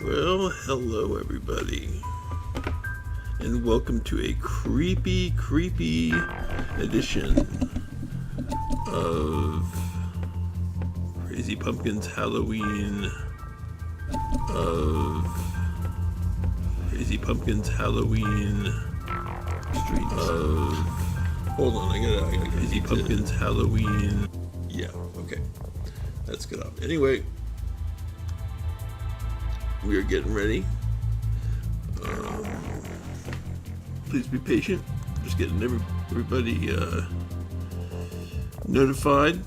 Well, hello everybody, and welcome to a creepy edition of Crazy Pumpkin's Halloween Street hold on, I gotta Crazy Pumpkin's Halloween. Yeah, okay, that's good off. Anyway, we are getting ready. Please be patient. Just getting everybody notified,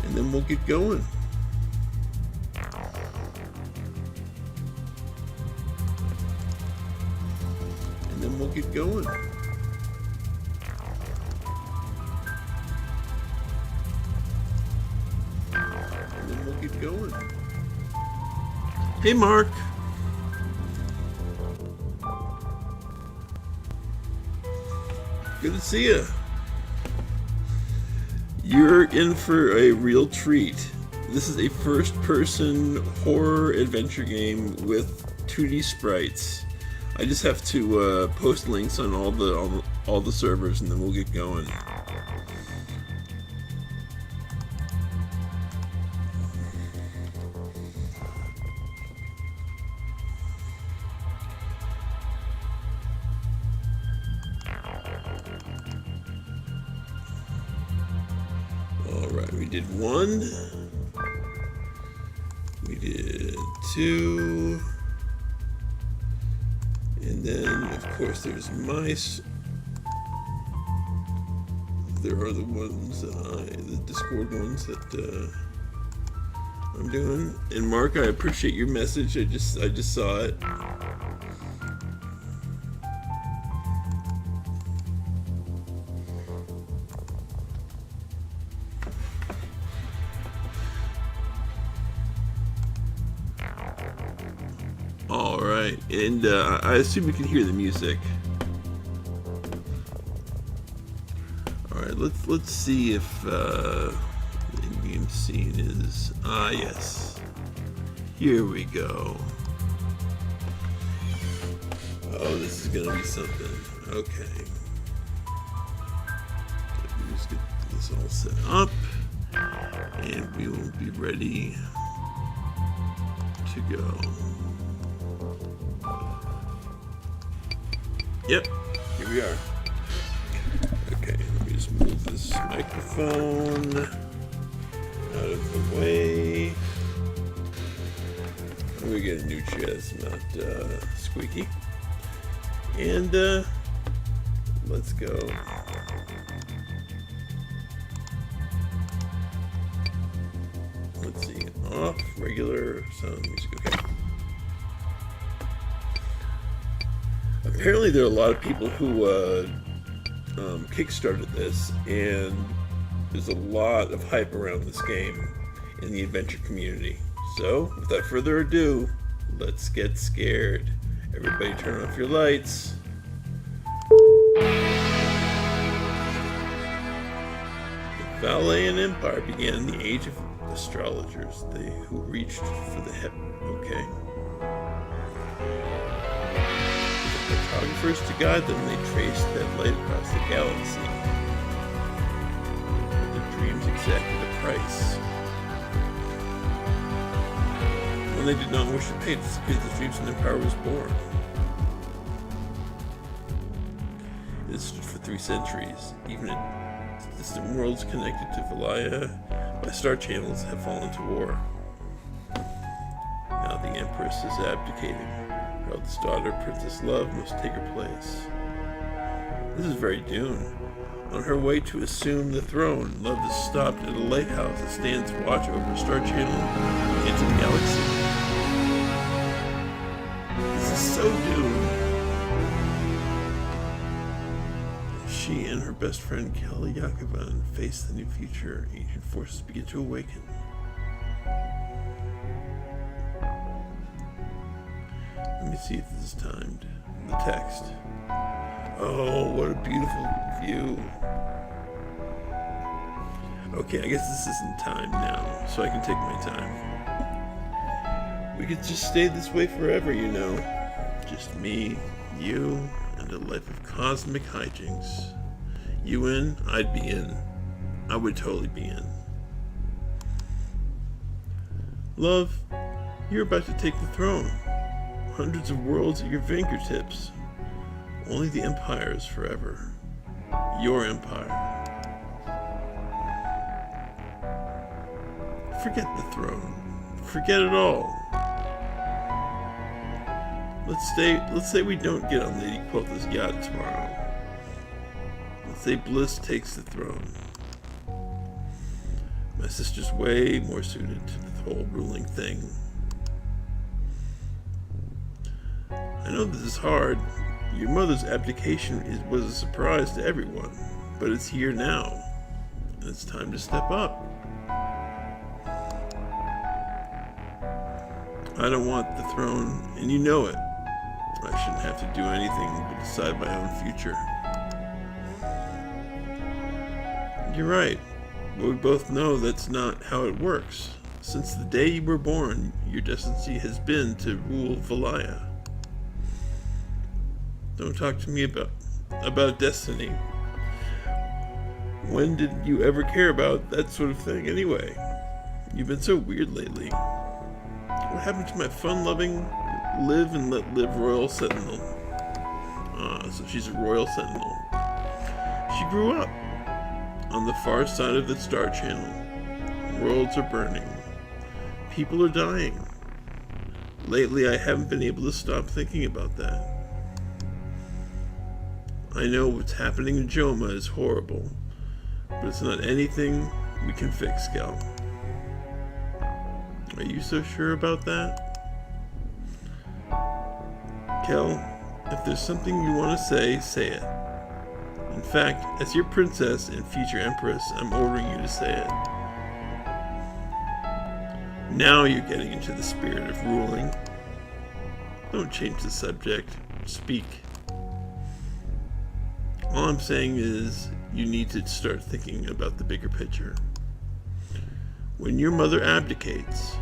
and then we'll get going. Hey, Mark. Good to see you. You're in for a real treat. This is a first-person horror adventure game with 2D sprites. I just have to post links on all the servers, and then we'll get going. Alright, we did 1. We did 2. And then, of course, there's mice. There are the ones the Discord ones that I'm doing. And Mark, I appreciate your message. I just saw it. All right, and I assume you can hear the music. All right, let's see if the in-game scene is yes. Here we go. Oh, this is gonna be something. Okay, let me just get this all set up, and we will be ready to go. Yep, here we are. Okay, let me just move this microphone out of the way. I'm gonna get a new chair that's not squeaky. And let's go. Let's see, off, regular, sound music, okay. Apparently there are a lot of people who kickstarted this, and there's a lot of hype around this game in the adventure community. So, without further ado, let's get scared. Everybody turn off your lights. The Valayan Empire began in the age of astrologers, they who reached for the heaven. Okay. Photographers to guide them, they traced that light across the galaxy. But their dreams exacted a price. When they did not wish to pay to secure the dreams, and their power was born. It has stood for 3 centuries. Even distant worlds connected to Valaya by star channels have fallen to war. Now the Empress is abdicating. Her eldest daughter, Princess Love, must take her place. This is very Dune. On her way to assume the throne, Love is stopped at a lighthouse that stands watch over a star channel into the galaxy. This is so Dune. She and her best friend Kelly Yakovan face the new future. Ancient forces begin to awaken. Let me see if this is timed. The text. Oh, what a beautiful view. Okay, I guess this isn't timed now, so I can take my time. We could just stay this way forever, you know. Just me, you, and a life of cosmic hijinks. You in, I'd be in. I would totally be in. Love, you're about to take the throne. Hundreds of worlds at your fingertips. Only the Empire is forever. Your empire. Forget the throne. Forget it all. Let's say we don't get on Lady Quilta's yacht tomorrow. Let's say Bliss takes the throne. My sister's way more suited to the whole ruling thing. I know this is hard. Your mother's abdication was a surprise to everyone, but it's here now, and it's time to step up. I don't want the throne, and you know it. I shouldn't have to do anything but decide my own future. You're right, but we both know that's not how it works. Since the day you were born, your destiny has been to rule Valaya. Don't talk to me about destiny. When did you ever care about that sort of thing anyway? You've been so weird lately. What happened to my fun-loving, live and let live royal sentinel? So she's a royal sentinel. She grew up on the far side of the star channel. Worlds are burning. People are dying. Lately, I haven't been able to stop thinking about that. I know what's happening in Joma is horrible, but it's not anything we can fix, Gal. Are you so sure about that? Kel, if there's something you want to say it. In fact, as your princess and future empress, I'm ordering you to say it. Now you're getting into the spirit of ruling. Don't change the subject. Speak. All I'm saying is you need to start thinking about the bigger picture. When your mother abdicates,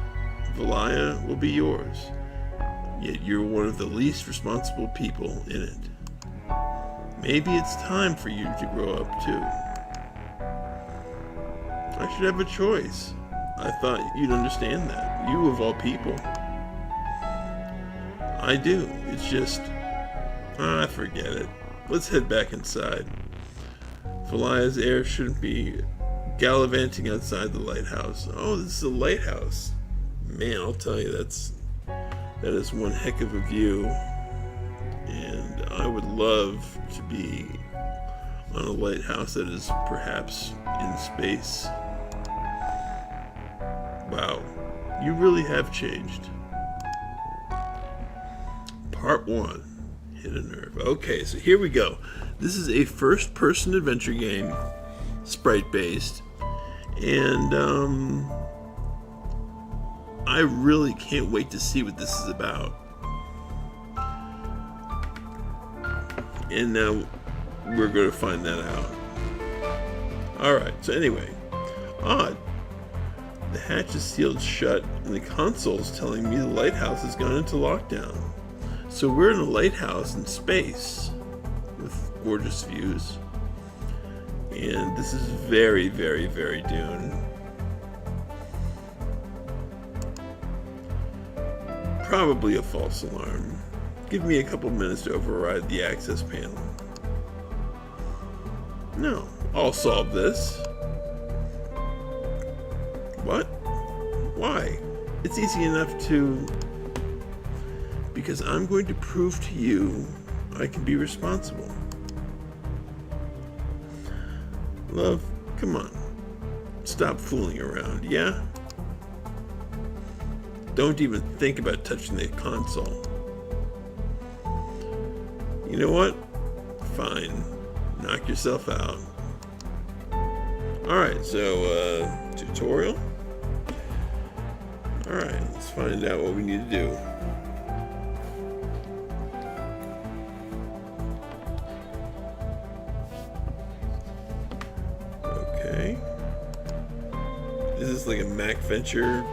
Valaya will be yours, yet you're one of the least responsible people in it. Maybe it's time for you to grow up too. I should have a choice. I thought you'd understand that. You of all people. I do. It's just... forget it. Let's head back inside. Valaya's heir shouldn't be gallivanting outside the lighthouse. Oh, this is a lighthouse. Man, I'll tell you, that is one heck of a view. And I would love to be on a lighthouse that is perhaps in space. Wow, you really have changed. Part 1. Hit a nerve. Okay, so here we go. This is a first-person adventure game, sprite-based, and I really can't wait to see what this is about. And now we're going to find that out. Alright, so anyway, odd. The hatch is sealed shut, and the console's telling me the lighthouse has gone into lockdown. So we're in a lighthouse in space with gorgeous views. And this is very, very, very Dune. Probably a false alarm. Give me a couple minutes to override the access panel. No, I'll solve this. What? Why? It's easy enough to... Because I'm going to prove to you I can be responsible. Love, come on. Stop fooling around, yeah? Don't even think about touching the console. You know what? Fine. Knock yourself out. Alright, so, tutorial? Alright, let's find out what we need to do. Okay. Is this like a macventure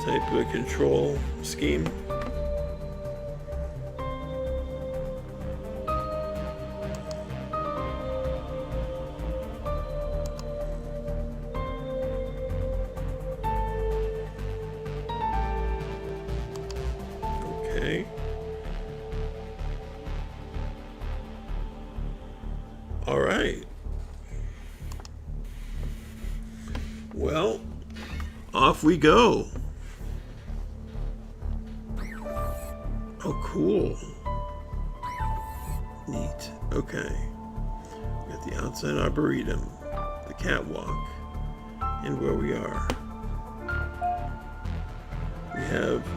type of control scheme. Okay. All right. Well, off we go. Oh, cool. Neat. Okay. We got the outside arboretum, the catwalk, and where we are. We have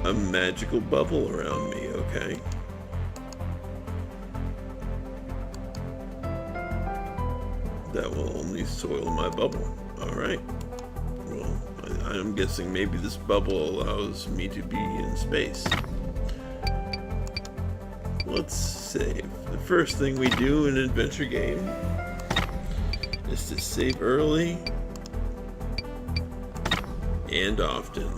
a magical bubble around me, okay? That will only soil my bubble. Alright. Well, I'm guessing maybe this bubble allows me to be in space. Let's save. The first thing we do in an adventure game is to save early and often.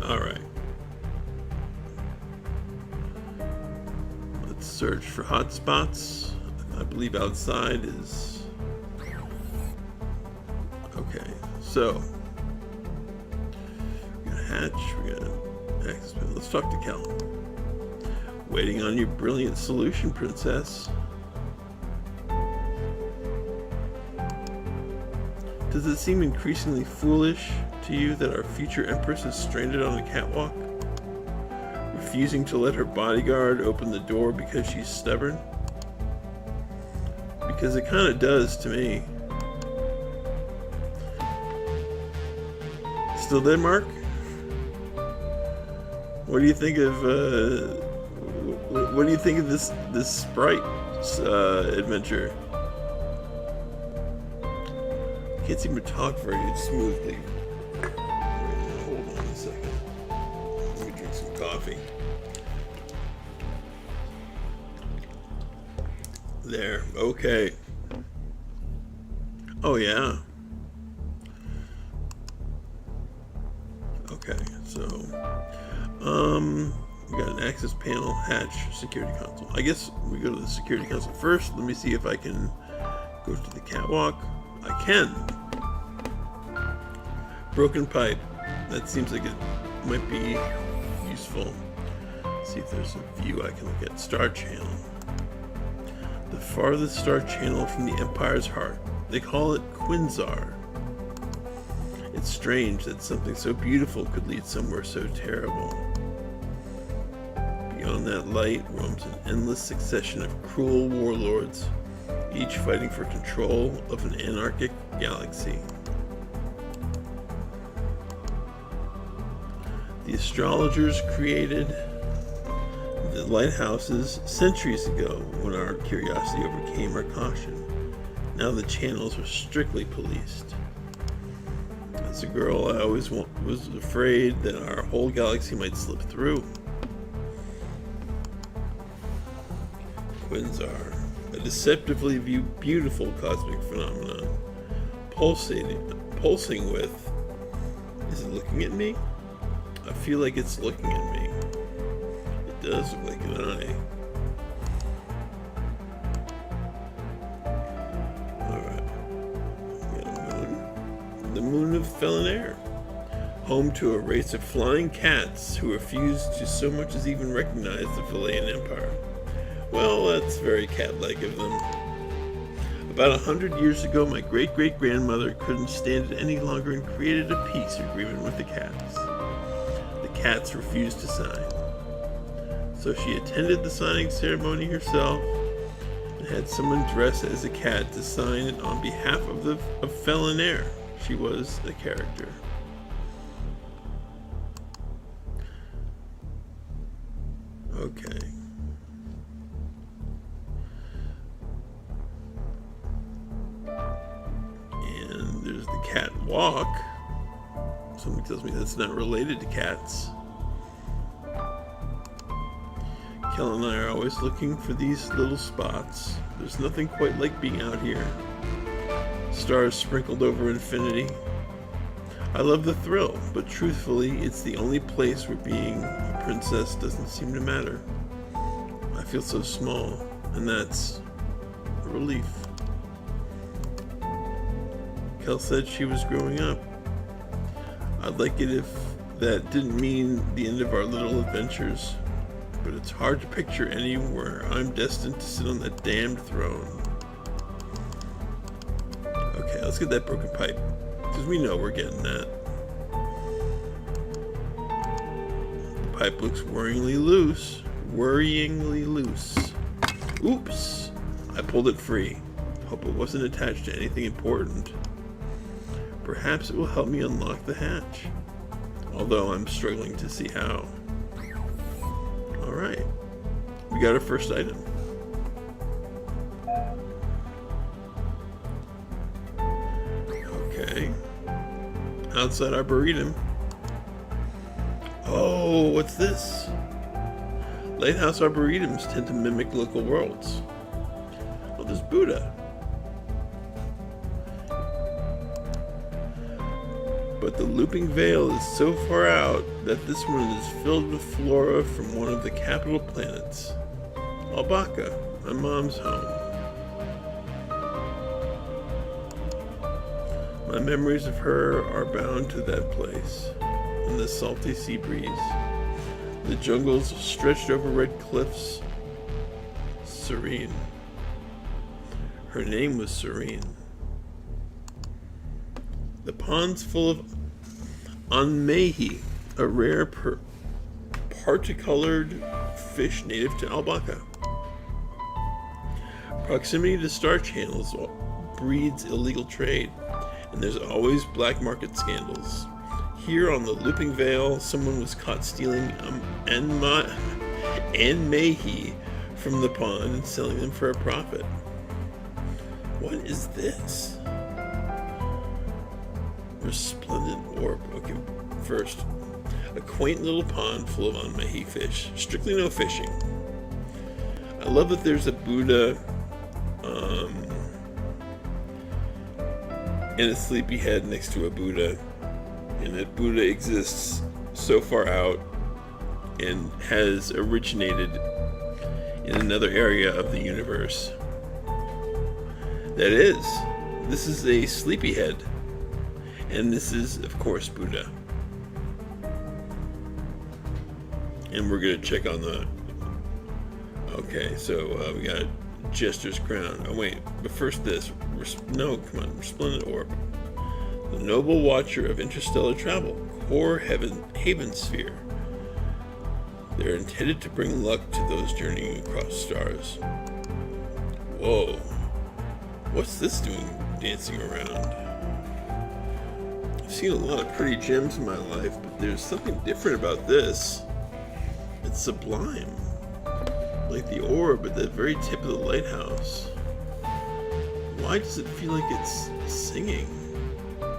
Alright. Let's search for hotspots. I believe outside is... Okay, so we're gonna hatch, we're gonna access. Let's talk to Kel. Waiting on your brilliant solution, princess. Does it seem increasingly foolish to you that our future empress is stranded on a catwalk, refusing to let her bodyguard open the door because she's stubborn? Because it kind of does to me. Still there, Mark? What do you think of this sprite adventure? Can't seem to talk very smoothly. Hold on a second. Let me drink some coffee. There. Okay. Oh yeah. Okay, so we got an access panel, hatch, security console. I guess we go to the security console first. Let me see if I can go to the catwalk. I can. Broken pipe. That seems like it might be useful. Let's see if there's a view I can look at. Star channel. The farthest star channel from the Empire's heart. They call it Quinzar. It's strange that something so beautiful could lead somewhere so terrible. Beyond that light roams an endless succession of cruel warlords, each fighting for control of an anarchic galaxy. The astrologers created the lighthouses centuries ago when our curiosity overcame our caution. Now the channels are strictly policed. As a girl, I always was afraid that our whole galaxy might slip through. Quinzar, a deceptively beautiful cosmic phenomenon, pulsing with. Is it looking at me? I feel like it's looking at me. It does look like an eye. The moon of Felinair, home to a race of flying cats who refuse to so much as even recognize the Philaean Empire. Well, that's very cat-like of them. About 100 years ago, my great-great-grandmother couldn't stand it any longer and created a peace agreement with the cats. The cats refused to sign. So she attended the signing ceremony herself and had someone dress as a cat to sign it on behalf of Felinair. She was a character. Okay. And there's the catwalk. Somebody tells me that's not related to cats. Kel and I are always looking for these little spots. There's nothing quite like being out here. Stars sprinkled over infinity. I love the thrill, but truthfully, it's the only place where being a princess doesn't seem to matter. I feel so small, and that's a relief. Kel said she was growing up. I'd like it if that didn't mean the end of our little adventures, but it's hard to picture anywhere I'm destined to sit on that damned throne. Okay, let's get that broken pipe, because we know we're getting that. The pipe looks worryingly loose. Oops! I pulled it free. Hope it wasn't attached to anything important. Perhaps it will help me unlock the hatch, although I'm struggling to see how. Alright, we got our first item. Okay, outside Arboretum. Oh, what's this? Lighthouse arboretums tend to mimic local worlds. Oh, there's Buddha. But the looping veil is so far out that this one is filled with flora from one of the capital planets, Albaca, my mom's home. My memories of her are bound to that place, and the salty sea breeze. The jungles stretched over red cliffs, serene. Her name was Serene. The pond's full of onmehi, a rare parti-colored fish native to Albaca. Proximity to star channels breeds illegal trade, and there's always black market scandals. Here on the Looping Veil, someone was caught stealing onmehi from the pond and selling them for a profit. What is this? Resplendent orb. Okay, first, a quaint little pond full of onmehi fish. Strictly no fishing. I love that there's a Buddha and a sleepyhead next to a Buddha, and that Buddha exists so far out and has originated in another area of the universe. That is, this is a sleepyhead. And this is, of course, Buddha. And we're going to check on the... Okay, so we got Jester's Crown. Oh, wait. But first this. No, come on. Resplendent Orb. The Noble Watcher of Interstellar Travel. Core Haven Sphere. They're intended to bring luck to those journeying across stars. Whoa. What's this doing dancing around? I've seen a lot of pretty gems in my life, but there's something different about this. It's sublime. Like the orb at the very tip of the lighthouse. Why does it feel like it's singing?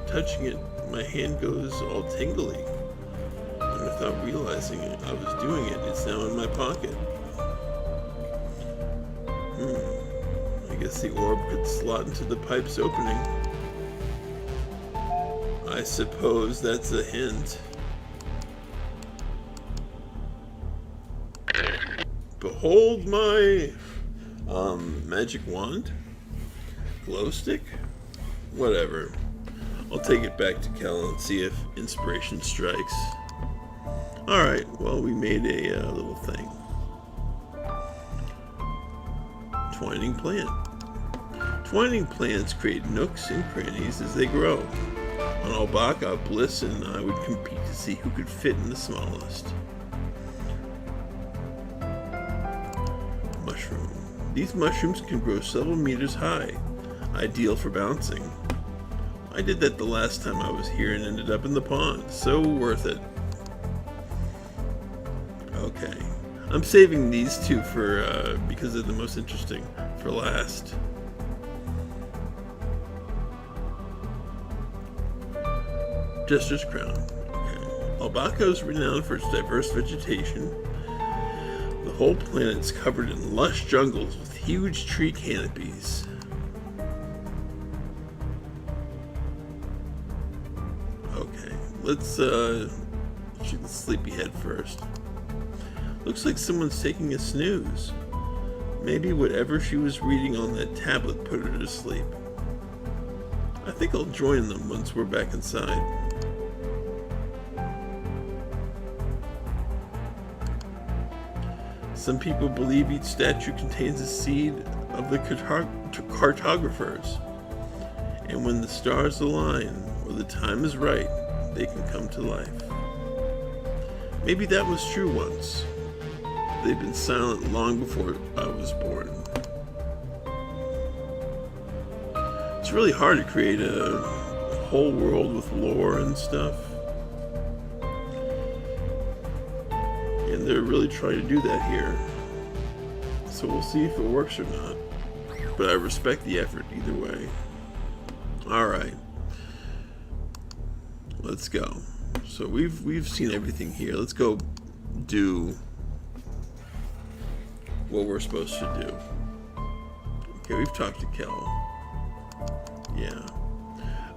Touching it, my hand goes all tingly. And without realizing it, I was doing it. It's now in my pocket. I guess the orb could slot into the pipe's opening. I suppose that's a hint. Behold my magic wand? Glow stick? Whatever. I'll take it back to Kel and see if inspiration strikes. Alright, well, we made a little thing. Twining plant. Twining plants create nooks and crannies as they grow. On Albaca, Bliss and I would compete to see who could fit in the smallest. Mushroom. These mushrooms can grow several meters high, ideal for bouncing. I did that the last time I was here and ended up in the pond. So worth it. Okay. I'm saving these two for, because they're the most interesting, for last. Jester's Crown. Okay. Albaca is renowned for its diverse vegetation. The whole planet's covered in lush jungles with huge tree canopies. Okay, let's shoot the sleepyhead first. Looks like someone's taking a snooze. Maybe whatever she was reading on that tablet put her to sleep. I think I'll join them once we're back inside. Some people believe each statue contains a seed of the cartographers, and when the stars align or the time is right, they can come to life. Maybe that was true once. They've been silent long before I was born. It's really hard to create a whole world with lore and stuff. And they're really trying to do that here. So we'll see if it works or not. But I respect the effort either way. Alright. Let's go. So we've seen everything here. Let's go do what we're supposed to do. Okay, we've talked to Kel. Yeah.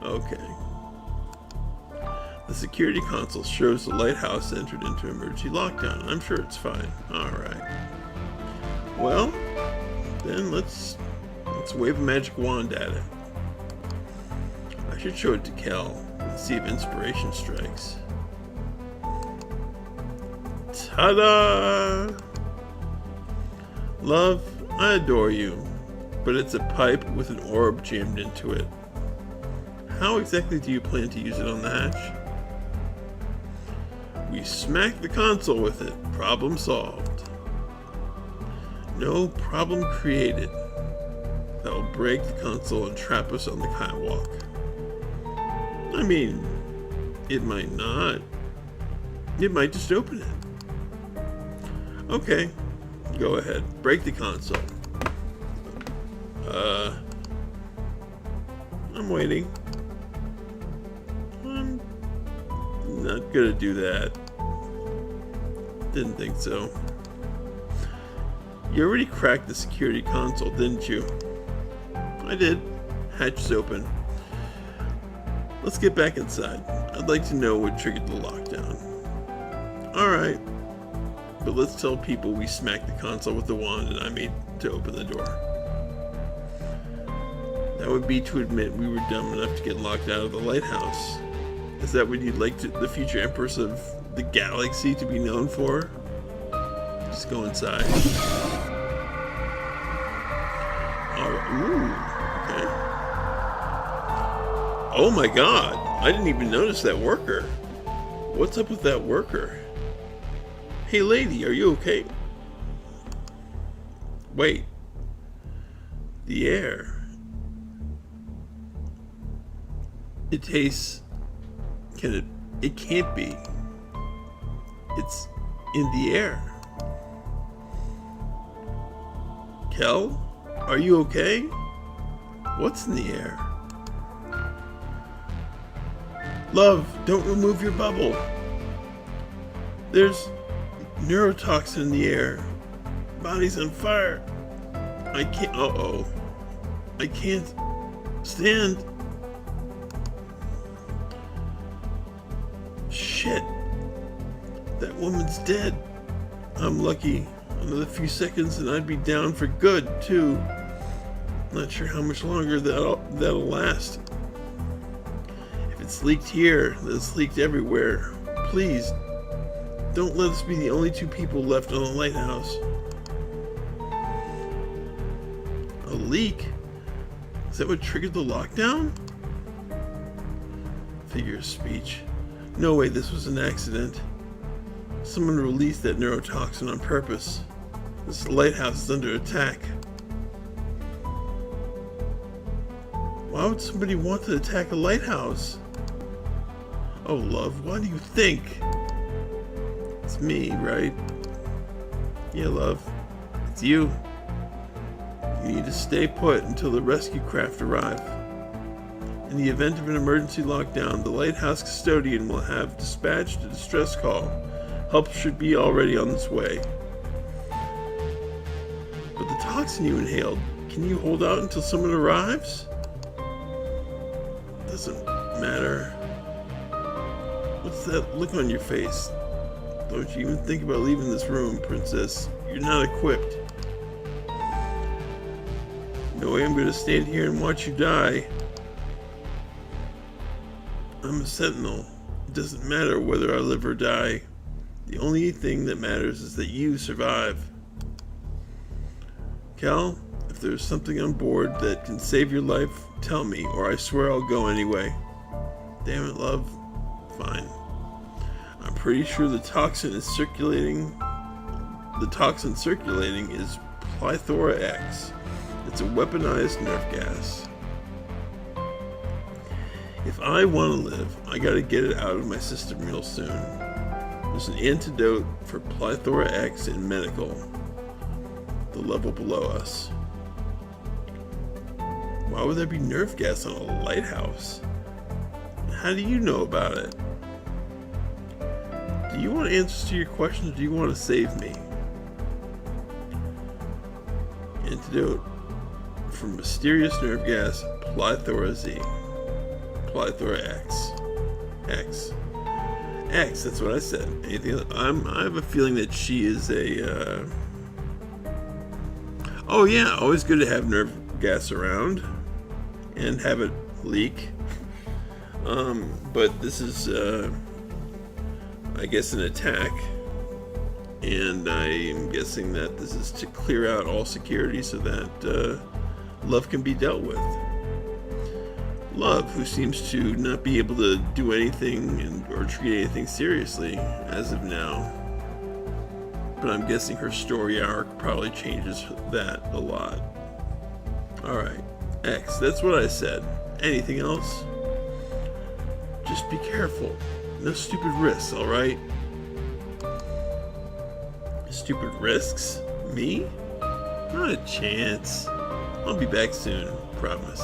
Okay. The security console shows the lighthouse entered into emergency lockdown. I'm sure it's fine. Alright. Well, then let's wave a magic wand at it. I should show it to Kel and see if inspiration strikes. Ta-da! Love, I adore you, but it's a pipe with an orb jammed into it. How exactly do you plan to use it on the hatch? We smack the console with it. Problem solved. No problem created. That will break the console and trap us on the catwalk. I mean, it might not. It might just open it. Okay, go ahead. Break the console. I'm waiting. I'm not gonna do that. Didn't think so. You already cracked the security console, didn't you? I did. Hatch is open. Let's get back inside. I'd like to know what triggered the lockdown. Alright. But let's tell people we smacked the console with the wand and I made to open the door. That would be to admit we were dumb enough to get locked out of the lighthouse. Is that what you'd like the future empress of the galaxy to be known for? Just go inside. Ooh, okay. Oh my god, I didn't even notice that worker. What's up with that worker? Hey lady, are you okay? Wait. The air. It tastes... It can't be. It's in the air. Kel? Are you okay? What's in the air? Love, don't remove your bubble. There's neurotoxin in the air. Body's on fire. I can't... Uh-oh. I can't stand. Shit. That woman's dead. I'm lucky. Another few seconds and I'd be down for good, too. Not sure how much longer that'll last. If it's leaked here, then it's leaked everywhere. Please, don't let us be the only two people left on the lighthouse. A leak? Is that what triggered the lockdown? Figure of speech. No way this was an accident. Someone released that neurotoxin on purpose. This lighthouse is under attack. Why would somebody want to attack a lighthouse? Oh, love, why do you think? It's me, right? Yeah, love, it's you. You need to stay put until the rescue craft arrive. In the event of an emergency lockdown, the lighthouse custodian will have dispatched a distress call. Help should be already on its way. toxin you inhaled. Can you hold out until someone arrives? Doesn't matter. What's that look on your face? Don't you even think about leaving this room, Princess. You're not equipped. No way I'm going to stand here and watch you die. I'm a sentinel. It doesn't matter whether I live or die. The only thing that matters is that you survive. Cal, if there's something on board that can save your life, tell me, or I swear I'll go anyway. Damn it, love. Fine. I'm pretty sure the toxin circulating is Plethora X. It's a weaponized nerf gas. If I want to live, I gotta get it out of my system real soon. There's an antidote for Plethora X in medical, the level below us. Why would there be nerf gas on a lighthouse? How do you know about it? Do you want answers to your questions, or do you want to save me? Antidote for mysterious nerve gas, Plethora Z. Plethora X. X, that's what I said. Anything else? I have a feeling that she is a... Oh yeah, always good to have nerve gas around. And have it leak. But this is... I guess an attack, and I'm guessing that this is to clear out all security so that Love can be dealt with. Love, who seems to not be able to do anything or treat anything seriously as of now, but I'm guessing her story arc probably changes that a lot. Alright, X, that's what I said. Anything else? Just be careful. No stupid risks, alright? Stupid risks? Me? Not a chance. I'll be back soon, promise.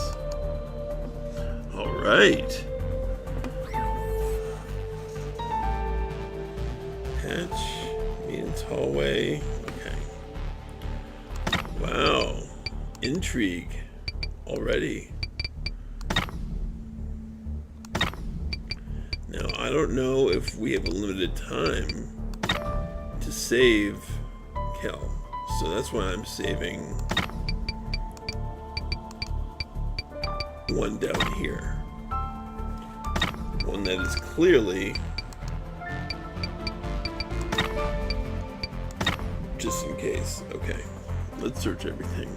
Alright. Hatch, maintenance hallway. Okay. Wow. Intrigue. Already. Now, I don't know if we have a limited time to save Kel, so that's why I'm saving one down here. One that is clearly just in case. Okay, let's search everything.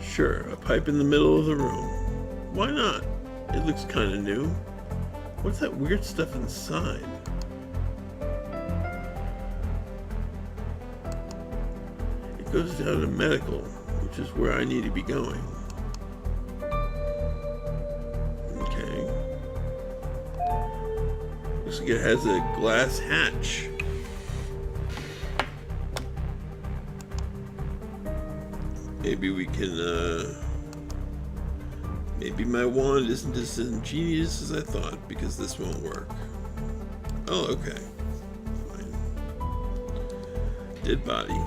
Sure, a pipe in the middle of the room. Why not? It looks kind of new. What's that weird stuff inside? It goes down to medical, which is where I need to be going. Okay. Looks like it has a glass hatch. Maybe we can, maybe my wand isn't as ingenious as I thought, because this won't work. Oh, okay. Fine. Dead body.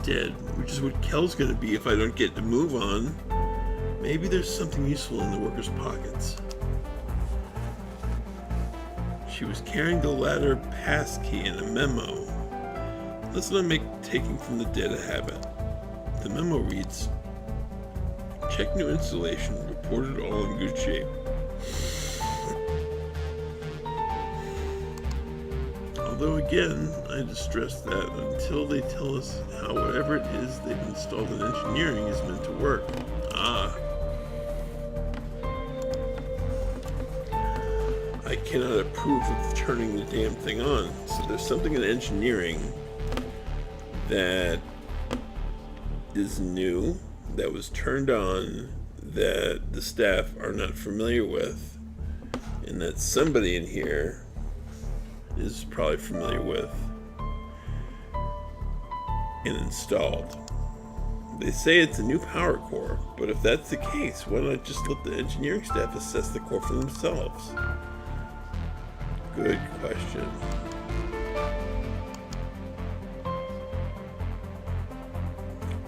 Dead, which is what Kel's gonna be if I don't get to move on. Maybe there's something useful in the workers' pockets. She was carrying the ladder passkey and a memo. Let's not make taking from the dead a habit. The memo reads, check new installation, reported all in good shape. Although again, I stress that until they tell us how whatever it is they've installed in engineering is meant to work. Ah. I cannot approve of turning the damn thing on. So there's something in engineering that is new, that was turned on, that the staff are not familiar with, and that somebody in here is probably familiar with and installed. They say it's a new power core, but if that's the case, why not just let the engineering staff assess the core for themselves? Good question.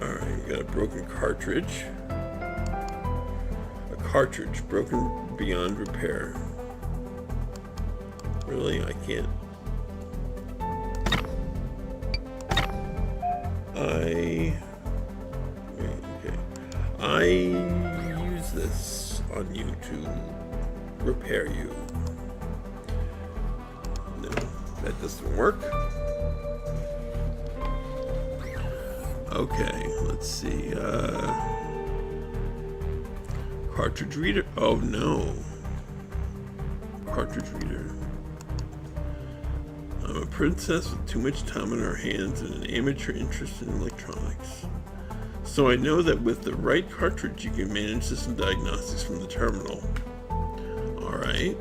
Alright, we got a broken cartridge. A cartridge broken beyond repair. Really? I can't. I use this on you to repair you. No, that doesn't work. Okay, let's see. Cartridge reader. Oh no. Cartridge reader. I'm a princess with too much time on her hands and an amateur interest in electronics. So I know that with the right cartridge you can manage system diagnostics from the terminal. Alright.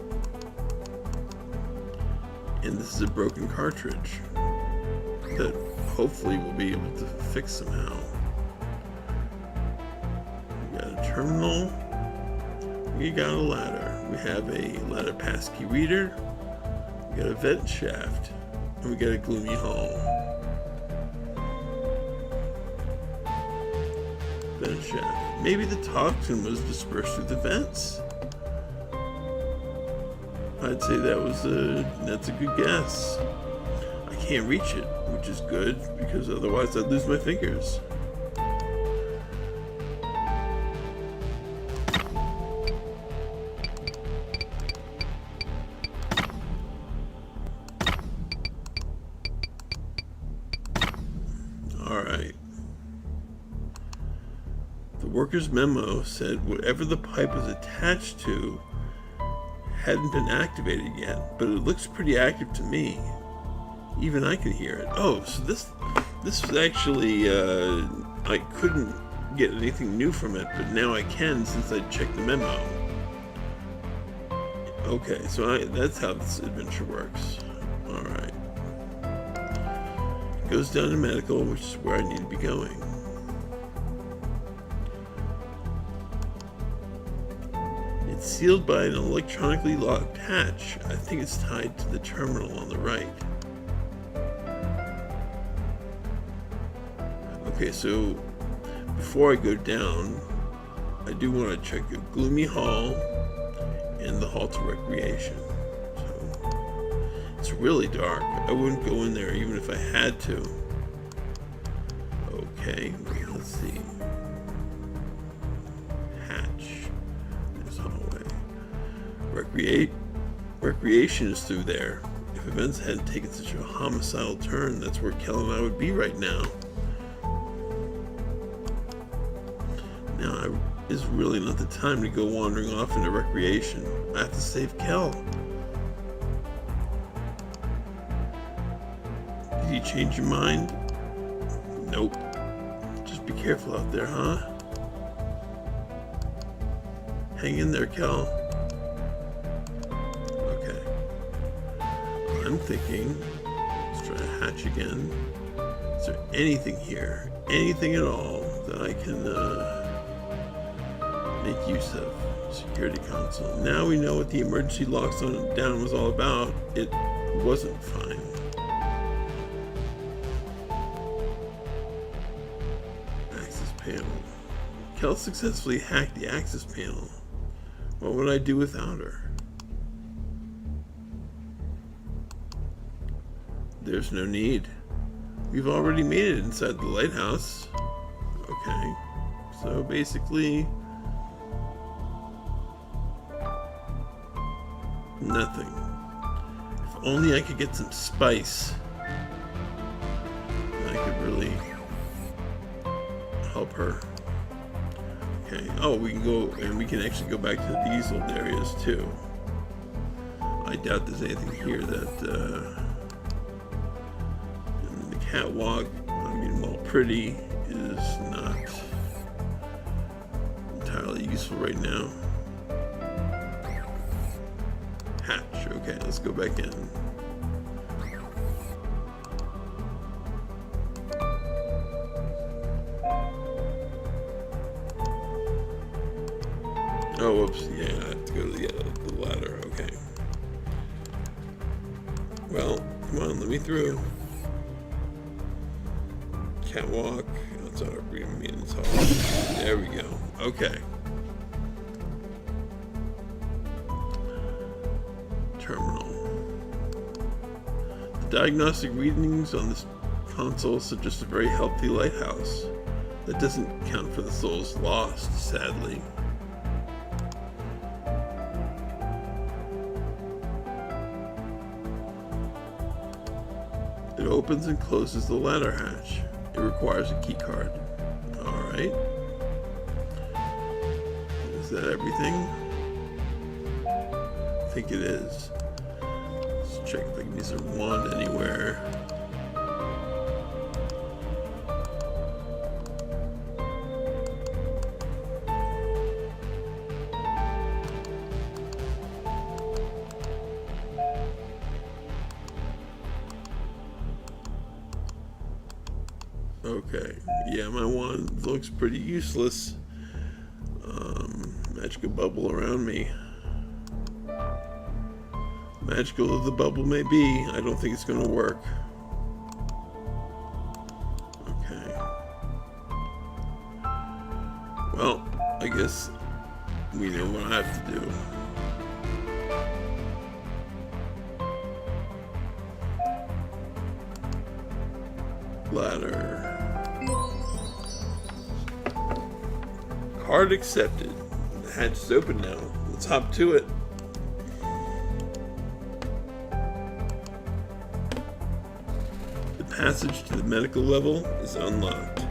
And this is a broken cartridge that hopefully we'll be able to fix somehow. We got a terminal. We got a ladder. We have a ladder passkey reader. We got a vent shaft. And we got a gloomy hall. Vent shaft. Maybe the toxin was dispersed through the vents. I'd say that's a good guess. I can't reach it, which is good because otherwise I'd lose my fingers. Alright. The worker's memo said whatever the pipe was attached to hadn't been activated yet, but it looks pretty active to me. Even I can hear it. Oh, so this was actually, I couldn't get anything new from it, but now I can since I checked the memo. Okay, so that's how this adventure works. Alright. Goes down to medical, which is where I need to be going. It's sealed by an electronically locked hatch. I think it's tied to the terminal on the right. Okay, so before I go down, I do want to check the gloomy hall and the hall to recreation. So it's really dark. I wouldn't go in there even if I had to. Okay, let's see. Hatch. There's hallway. Recreation is through there. If events hadn't taken such a homicidal turn, that's where Kel and I would be right now. Now is really not the time to go wandering off into recreation. I have to save Kel. Did you change your mind? Nope. Just be careful out there, huh? Hang in there, Kel. Okay. I'm thinking, let's try to hatch again. Is there anything here? Anything at all that I can make use of? Security console. Now we know what the emergency locks on down was all about. It wasn't fine. Access panel. Kel successfully hacked the access panel. What would I do without her? There's no need. We've already made it inside the lighthouse. Okay. So basically nothing. If only I could get some spice, I could really help her. Okay. Oh, we can go and we can actually go back to these old areas too. I doubt there's anything here that the catwalk, I mean, while pretty, is not entirely useful right now. Hatch. Okay, let's go back in. I have to go to the ladder. Okay. Well, come on, let me through. Catwalk. Outside our meetings hall. There we go. Okay. Terminal. The diagnostic readings on this console suggest a very healthy lighthouse. That doesn't count for the souls lost, sadly. It opens and closes the ladder hatch. It requires a key card. Alright. Is that everything? I think it is. Let's check if I can use a wand anywhere. Okay, yeah, my wand looks pretty useless. Magical bubble around me. Magical as the bubble may be, I don't think it's going to work. Okay. Well, I guess we know what I have to do. Ladder. Card accepted. The hatch is open now. Let's hop to it. The passage to the medical level is unlocked.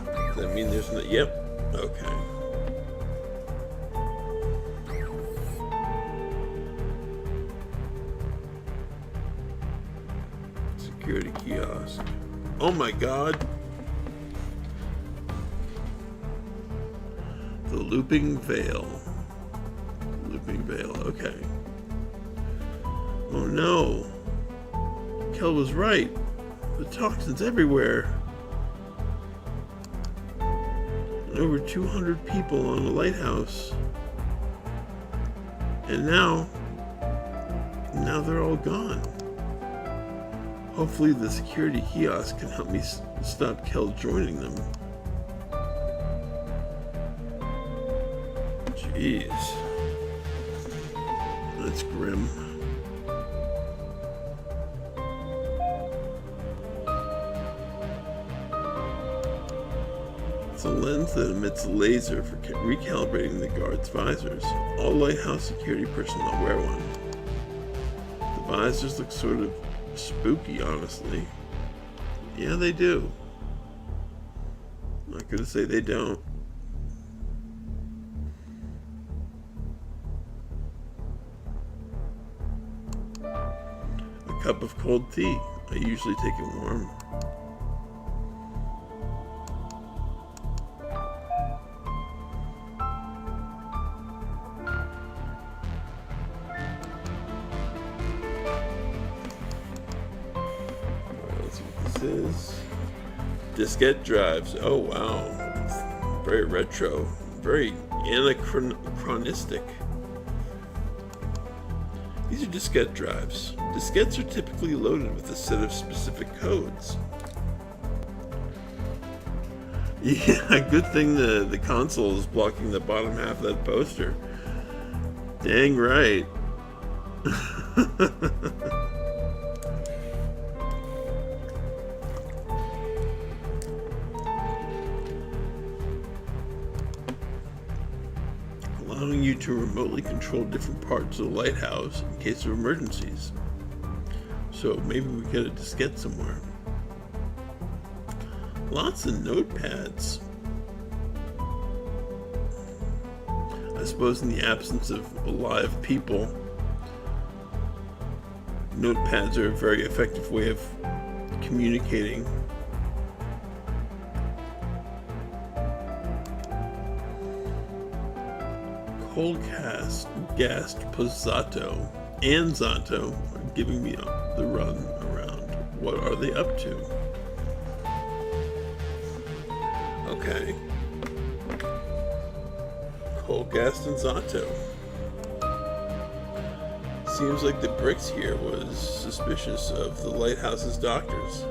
Does that mean there's no... Yep. Okay. Security kiosk. Oh my god. The looping veil. Looping veil, okay. Oh no. Kel was right. The toxins everywhere. And over 200 people on the lighthouse. And now they're all gone. Hopefully the security kiosk can help me stop Kel joining them. Jeez. That's grim. It's a lens that emits a laser for recalibrating the guards' visors. All lighthouse security personnel wear one. The visors look sort of spooky, honestly. Yeah, they do. I'm not gonna say they don't. A cup of cold tea. I usually take it warm. Is diskette drives. Oh wow, it's very retro, very anachronistic. These are diskette drives. Diskettes are typically loaded with a set of specific codes. Yeah, good thing the console is blocking the bottom half of that poster. Dang right. Allowing you to remotely control different parts of the lighthouse in case of emergencies. So maybe we get a diskette somewhere. Lots of notepads. I suppose in the absence of alive people, notepads are a very effective way of communicating. Cold gassed Pozzato and Zato are giving me the run around. What are they up to? Okay. Colgast and Zato. Seems like the Bricks here was suspicious of the lighthouse's doctors.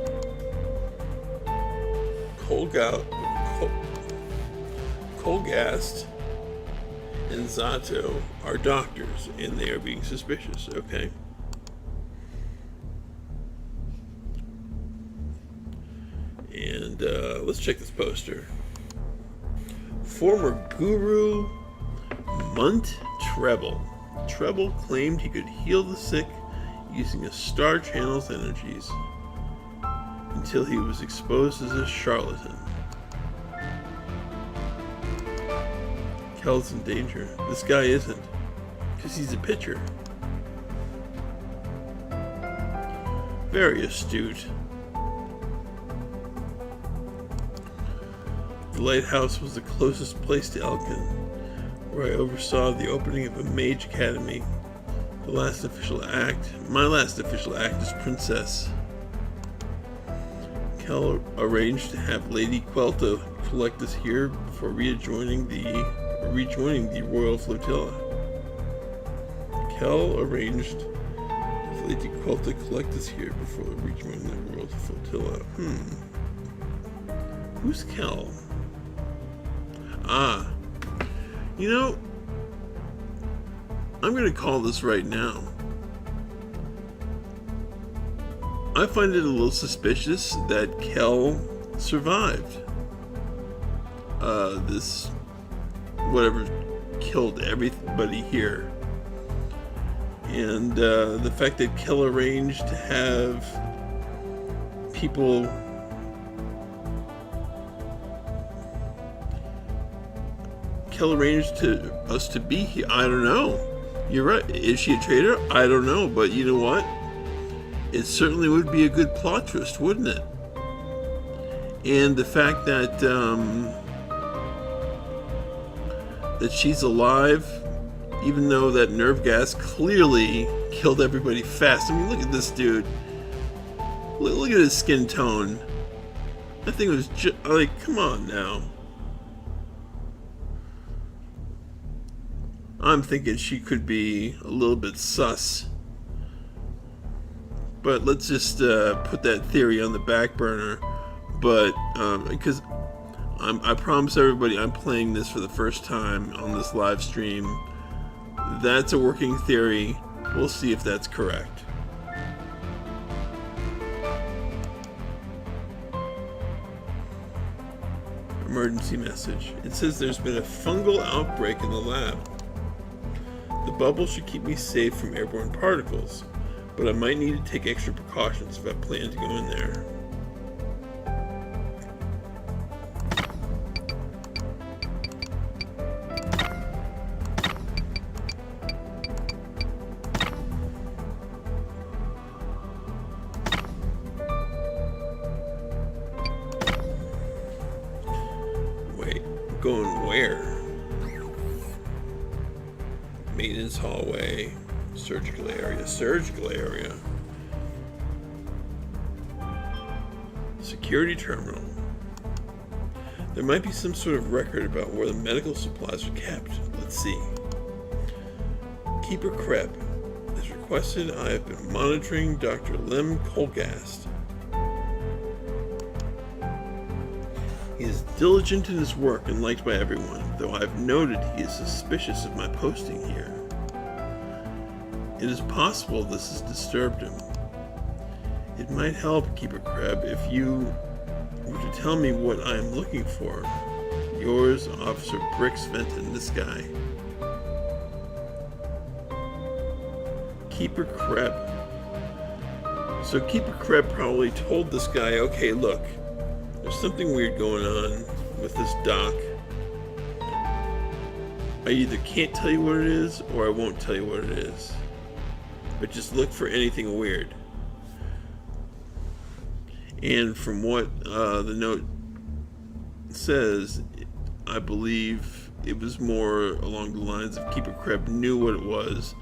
Colgast and Zato are doctors, and they are being suspicious. Okay. And let's check this poster. Former guru Munt Treble. Treble claimed he could heal the sick using a star channel's energies until he was exposed as a charlatan. Kel's in danger. This guy isn't, because he's a pitcher. Very astute. The lighthouse was the closest place to Elkin, where I oversaw the opening of a mage academy. My last official act as princess. Kel arranged to have Lady Quelta collect us here before rejoining the royal flotilla. Kel arranged with Lady Quelta collect us here before rejoining the royal flotilla. Who's Kel? Ah. You know, I'm going to call this right now. I find it a little suspicious that Kel survived. This, whatever, killed everybody here. And the fact that Kel arranged to have people arranged to us to be here. I don't know. You're right. Is she a traitor? I don't know. But you know what? It certainly would be a good plot twist, wouldn't it? And the fact that that she's alive, even though that nerve gas clearly killed everybody fast. I mean, look at this dude. Look at his skin tone. I think it was just like, come on now. I'm thinking she could be a little bit sus. But let's just put that theory on the back burner. But because I promise everybody I'm playing this for the first time on this live stream. That's a working theory. We'll see if that's correct. Emergency message. It says there's been a fungal outbreak in the lab. The bubble should keep me safe from airborne particles, but I might need to take extra precautions if I plan to go in there. Wait, going where? Maintenance hallway, surgical area, security terminal. There might be some sort of record about where the medical supplies are kept. Let's see. Keeper Kreb. As requested, I have been monitoring Dr. Lem Colgast. He is diligent in his work and liked by everyone, though I've noted he is suspicious of my posting here. It is possible this has disturbed him. It might help, Keeper Kreb, if you were to tell me what I am looking for. Yours, Officer Bricks Fenton, this guy. Keeper Kreb. So Keeper Kreb probably told this guy, okay, look, there's something weird going on with this doc. I either can't tell you what it is, or I won't tell you what it is. But just look for anything weird. And from what the note says, I believe it was more along the lines of Keeper Kreb knew what it was,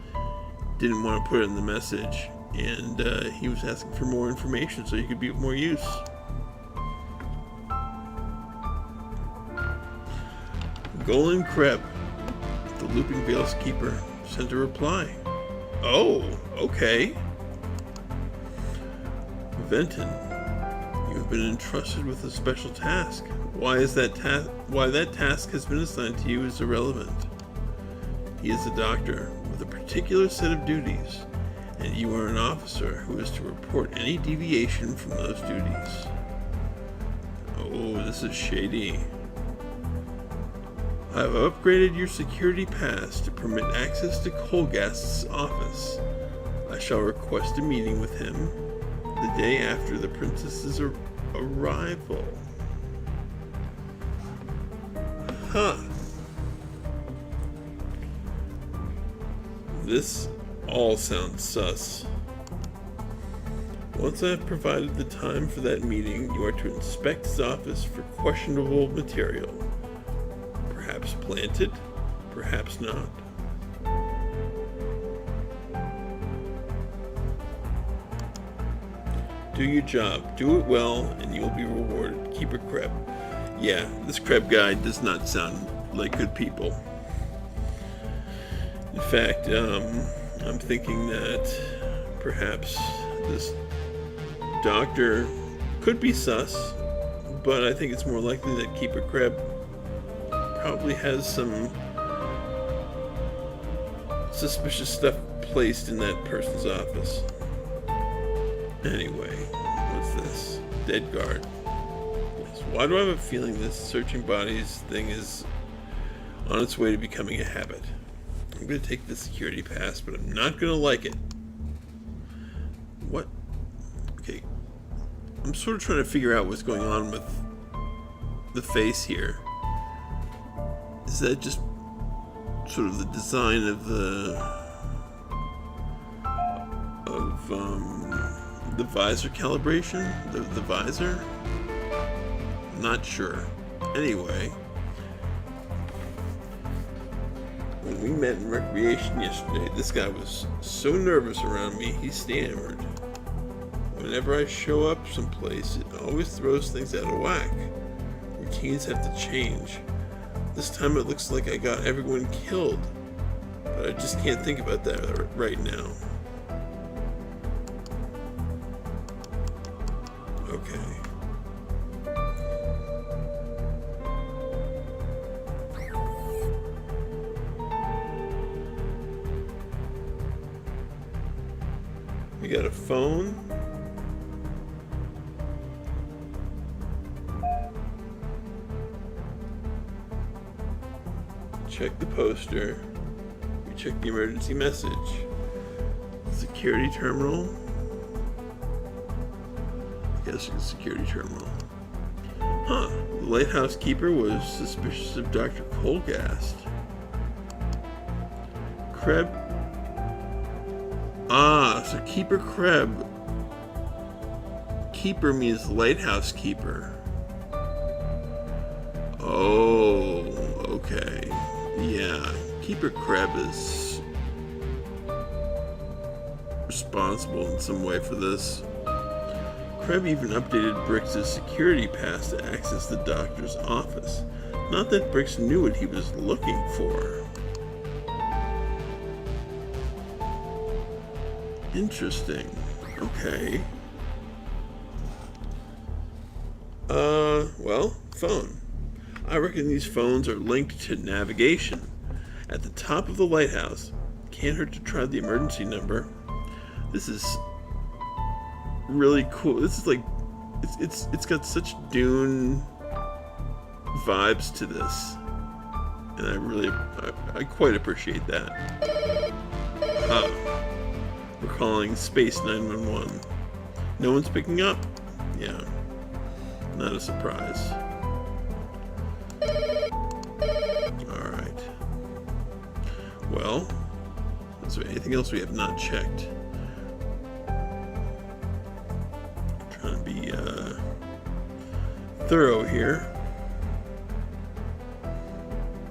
didn't want to put it in the message, and he was asking for more information so he could be of more use. Golden Kreb, the Looping Veil's keeper, sent a reply. Oh, okay. Venton, you have been entrusted with a special task. Why that task has been assigned to you is irrelevant. He is a doctor with a particular set of duties, and you are an officer who is to report any deviation from those duties. Oh, this is shady. I have upgraded your security pass to permit access to Colgast's office. I shall request a meeting with him the day after the princess's arrival. Huh. This all sounds sus. Once I have provided the time for that meeting, you are to inspect his office for questionable material. Perhaps planted, perhaps not. Do your job, do it well, and you'll be rewarded. Keeper Kreb. Yeah, this Kreb guy does not sound like good people. In fact, I'm thinking that perhaps this doctor could be sus, but I think it's more likely that Keeper Kreb probably has some suspicious stuff placed in that person's office. Anyway, what's this? Dead guard. Yes. Why do I have a feeling this searching bodies thing is on its way to becoming a habit? I'm going to take the security pass, but I'm not going to like it. What? Okay. I'm sort of trying to figure out what's going on with the face here. Is that just sort of the design of the visor calibration? The visor? Not sure. Anyway, when we met in recreation yesterday, this guy was so nervous around me, he stammered. Whenever I show up someplace, it always throws things out of whack. Routines have to change. This time it looks like I got everyone killed, but I just can't think about that right now. Okay. We got a phone. Check the poster. We check the emergency message. Security terminal. I guess it's a security terminal. Huh. The lighthouse keeper was suspicious of Dr. Colgast. Kreb. Ah, so Keeper Kreb. Keeper means lighthouse keeper. Oh, okay. Yeah, Keeper Kreb is responsible in some way for this. Kreb even updated Brix's security pass to access the doctor's office. Not that Brix knew what he was looking for. Interesting. Okay. Well, phone. I reckon these phones are linked to navigation. At the top of the lighthouse. Can't hurt to try the emergency number. This is really cool. This is like, it's got such Dune vibes to this, and I quite appreciate that. We're calling Space 911. No one's picking up? Yeah, not a surprise. Alright. Well, is there anything else we have not checked? Trying to be thorough here.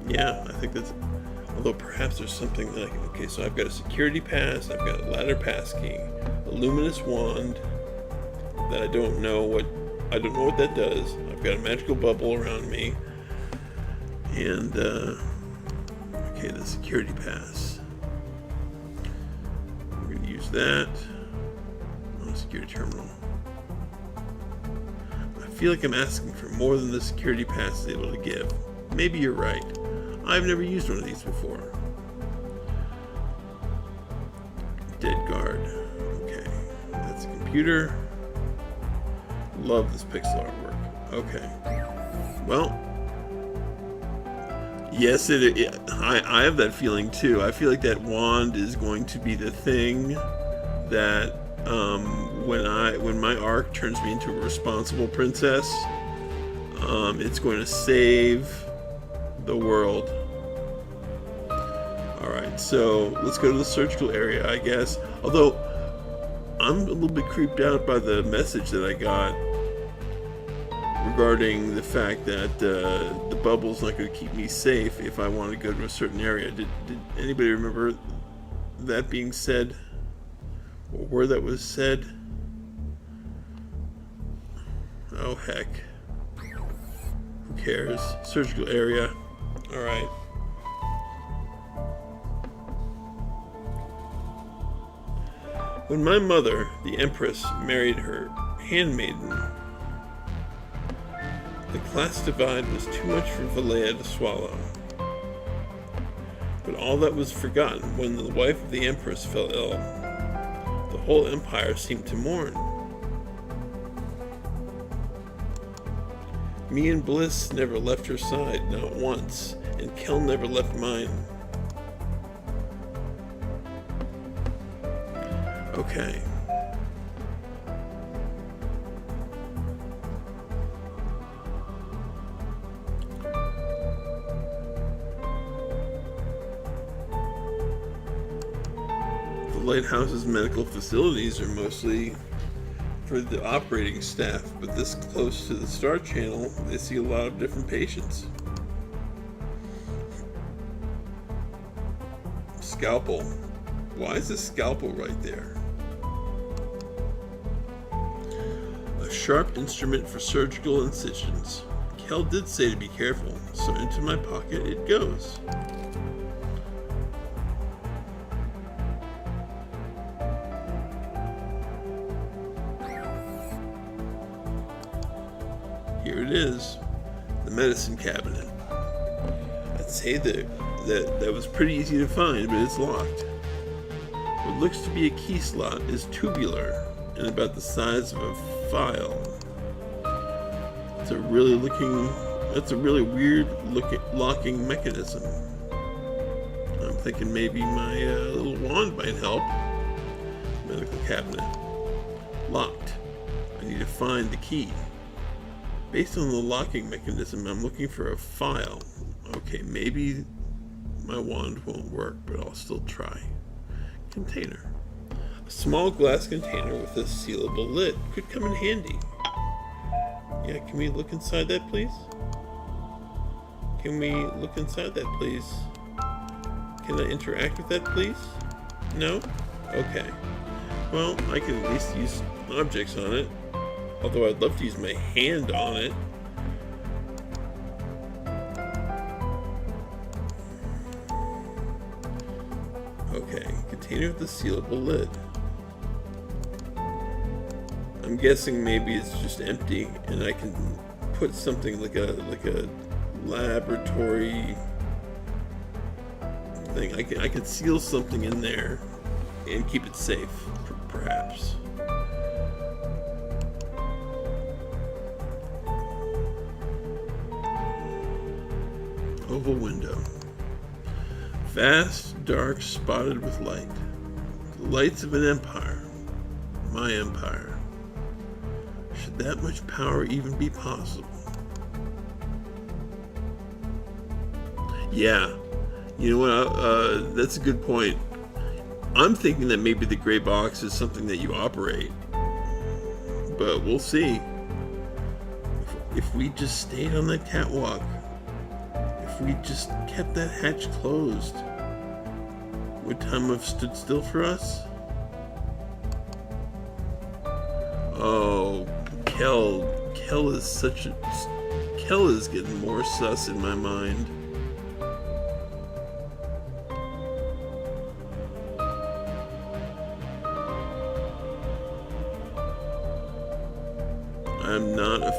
Yeah, I think that's... Although perhaps there's something that I can... Okay, so I've got a security pass, I've got a ladder pass key, a luminous wand that I don't know what that does. I've got a magical bubble around me. And, okay, the security pass. We're going to use that on the security terminal. I feel like I'm asking for more than the security pass is able to give. Maybe you're right. I've never used one of these before. Dead guard. Okay, that's a computer. Love this pixel artwork. Okay. Well, yes, I have that feeling too. I feel like that wand is going to be the thing that when my arc turns me into a responsible princess, it's going to save the world. Alright, so let's go to the surgical area, I guess. Although, I'm a little bit creeped out by the message that I got regarding the fact that the bubble's not going to keep me safe if I want to go to a certain area. Did anybody remember that being said? Or where that was said? Oh, heck. Who cares? Surgical area. Alright. When my mother, the Empress, married her handmaiden, the class divide was too much for Valea to swallow. But all that was forgotten when the wife of the Empress fell ill. The whole empire seemed to mourn. Me and Bliss never left her side, not once, and Kel never left mine. Okay. The lighthouse's medical facilities are mostly for the operating staff, but this close to the Star Channel, they see a lot of different patients. Scalpel. Why is a scalpel right there? A sharp instrument for surgical incisions. Kel did say to be careful, so into my pocket it goes. Here it is, the medicine cabinet. I'd say that was pretty easy to find, but it's locked. What looks to be a key slot is tubular and about the size of a file. That's a really weird locking mechanism. I'm thinking maybe my little wand might help. Medical cabinet. Locked. I need to find the key. Based on the locking mechanism, I'm looking for a file. Okay, maybe my wand won't work, but I'll still try. Container. A small glass container with a sealable lid could come in handy. Yeah, can we look inside that, please? Can we look inside that, please? Can I interact with that, please? No? Okay. Well, I can at least use objects on it. Although I'd love to use my hand on it. Okay, container with the sealable lid. I'm guessing maybe it's just empty, and I can put something like a laboratory thing. I could seal something in there and keep it safe, perhaps. Oval window. Vast, dark, spotted with light. The lights of an empire. My empire. Should that much power even be possible? Yeah. You know what? That's a good point. I'm thinking that maybe the gray box is something that you operate. But we'll see. If we just stayed on that catwalk. If we just kept that hatch closed, would time have stood still for us? Oh, Kel is getting more sus in my mind.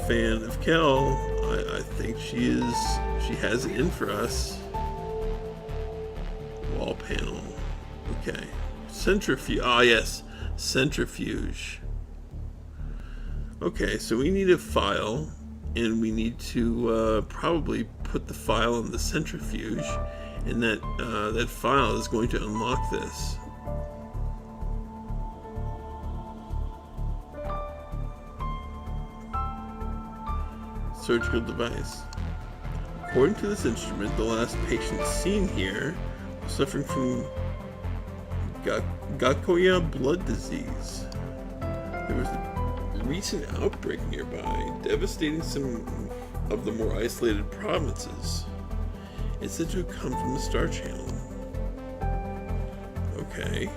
fan of Kel. I think she has it in for us. Wall panel. Okay. Centrifuge. Ah, yes. Centrifuge. Okay, so we need a file, and we need to probably put the file in the centrifuge, and that file is going to unlock this. Surgical device. According to this instrument, the last patient seen here was suffering from Gakoya blood disease. There was a recent outbreak nearby, devastating some of the more isolated provinces. It's said to have come from the Star Channel. Okay.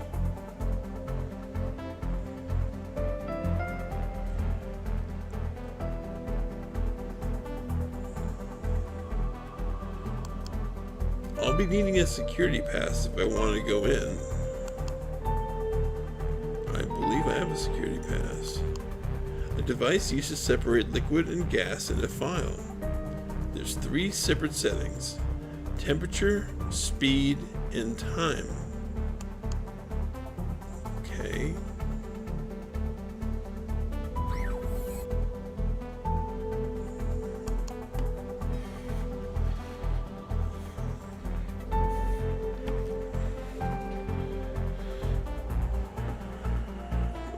I'll be needing a security pass if I want to go in. I believe I have a security pass. A device used to separate liquid and gas in a file. There's 3 separate settings: temperature, speed, and time. Okay.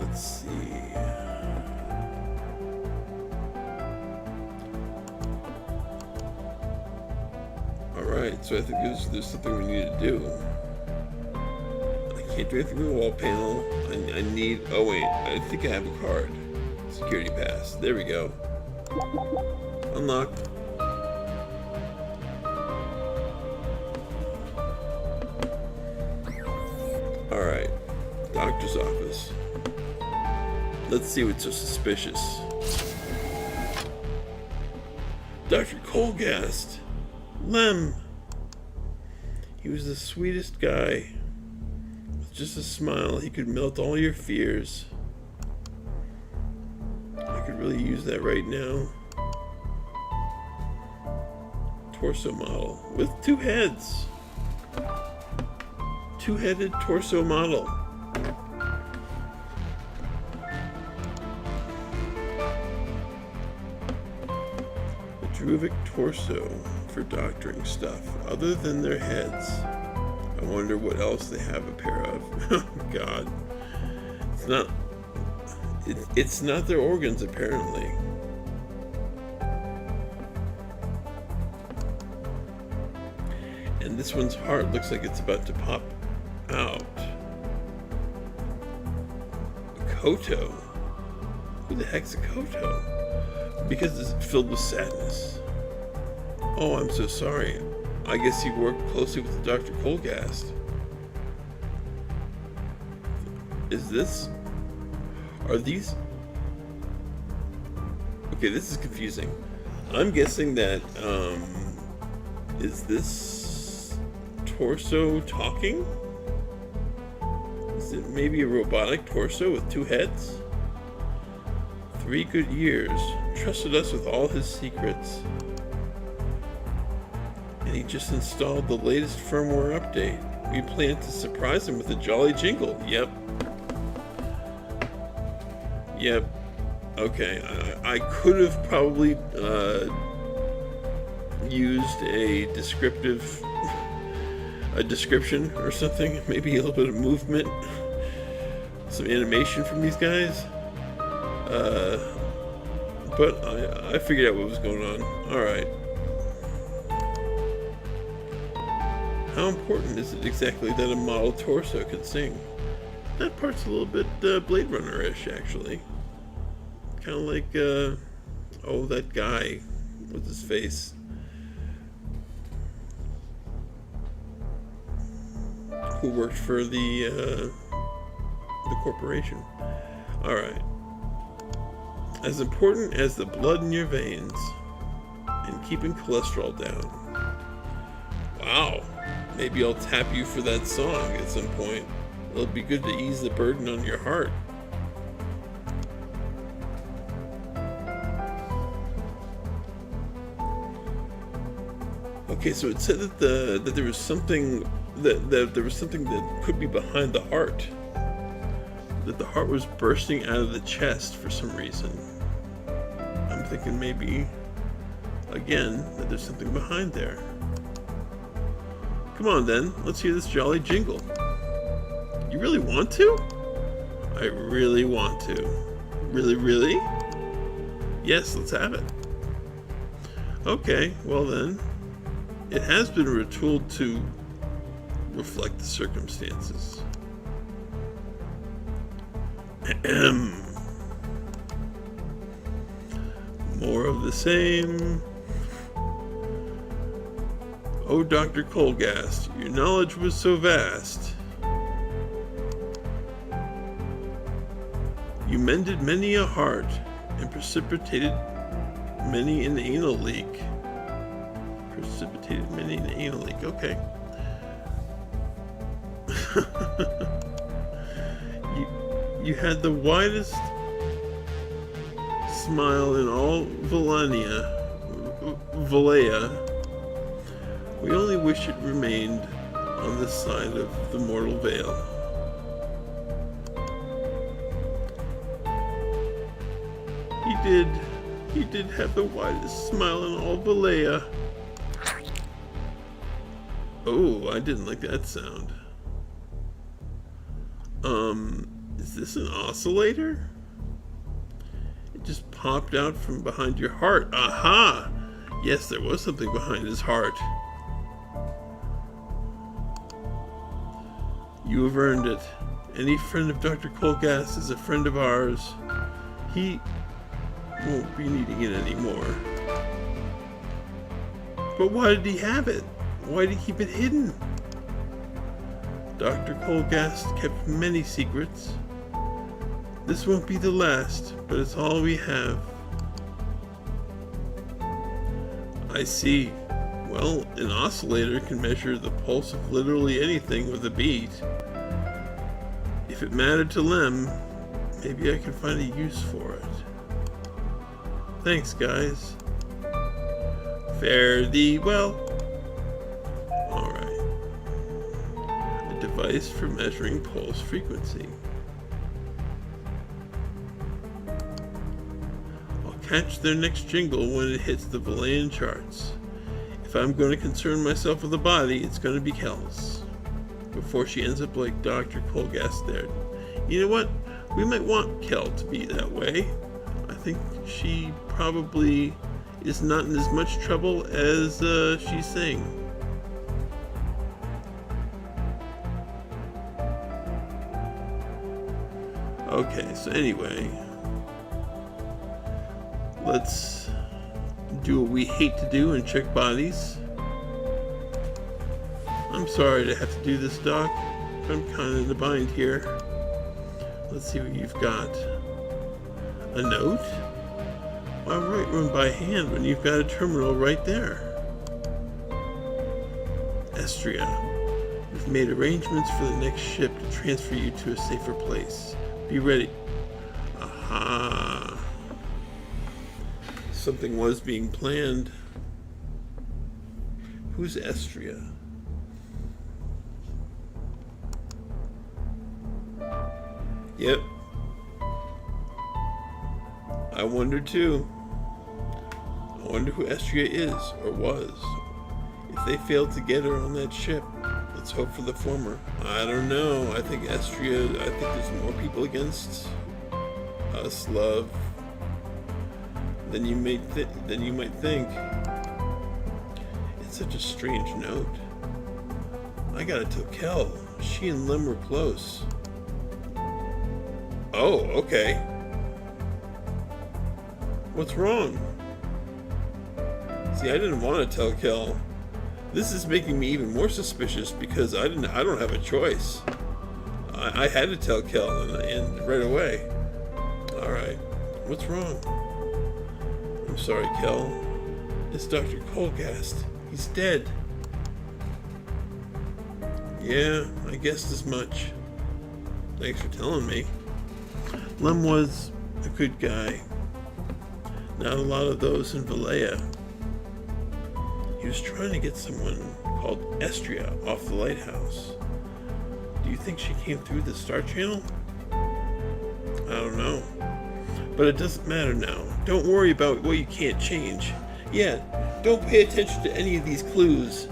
Let's see. Alright, so I think there's something we need to do. I can't do anything with the wall panel. I need... Oh wait, I think I have a card. Security pass. There we go. Unlocked. Alright. Doctor's office. Let's see what's so suspicious. Dr. Colgast. Lem. He was the sweetest guy. With just a smile, he could melt all your fears. I could really use that right now. Torso model with 2 heads. 2-headed torso model. A Druidic torso for doctoring stuff. Other than their heads, I wonder what else they have a pair of. Oh God, it's not their organs apparently. And this one's heart looks like it's about to pop out. A Koto. Who the heck's a Koto? Because it's filled with sadness. Oh, I'm so sorry. I guess he worked closely with Dr. Colgast. Are these... Okay, this is confusing. I'm guessing that, is this torso talking? Is it maybe a robotic torso with 2 heads? 3 good years. Trusted us with all his secrets. And he just installed the latest firmware update. We plan to surprise him with a jolly jingle. Yep. Okay, I could have probably used a description or something. Maybe a little bit of movement, some animation from these guys. But I figured out what was going on. Alright. How important is it exactly that a model torso can sing? That part's a little bit Blade Runner-ish, actually. Kind of like, oh, that guy. What's his face? Who worked for the corporation. Alright. As important as the blood in your veins and keeping cholesterol down. Wow. Maybe I'll tap you for that song at some point. It'll be good to ease the burden on your heart. Okay, so it said that there was something that there was something that could be behind the heart. That the heart was bursting out of the chest for some reason. I'm thinking maybe, again, that there's something behind there. Come on then, let's hear this jolly jingle. You really want to? I really want to. Really, really? Yes, let's have it. Okay, well then, it has been retooled to reflect the circumstances. More of the same. Oh, Dr. Colgast, your knowledge was so vast. You mended many a heart and precipitated many an anal leak. Precipitated many an anal leak. Okay. You had the widest smile in all Valea. We only wish it remained on this side of the mortal veil. He did have the widest smile in all Valea. Oh, I didn't like that sound. Is this an oscillator? It just popped out from behind your heart. Aha! Yes, there was something behind his heart. You have earned it. Any friend of Dr. Colgast is a friend of ours. He won't be needing it anymore. But why did he have it? Why did he keep it hidden? Dr. Colgast kept many secrets. This won't be the last, but it's all we have. I see. Well, an oscillator can measure the pulse of literally anything with a beat. If it mattered to Lem, maybe I can find a use for it. Thanks, guys. Fare thee well. Alright. A device for measuring pulse frequency. I'll catch their next jingle when it hits the Valayan charts. If I'm going to concern myself with the body, it's going to be Kel's. Before she ends up like Dr. Colgast there. You know what? We might want Kel to be that way. I think she probably is not in as much trouble as she's saying. Okay, so anyway, let's do what we hate to do and check bodies. I'm sorry to have to do this, Doc. I'm kind of in the bind here. Let's see what you've got. A note? Why write one by hand when you've got a terminal right there? Estria, we've made arrangements for the next ship to transfer you to a safer place. Be ready. Aha. Something was being planned. Who's Estria? Yep. I wonder too. I wonder who Estria is, or was. If they failed to get her on that ship, let's hope for the former. I don't know. I think Estria, I think there's more people against us, love, than you might think. It's such a strange note. I gotta tell Kel. She and Lem were close. Oh, okay. What's wrong? See, I didn't want to tell Kel. This is making me even more suspicious because I don't have a choice. I had to tell Kel and right away. All right. What's wrong? I'm sorry, Kel. It's Dr. Colgast. He's dead. Yeah, I guessed as much. Thanks for telling me. Lem was a good guy. Not a lot of those in Valea. He was trying to get someone called Estria off the lighthouse. Do you think she came through the Star Channel? I don't know. But it doesn't matter now. Don't worry about what you can't change. Yeah, don't pay attention to any of these clues.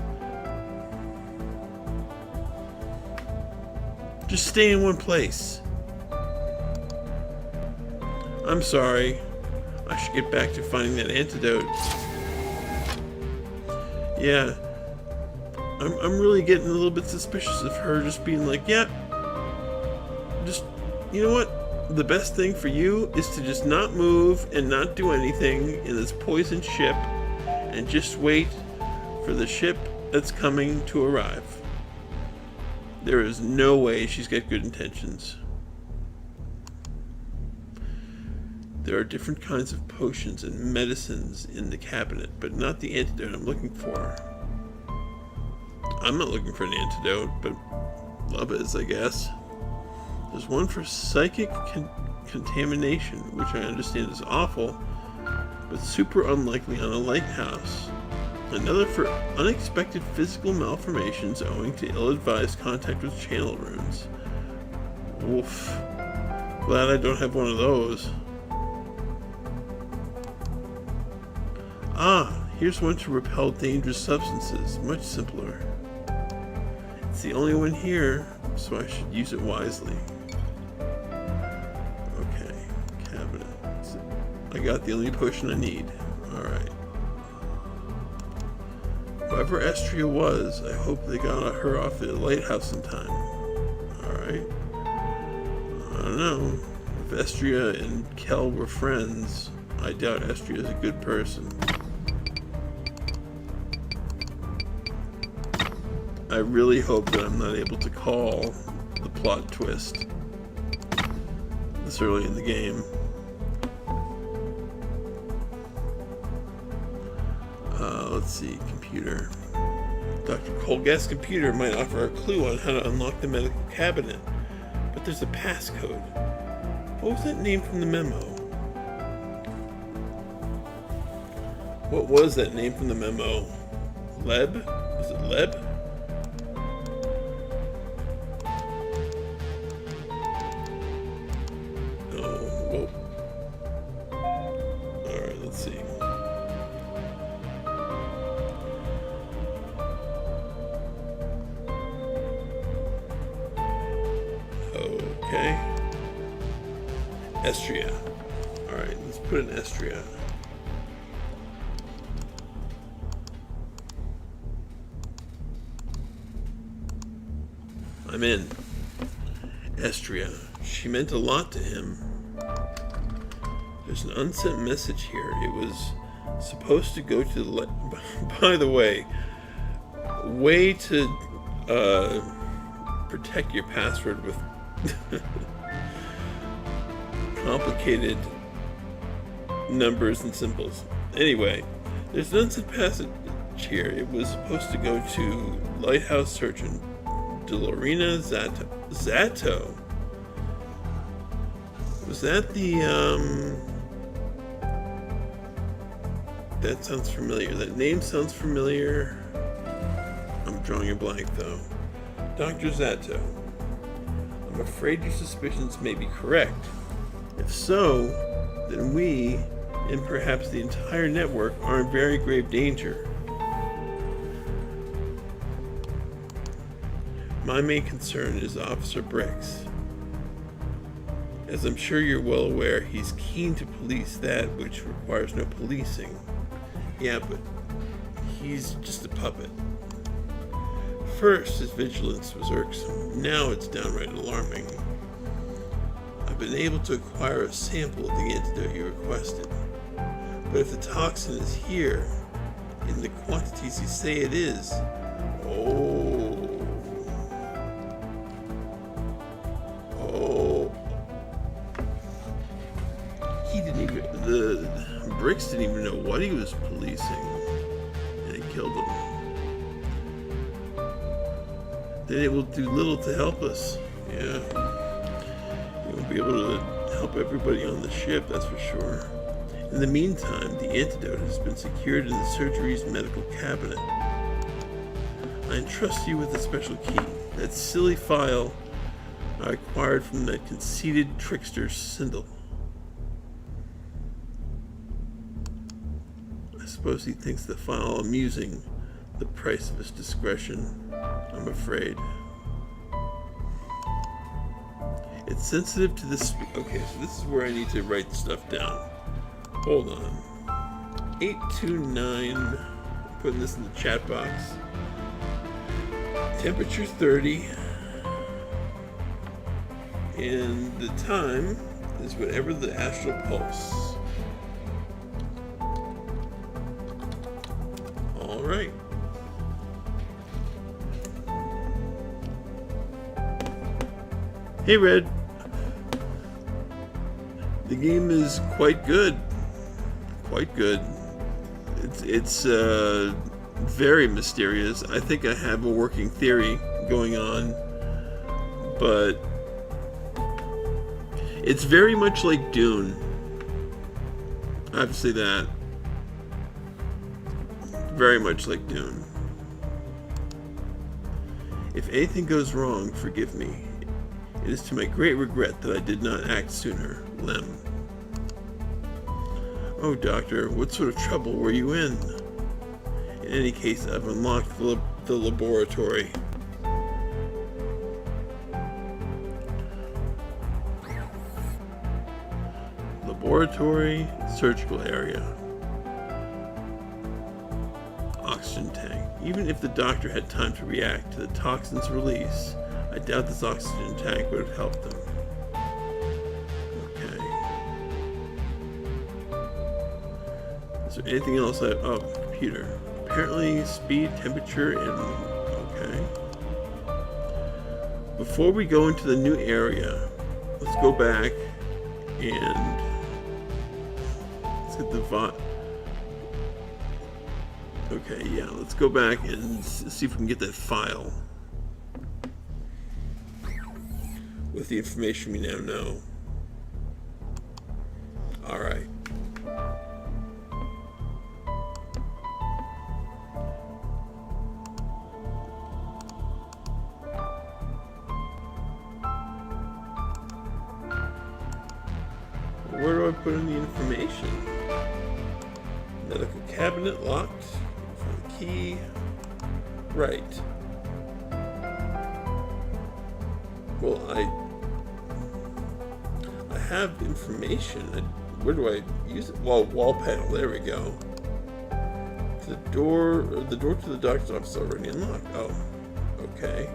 Just stay in one place. I'm sorry. I should get back to finding that antidote. Yeah. I'm really getting a little bit suspicious of her just being like, yeah, just, you know what? The best thing for you is to just not move and not do anything in this poisoned ship and just wait for the ship that's coming to arrive. There is no way she's got good intentions. There are different kinds of potions and medicines in the cabinet, but not the antidote I'm looking for. I'm not looking for an antidote, but love is, I guess. There's one for psychic contamination, which I understand is awful, but super unlikely on a lighthouse. Another for unexpected physical malformations owing to ill-advised contact with channel runes. Oof. Glad I don't have one of those. Ah, here's one to repel dangerous substances. Much simpler. It's the only one here, so I should use it wisely. Okay, cabinet. I got the only potion I need. Alright. Whoever Estria was, I hope they got her off the lighthouse in time. Alright. I don't know. If Estria and Kel were friends, I doubt Estria is a good person. I really hope that I'm not able to call the plot twist this early in the game. Let's see, computer. Dr. Colgath's computer might offer a clue on how to unlock the medical cabinet, but there's a passcode. What was that name from the memo? What was that name from the memo? Leb? Is it Leb? Okay. Estria. Alright, let's put in Estria. I'm in. Estria. She meant a lot to him. There's an unsent message here. It was supposed to go to the... By the way to protect your password with complicated numbers and symbols. Anyway, there's an unsent passage here. It was supposed to go to Lighthouse Surgeon Delorina Zato. Was that the that sounds familiar. That name sounds familiar. I'm drawing a blank though. Dr. Zato. I'm afraid your suspicions may be correct. If so, then we, and perhaps the entire network, are in very grave danger. My main concern is Officer Briggs. As I'm sure you're well aware, he's keen to police that which requires no policing. Yeah, but he's just a puppet. First, his vigilance was irksome. Now it's downright alarming. I've been able to acquire a sample of the antidote you requested. But if the toxin is here, in the quantities you say it is, he didn't even, Briggs didn't even know what he was policing, and it killed him. Then it will do little to help us. Yeah. You won't be able to help everybody on the ship, that's for sure. In the meantime, the antidote has been secured in the surgery's medical cabinet. I entrust you with a special key. That silly file I acquired from that conceited trickster Sindel. I suppose he thinks the file amusing, the price of his discretion, I'm afraid. It's sensitive to this. Okay, so this is where I need to write stuff down. Hold on. 829. Putting this in the chat box. Temperature 30. And the time is whatever the astral pulse. Alright. Hey Red. The game is quite good. Quite good. It's very mysterious. I think I have a working theory going on, but it's very much like Dune. I have to say that. Very much like Dune. If anything goes wrong, forgive me. It is to my great regret that I did not act sooner, Lem. Oh, Doctor, what sort of trouble were you in? In any case, I've unlocked the laboratory. Laboratory, surgical area. Oxygen tank. Even if the doctor had time to react to the toxin's release, I doubt this oxygen tank would have helped them. Okay. Is there anything else oh, computer. Apparently speed, temperature, and okay. Before we go into the new area, let's go back and let's get the okay, yeah, let's go back and see if we can get that file with the information we now know. Alright. Where do I put in the information? Medical cabinet locked. Find the key. Right. Well, I have information. Where do I use it? Well, wall panel. There we go. The door to the doctor's office is already unlocked. Oh, okay.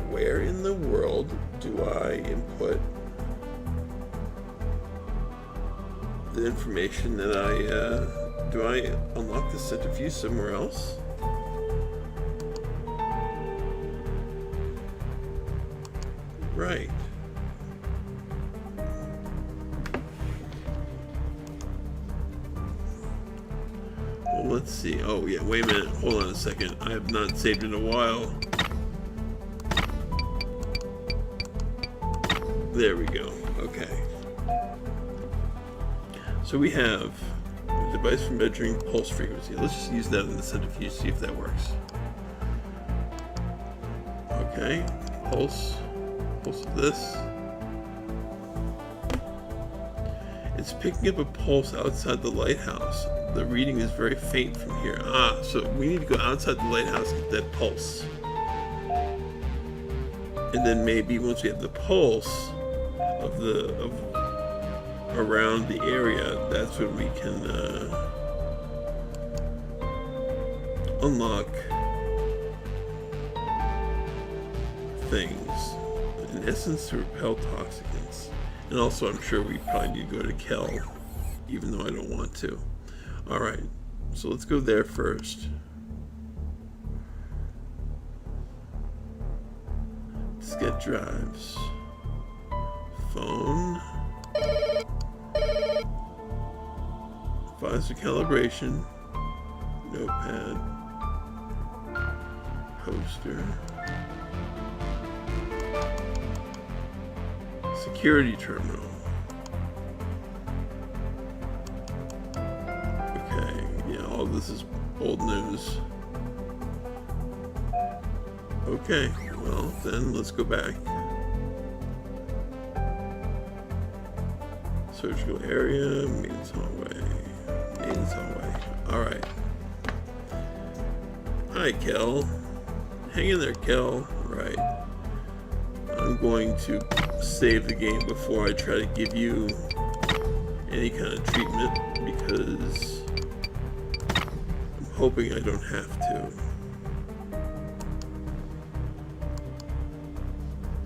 Where in the world do I input the information that do I unlock the centrifuge somewhere else? Right. Well, let's see. Oh, yeah, wait a minute. Hold on a second. I have not saved in a while. There we go. Okay. So we have a device for measuring pulse frequency. Let's just use that in the centrifuge, see if that works. Okay. Pulse of this. It's picking up a pulse outside the lighthouse. The reading is very faint from here. Ah, so we need to go outside the lighthouse and get that pulse. And then maybe once we have the pulse of around the area, that's when we can unlock things. In essence, to repel toxicants. And also, I'm sure we probably need to go to Kel, even though I don't want to. Alright, so let's go there first. Diskette drives. Phone. Files for calibration. Notepad. Poster. Security terminal. this is old news. Okay, well then let's go back. Surgical area, maid's hallway. Maid's hallway. Alright. Hi, Kel. Hang in there, Kel. Right. I'm going to save the game before I try to give you any kind of treatment because I'm hoping I don't have to.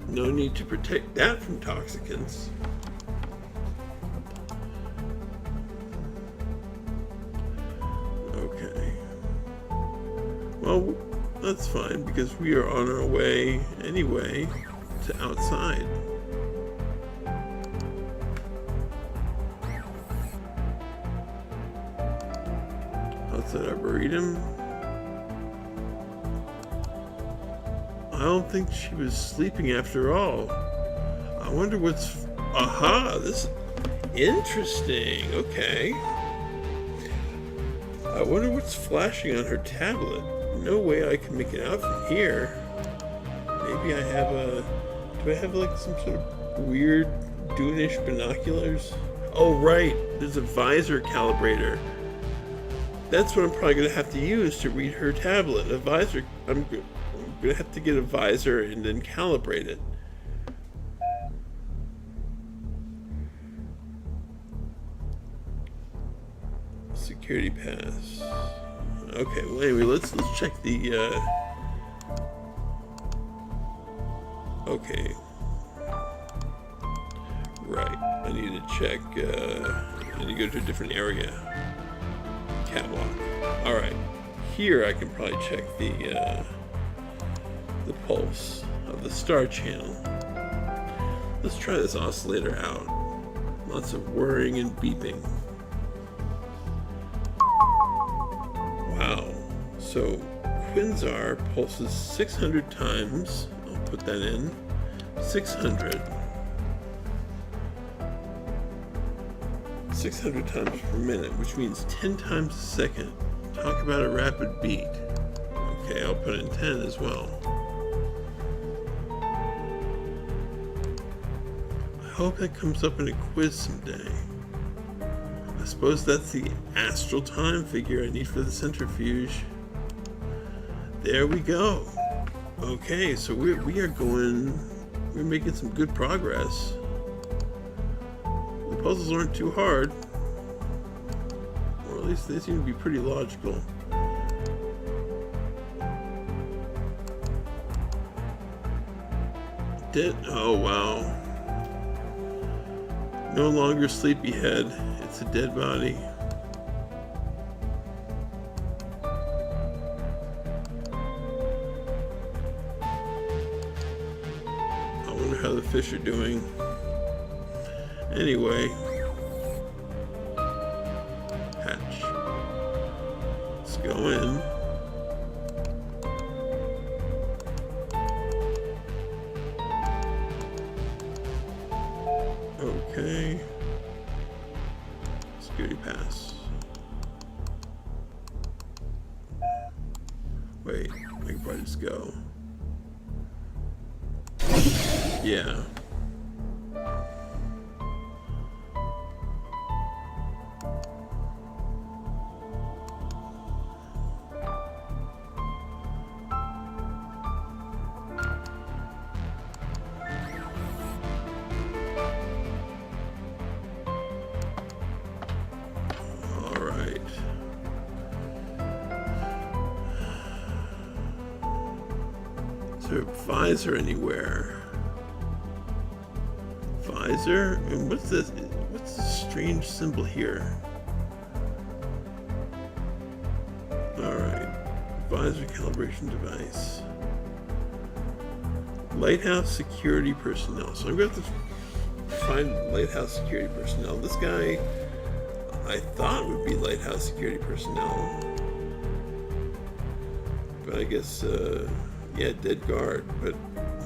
No need to protect that from toxicants. Okay. Well, that's fine because we are on our way anyway to outside. Outside Arboretum. I don't think she was sleeping after all. I wonder what's... Aha! This... Interesting. Okay. I wonder what's flashing on her tablet. No way I can make it out from here. Maybe I have a... Do I have like some sort of weird Dune-ish binoculars? Oh right, there's a visor calibrator. That's what I'm probably going to have to use to read her tablet. A visor... I'm going to have to get a visor and then calibrate it. Security pass. Okay, well anyway, let's check the okay. Right. I need to check I need to go to a different area. Catwalk. Alright. Here I can probably check the pulse of the star channel. Let's try this oscillator out. Lots of whirring and beeping. Wow. So Quinzar pulses 600 times. I'll put that in. 600. 600 times per minute, which means 10 times a second. Talk about a rapid beat. Okay, I'll put in 10 as well. I hope that comes up in a quiz someday. I suppose that's the astral time figure I need for the centrifuge. There we go. Okay, so we're making some good progress. The puzzles aren't too hard. Or at least they seem to be pretty logical. Dead. Oh wow. No longer sleepyhead. It's a dead body. I wonder how the fish are doing. Anyway. Hatch. Let's go in. Okay. Security pass. Wait, I can probably just go. Yeah. Visor anywhere. Visor? And what's this? What's this strange symbol here? Alright. Visor calibration device. Lighthouse security personnel. So I'm going to have to find lighthouse security personnel. This guy I thought would be lighthouse security personnel. But I guess yeah, dead guard, but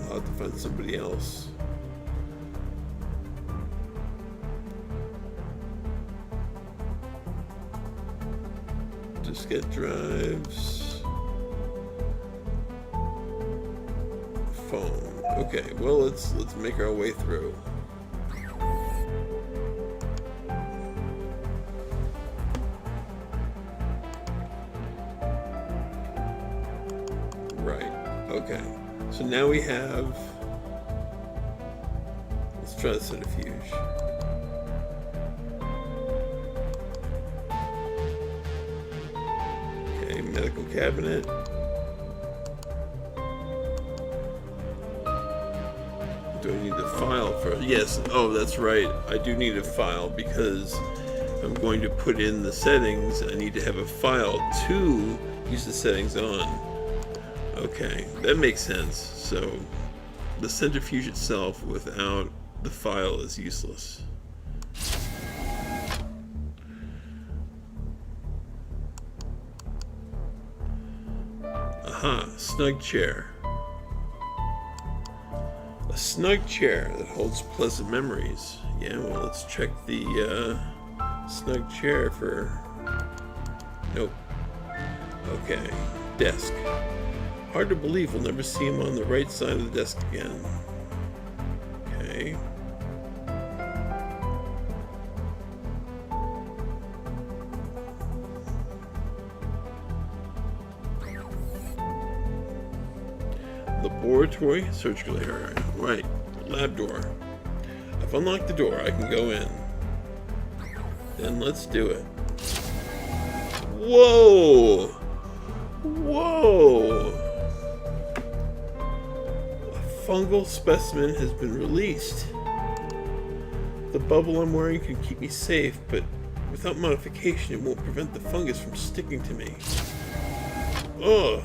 I'll have to find somebody else. Just diskette drives. Phone. Okay, well let's make our way through. Right. Okay. So now we have. Let's try the centrifuge. Okay, medical cabinet. Do I need the file for? Yes. Oh, that's right. I do need a file because I'm going to put in the settings. I need to have a file to use the settings on. Okay, that makes sense. So the centrifuge itself without the file is useless. Aha, snug chair. A snug chair that holds pleasant memories. Yeah, well, let's check the snug chair for... Nope. Okay, desk. Hard to believe we'll never see him on the right side of the desk again. Okay. Laboratory, surgical area. Right, lab door. I've unlocked the door, I can go in. Then let's do it. Whoa! Whoa! A fungal specimen has been released. The bubble I'm wearing can keep me safe, but without modification it won't prevent the fungus from sticking to me. Ugh.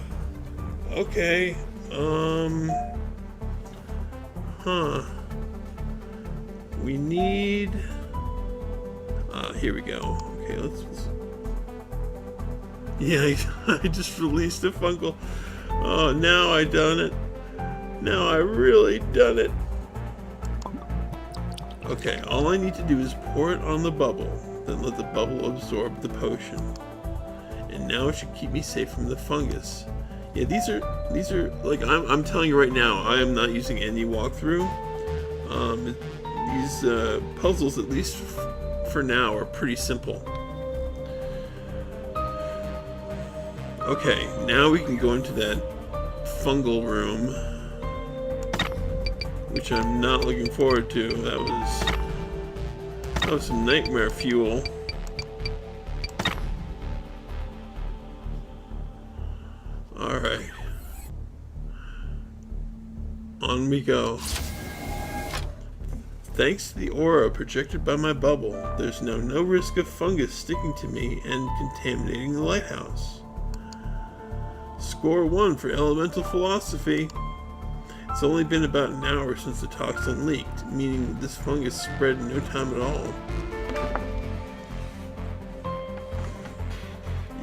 Okay. We need... here we go. Okay, let's... Yeah, I just released the fungal. Oh, now I done it. Now I really done it. Okay, all I need to do is pour it on the bubble, then let the bubble absorb the potion. And now it should keep me safe from the fungus. Yeah, these are like I'm telling you right now, I am not using any walkthrough. These puzzles, at least for now, are pretty simple. Okay, now we can go into that fungal room, which I'm not looking forward to. That was some nightmare fuel. Alright. On we go. Thanks to the aura projected by my bubble, there's now no risk of fungus sticking to me and contaminating the lighthouse. Score 1 for elemental philosophy. It's only been about an hour since the toxin leaked, meaning this fungus spread in no time at all.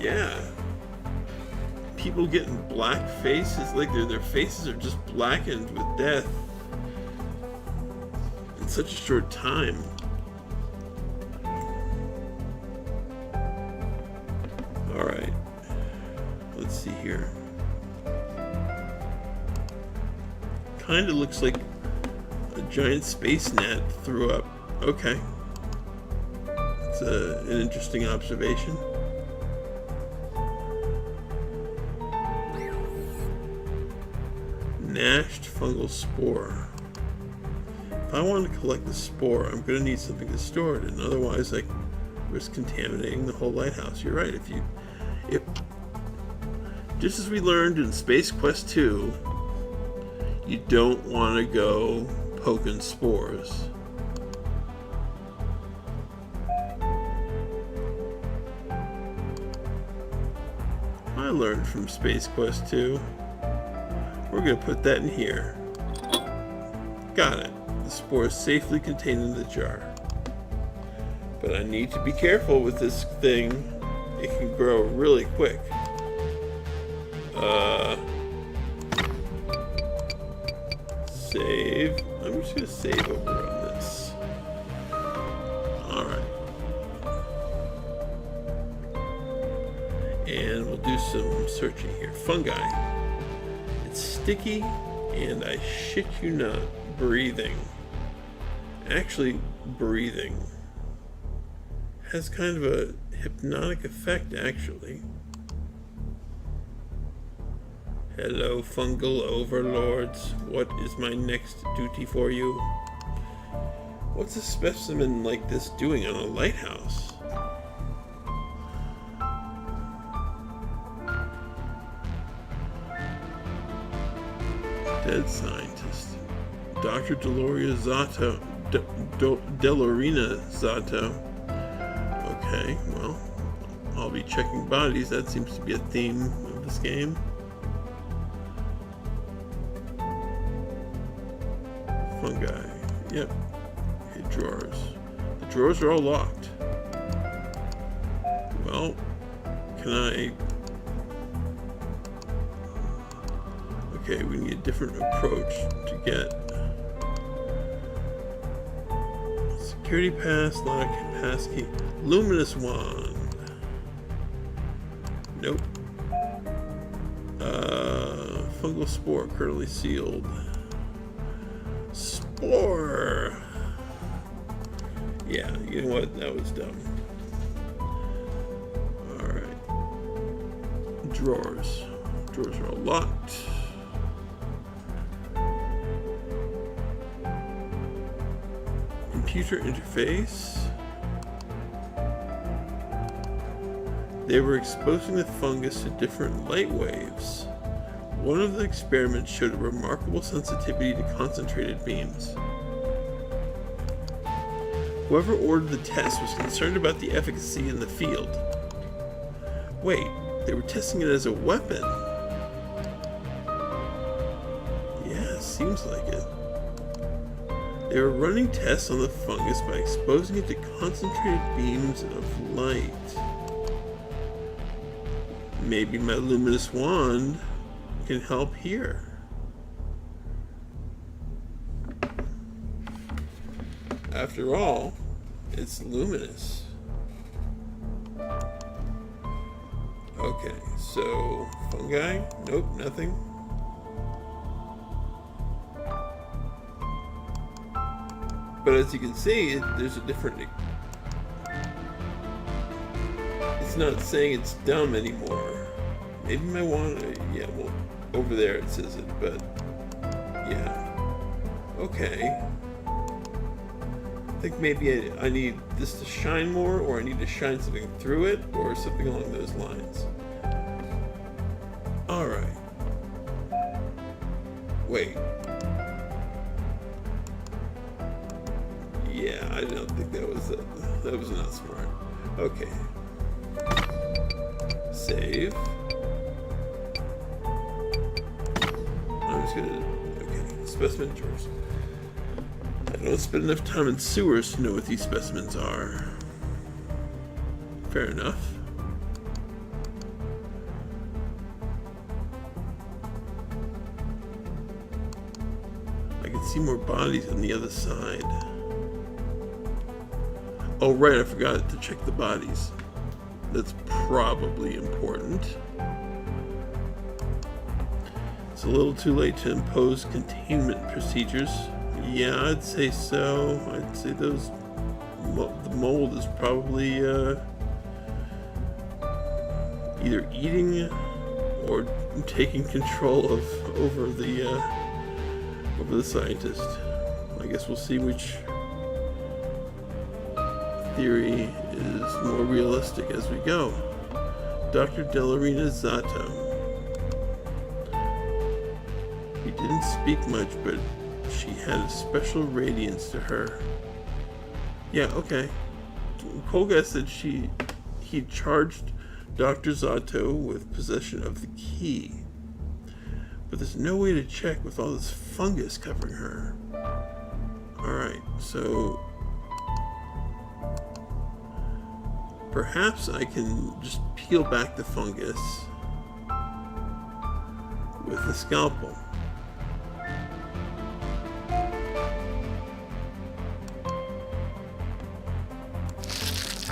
Yeah. People getting black faces, like their faces are just blackened with death in such a short time. Alright. Let's see here. Kinda looks like a giant space gnat threw up. Okay. It's an interesting observation. Gnashed fungal spore. If I want to collect the spore, I'm going to need something to store it in. Otherwise, I risk contaminating the whole lighthouse. You're right. If just as we learned in Space Quest 2, you don't want to go poking spores. I learned from Space Quest 2. We're going to put that in here. Got it. The spore is safely contained in the jar. But I need to be careful with this thing. It can grow really quick. Save. I'm just going to save over on this. Alright. And some searching here. Fungi. It's sticky, and I shit you not, breathing. Actually, breathing has kind of a hypnotic effect, actually. Hello, fungal overlords. What is my next duty for you? What's a specimen like this doing on a lighthouse? Dead scientist. Dr. Delorina Zato. Delorina Zato. Okay, well, I'll be checking bodies. That seems to be a theme of this game. Fungi. Yep. Okay, drawers. The drawers are all locked. Well, can I... Okay, we need a different approach to get... Security pass, lock, passkey, luminous wand. Nope. Fungal spore currently sealed. Spore. Yeah, you know what? That was dumb. All right. Drawers. Drawers are all locked. Computer interface. They were exposing the fungus to different light waves. One of the experiments showed a remarkable sensitivity to concentrated beams. Whoever ordered the test was concerned about the efficacy in the field. Wait, they were testing it as a weapon? Yeah, seems like it. They were running tests on the fungus by exposing it to concentrated beams of light. Maybe my luminous wand can help here. After all, it's luminous. Okay, so fungi? Nope, nothing. But as you can see, there's a different... It's not saying it's dumb anymore. Maybe my wand... Yeah, well, over there it says it, but... Yeah. Okay. I think maybe I need this to shine more, or I need to shine something through it, or something along those lines. Alright. Wait. Yeah, I don't think that was not smart. Okay. Save. I'm just gonna... Okay, specimen drawers. I don't spend enough time in sewers to know what these specimens are. Fair enough. I can see more bodies on the other side. Oh right, I forgot to check the bodies. That's probably important. It's a little too late to impose containment procedures. Yeah, I'd say so. I'd say the mold is probably either eating or taking control over the scientist. I guess we'll see which theory is more realistic as we go. Dr. Delorina Zato. He didn't speak much, but she had a special radiance to her. Yeah, okay. Kolga said he charged Dr. Zato with possession of the key. But there's no way to check with all this fungus covering her. Alright, so perhaps I can just peel back the fungus with the scalpel.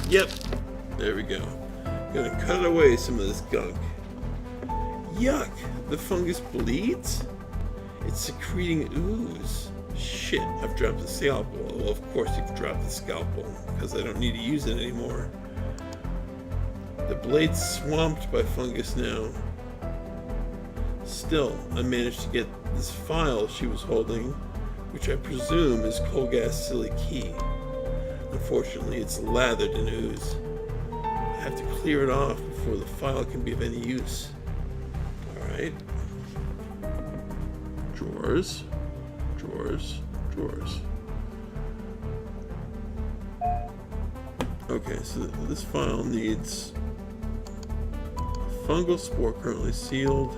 Yep, there we go. Gonna cut away some of this gunk. Yuck! The fungus bleeds? It's secreting ooze. Shit, I've dropped the scalpel. Well, of course you've dropped the scalpel, because I don't need to use it anymore. The blade's swamped by fungus now. Still, I managed to get this file she was holding, which I presume is Colgas Silly Key. Unfortunately, it's lathered in ooze. I have to clear it off before the file can be of any use. Alright. Drawers. Drawers. Drawers. Okay, so this file needs fungal spore currently sealed.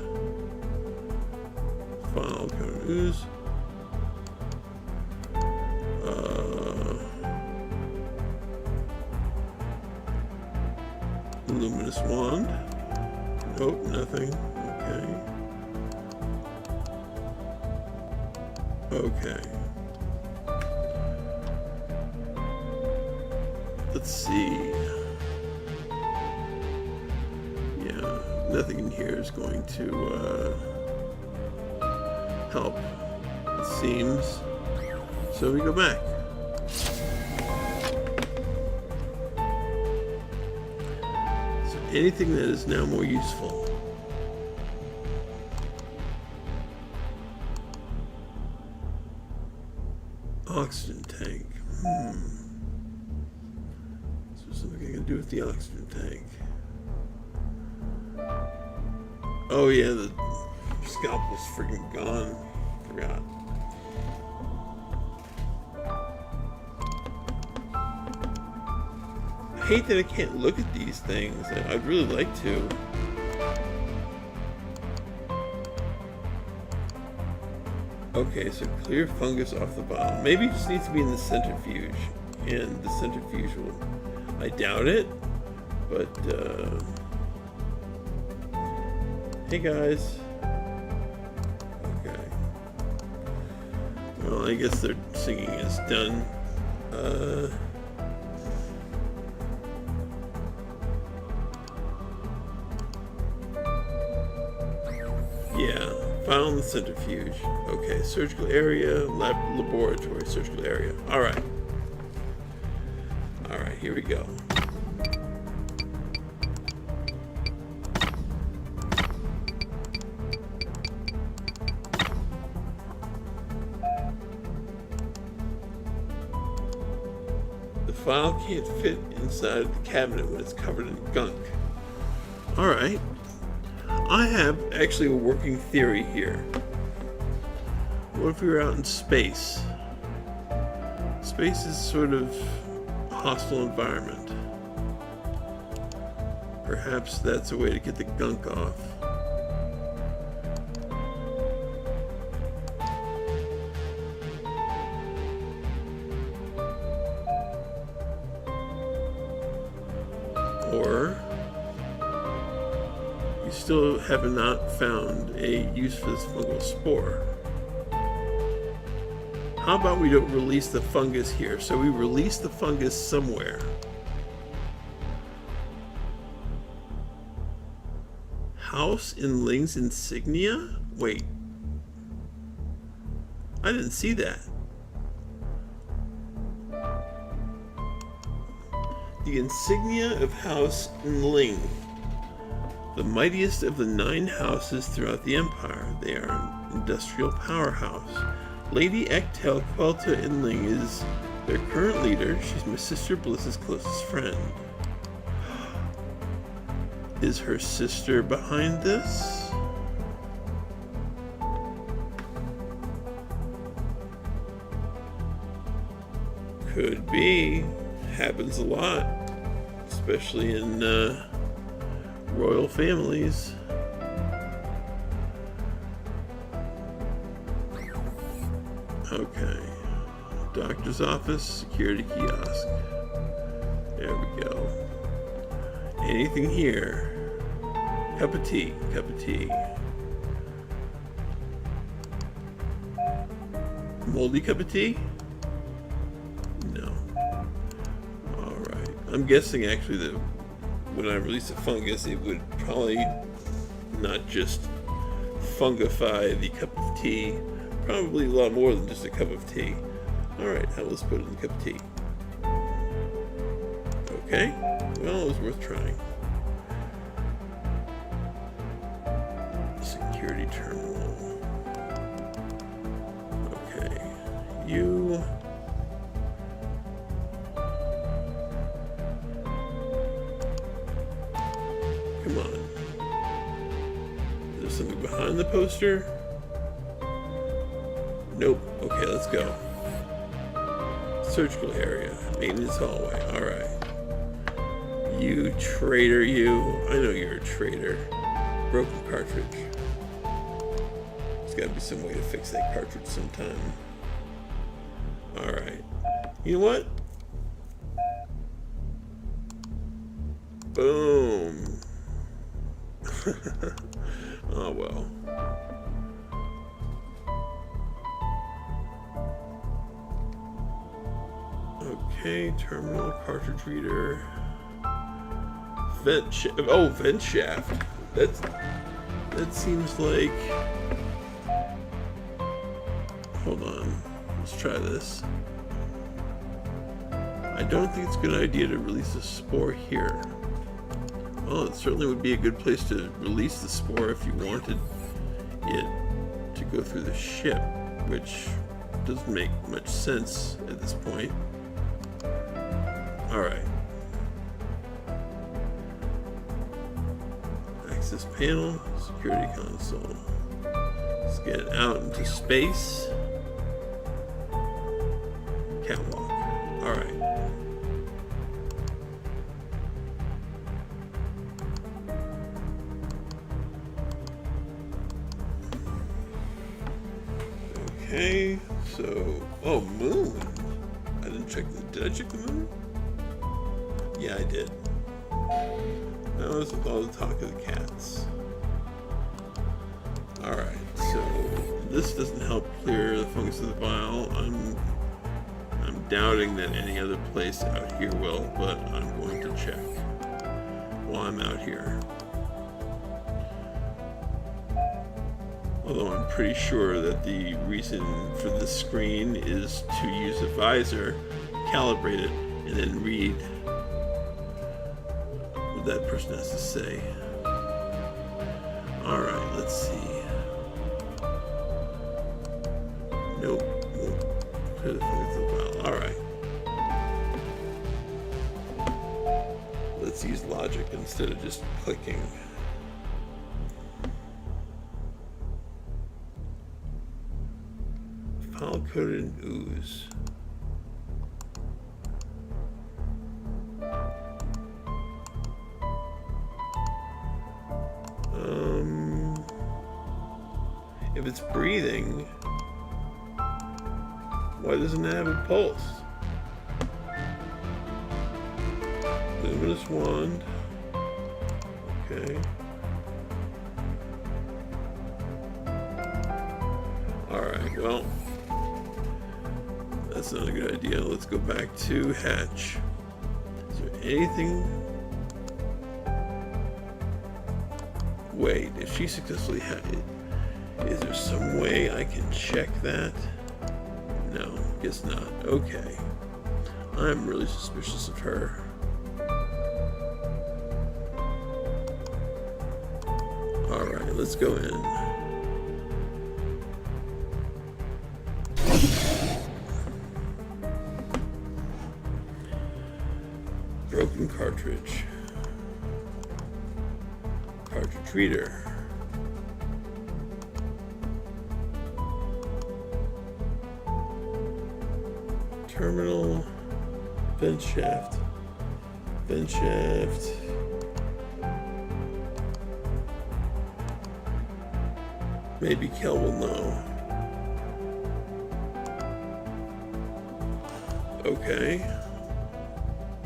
File covered in ooze. Luminous wand. Nope, nothing. Okay. Let's see. Yeah, nothing in here is going to help, it seems. So we go back. So anything that is now more useful. Oxygen tank. So something I can do with the oxygen tank. Oh yeah, the scalpel's freaking gone. Forgot. I hate that I can't look at these things. I'd really like to. Okay, so clear fungus off the bottom. Maybe it just needs to be in the centrifuge, and the centrifuge will... I doubt it, but hey guys. Okay. Well, I guess their singing is done. Yeah. File in the centrifuge. Okay, surgical area, laboratory, surgical area. Alright. Alright, here we go. The file can't fit inside of the cabinet when it's covered in gunk. Alright. I have actually a working theory here. What if we were out in space? Space is sort of a hostile environment. Perhaps that's a way to get the gunk off. Or you still have not found a use for this fungal spore. How about we don't release the fungus here? So we release the fungus somewhere. House in Ling's insignia? Wait. I didn't see that. The insignia of House Ling. The mightiest of the 9 houses throughout the empire. They are an industrial powerhouse. Lady Ektel Quelta Inling is their current leader. She's my sister Bliss's closest friend. Is her sister behind this? Could be. Happens a lot. Especially in royal families. Okay. Doctor's office, security kiosk. There we go. Anything here? Cup of tea, cup of tea. Moldy cup of tea? No. Alright. I'm guessing actually that when I release the fungus, it would probably not just fungify the cup of tea. Probably a lot more than just a cup of tea. Alright, now let's put it in the cup of tea. Okay, well, it was worth trying. Security terminal. Okay, you... Come on. Is there something behind the poster? Nope. Okay, let's go. Surgical area. Maintenance hallway. Alright. You traitor, you. I know you're a traitor. Broken cartridge. There's gotta be some way to fix that cartridge sometime. Alright. You know what? Boom. Oh well. Okay, terminal, cartridge reader, vent shaft. That seems like. Hold on, let's try this. I don't think it's a good idea to release a spore here. Well, it certainly would be a good place to release the spore if you wanted it to go through the ship, which doesn't make much sense at this point. Alright. Access panel, security console. Let's get out into space. Catwalk. Alright. Okay, so... Oh, moon! I didn't check the... Did I check the moon? Yeah, I did. That was with all the talk of the cats. Alright, so... This doesn't help clear the fungus of the vial. I'm doubting that any other place out here will, but I'm going to check while I'm out here. Although I'm pretty sure that the reason for this screen is to use a visor, calibrate it, and then read what that person has to say. Alright, let's see. Nope. Alright. Let's use logic instead of just clicking. File coded in ooze. If it's breathing, why doesn't it have a pulse? Luminous wand. Okay. Alright, well, that's not a good idea. Let's go back to hatch. Is there anything? Wait, if she successfully had it, is there some way I can check that? No, guess not. Okay. I'm really suspicious of her. Alright, let's go in. Broken cartridge. Cartridge reader. Terminal. Vent shaft. Vent shaft. Maybe Kel will know. Okay.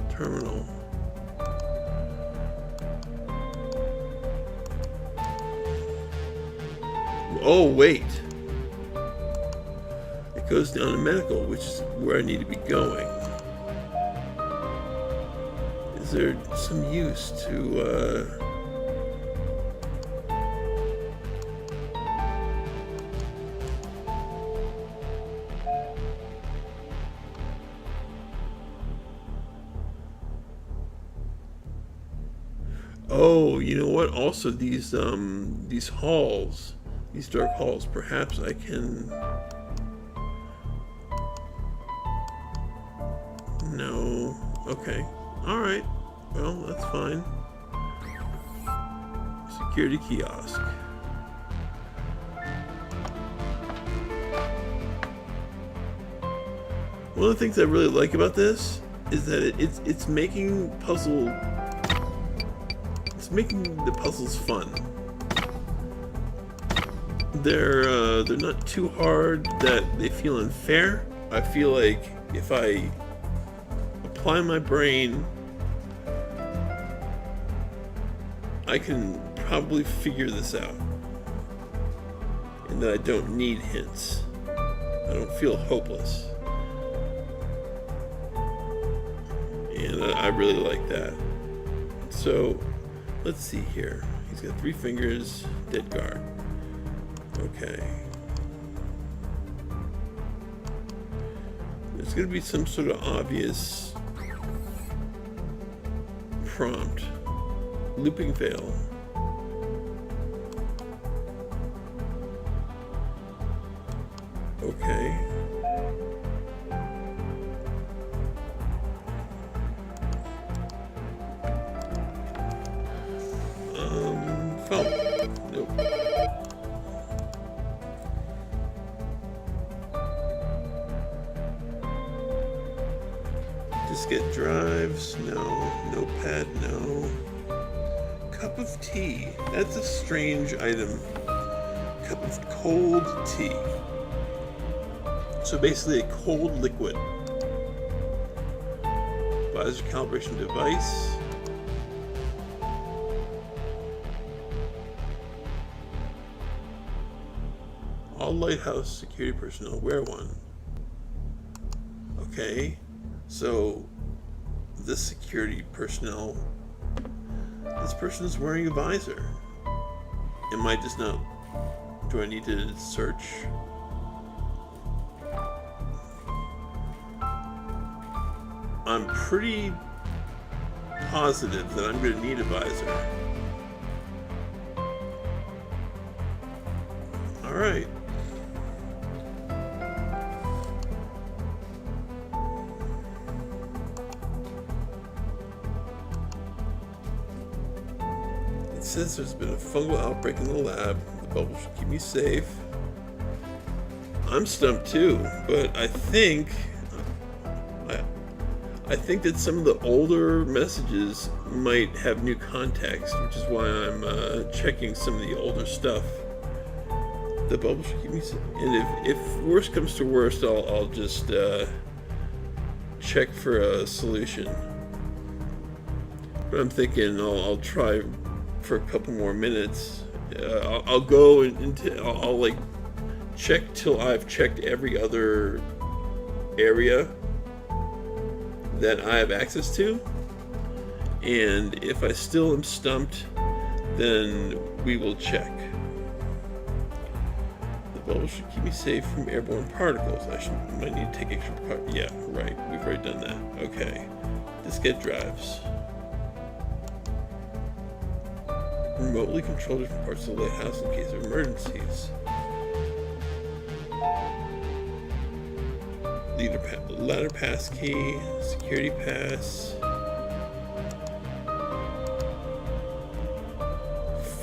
Terminal. Oh, wait. It goes down to medical, which is where I need to be going. Is there some use to Oh, you know what? Also, these halls, these dark halls. Perhaps I can. No. Okay. All right. Well, that's fine. Security kiosk. One of the things I really like about this is that it's making the puzzles fun. They're not too hard that they feel unfair. I feel like if I apply my brain, I can probably figure this out, and that I don't need hints. I don't feel hopeless. And I really like that. So, let's see here. He's got 3 fingers, dead guard. Okay. There's going to be some sort of obvious prompt. Looping veil. Okay. Phone. Nope. Diskette drives, no. Notepad, no. Cup of tea. That's a strange item. Cup of cold tea. So basically a cold liquid. Visor calibration device. All lighthouse security personnel wear one. Okay, so this security personnel, this person is wearing a visor. Am I just not, do I need to search? I'm pretty positive that I'm going to need a visor. All right. It says there's been a fungal outbreak in the lab. The bubble should keep me safe. I'm stumped too, but I think that some of the older messages might have new context, which is why I'm checking some of the older stuff. The bubble should keep me safe. And if worst comes to worst, I'll just check for a solution. But I'm thinking I'll try for a couple more minutes. I'll go into I'll like check till I've checked every other area that I have access to, and if I still am stumped, then we will check. The bubble should keep me safe from airborne particles. Might need to take extra precautions. Yeah, right. We've already done that. Okay. Diskette drives. Remotely control different parts of the lighthouse in case of emergencies. Ladder pass key, security pass,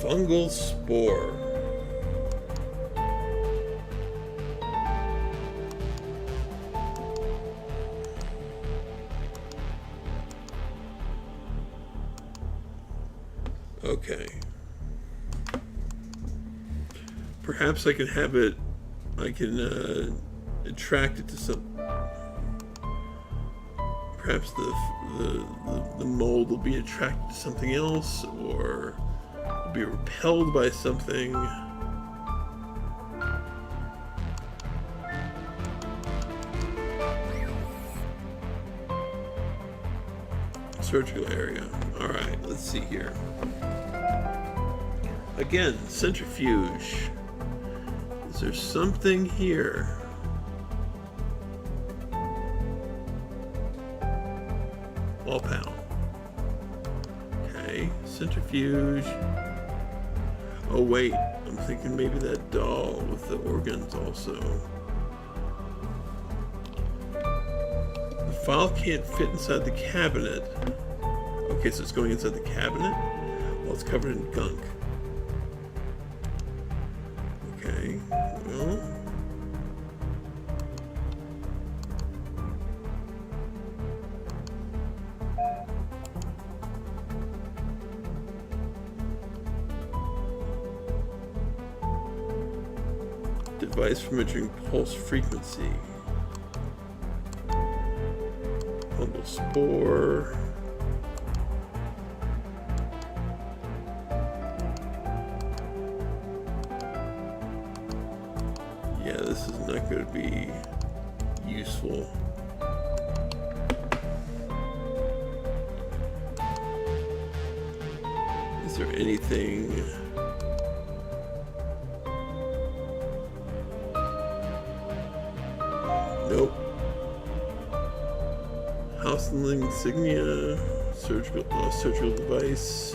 fungal spore. Okay. Perhaps I can have it, I can attract it to some. Perhaps the mold will be attracted to something else, or will be repelled by something. Surgical area. All right, let's see here. Again, centrifuge. Is there something here? Wall panel. Okay, centrifuge. Oh wait, I'm thinking maybe that doll with the organs also. The file can't fit inside the cabinet. Okay, so it's going inside the cabinet? Well, it's covered in gunk. Okay, well. Device for measuring pulse frequency. Fungal spore. Yeah, this is not going to be useful. Is there anything? Nope. House insignia, surgical device.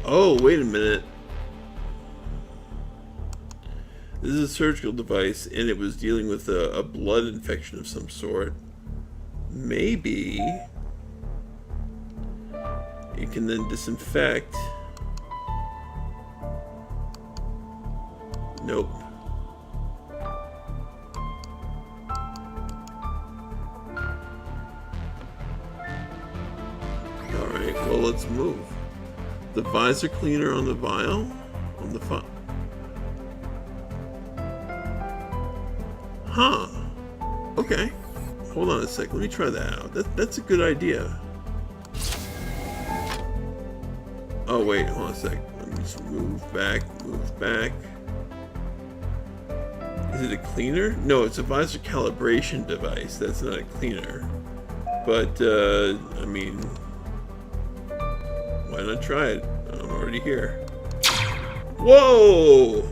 Oh, wait a minute. This is a surgical device, and it was dealing with a blood infection of some sort. Maybe it can then disinfect. Nope. Alright, well, let's move. The visor cleaner on the vial? On the file. Huh. Okay. Hold on a sec. Let me try that out. That's a good idea. Oh, wait. Hold on a sec. Let me just move back. Move back. Is it a cleaner? No, it's a visor calibration device. That's not a cleaner. But, I mean, why not try it? I'm already here. Whoa!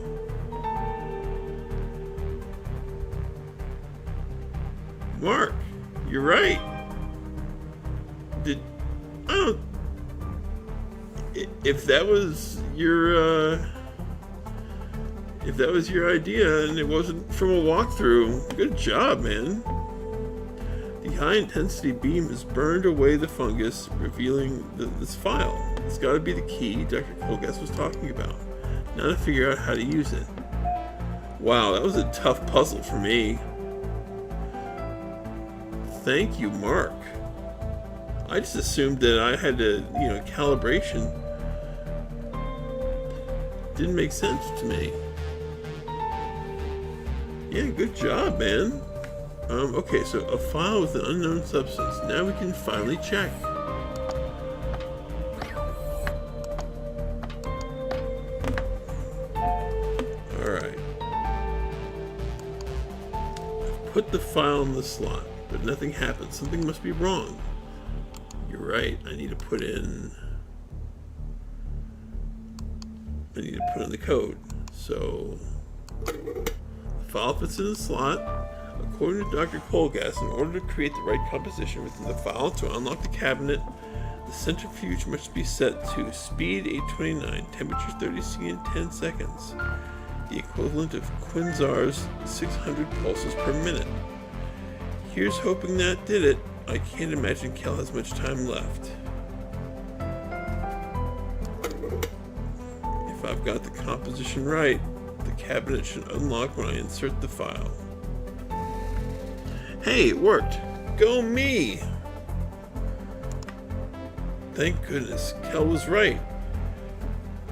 Mark, you're right. If that was your, if that was your idea and it wasn't from a walkthrough, good job, man. The high-intensity beam has burned away the fungus, revealing this file. It's got to be the key Dr. Colgas was talking about. Now to figure out how to use it. Wow, that was a tough puzzle for me. Thank you, Mark. I just assumed that I had to, calibration. Didn't make sense to me. Yeah, good job, man. Okay, so a file with an unknown substance. Now we can finally check. Alright. Put the file in the slot, but nothing happens. Something must be wrong. You're right, I need to put in the code. So, the file fits in the slot. According to Dr. Colgas, in order to create the right composition within the file to unlock the cabinet, the centrifuge must be set to speed 829, temperature 30°C in 10 seconds, the equivalent of Quinzar's 600 pulses per minute. Here's hoping that did it. I can't imagine Kel has much time left. If I've got the composition right, the cabinet should unlock when I insert the file. Hey, it worked! Go me! Thank goodness, Kel was right.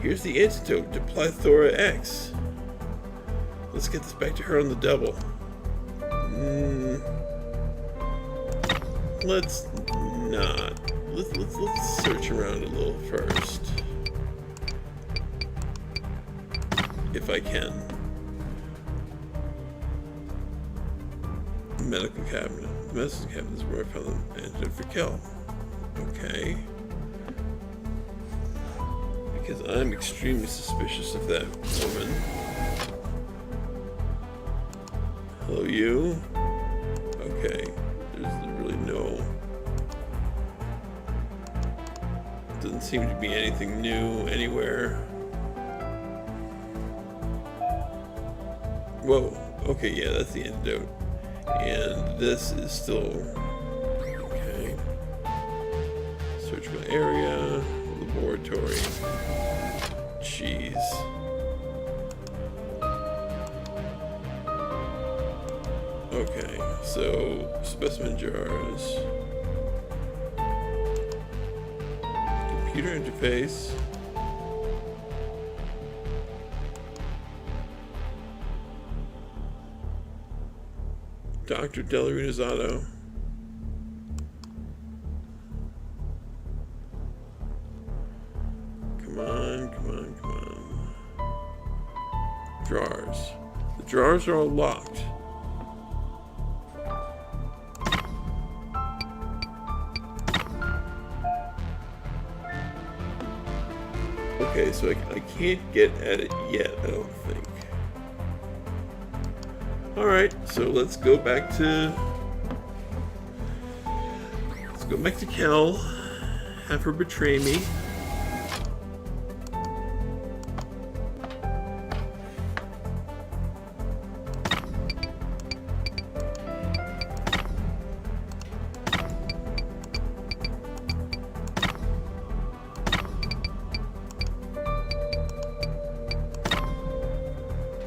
Here's the antidote to Plethora X. Let's get this back to her on the double. Let's not. Let's search around a little first. If I can. Medical cabinet. The medicine cabinet is where I found the antidote for Kel. Okay. Because I'm extremely suspicious of that woman. Hello, you. Okay. There's really no seem to be anything new anywhere. Whoa, okay, yeah, that's the antidote. And this is still, okay. Surgical area, laboratory. Jeez. Okay, so specimen jars. Computer interface. Dr. Delarunazato. Come on, come on, come on. Drawers. The drawers are all locked. Okay, so I can't get at it yet, I don't think. Alright, so let's go back to Kel, have her betray me.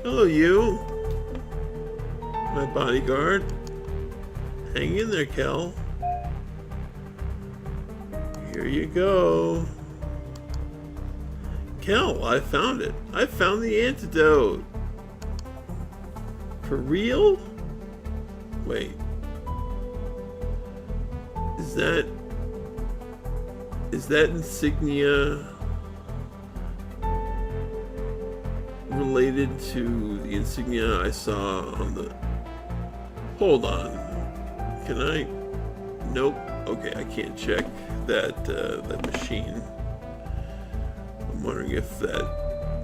Hello, you. My bodyguard. Hang in there, Kel. Here you go. Kel, I found it. I found the antidote. For real? Wait. Is that insignia related to the insignia I saw on the... Hold on. Can I... Nope. Okay, I can't check that machine. I'm wondering if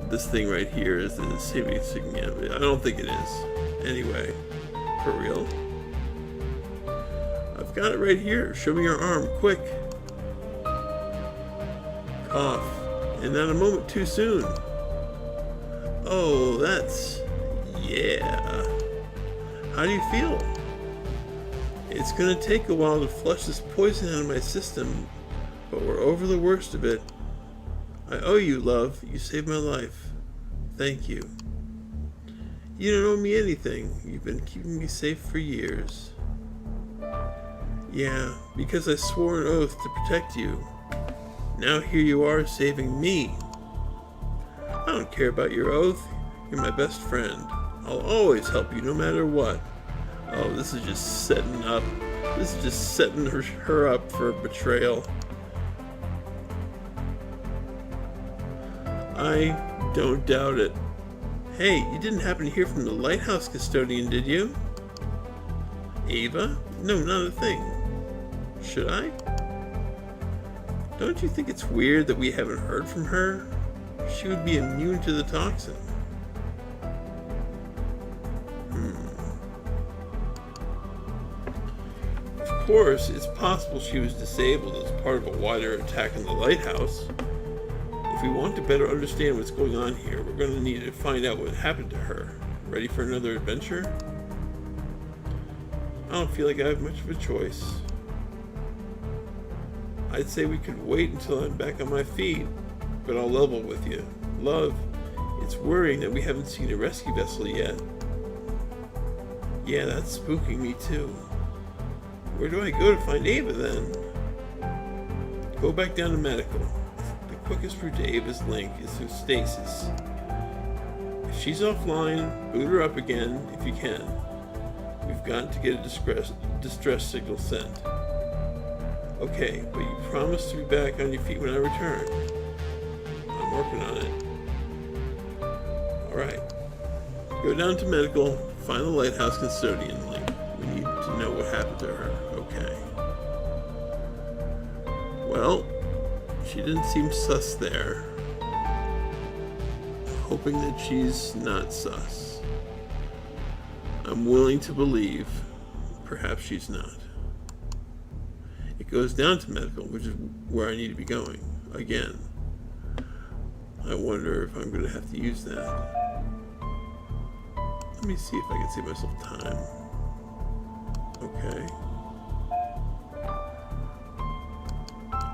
this thing right here is the same insignia. I don't think it is. Anyway, for real. I've got it right here. Show me your arm, quick. Cough. And not a moment too soon. Oh, that's... yeah. How do you feel? It's gonna take a while to flush this poison out of my system, but we're over the worst of it. I owe you, love. You saved my life. Thank you. You don't owe me anything. You've been keeping me safe for years. Yeah, because I swore an oath to protect you. Now here you are saving me. I don't care about your oath. You're my best friend. I'll always help you no matter what. Oh, this is just setting up. This is just setting her up for betrayal. I don't doubt it. Hey, you didn't happen to hear from the lighthouse custodian, did you? Ava? No, not a thing. Should I? Don't you think it's weird that we haven't heard from her? She would be immune to the toxin. Of course, it's possible she was disabled as part of a wider attack on the lighthouse. If we want to better understand what's going on here, we're going to need to find out what happened to her. Ready for another adventure? I don't feel like I have much of a choice. I'd say we could wait until I'm back on my feet, but I'll level with you. Love, it's worrying that we haven't seen a rescue vessel yet. Yeah, that's spooking me too. Where do I go to find Ava then? Go back down to medical. The quickest route to Ava's link is through stasis. If she's offline, boot her up again if you can. We've got to get a distress signal sent. Okay, but you promise to be back on your feet when I return. I'm working on it. Alright. Go down to medical, find the lighthouse custodian link. We need to know what happened to her. Okay. Well, she didn't seem sus there. Hoping that she's not sus. I'm willing to believe perhaps she's not. It goes down to medical, which is where I need to be going. again. I wonder if I'm going to have to use that. Let me see if I can save myself time. Okay.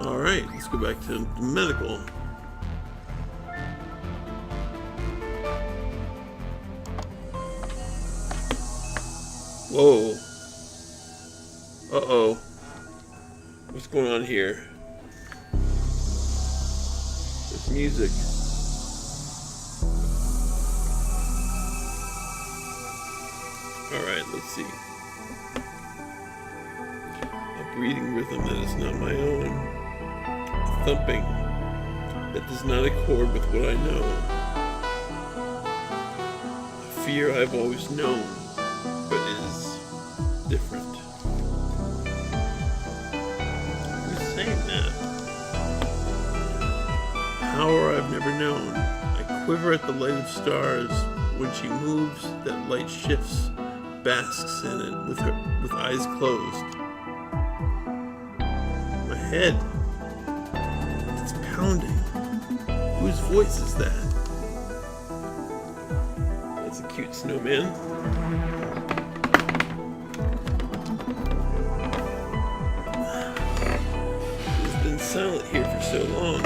Alright, let's go back to the medical. Whoa. Uh-oh. What's going on here? There's music. Alright, let's see. A breathing rhythm that is not my own. A thumping that does not accord with what I know. A fear I've always known, but is different. Who's saying that? Power I've never known. I quiver at the light of stars. When she moves, that light shifts, basks in it with eyes closed. My head, it's pounding. Whose voice is that? That's a cute snowman. It's been silent here for so long.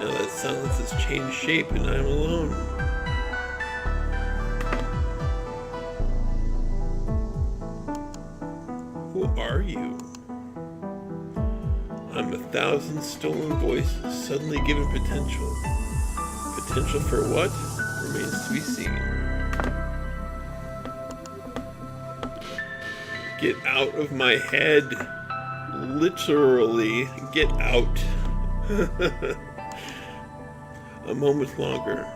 Now that silence has changed shape and I'm alone. Who are you? I'm 1,000 stolen voices suddenly given potential. Potential for what? Remains to be seen. Get out of my head. Literally, get out. A moment longer.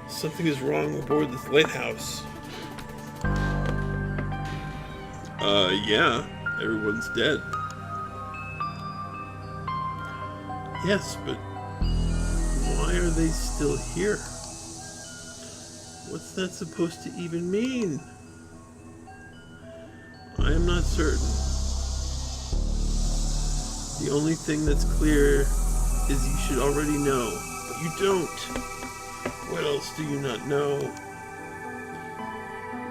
Something is wrong aboard this lighthouse. Yeah, everyone's dead. Yes, but why are they still here? What's that supposed to even mean? I am not certain. The only thing that's clear is you should already know, but you don't. What else do you not know?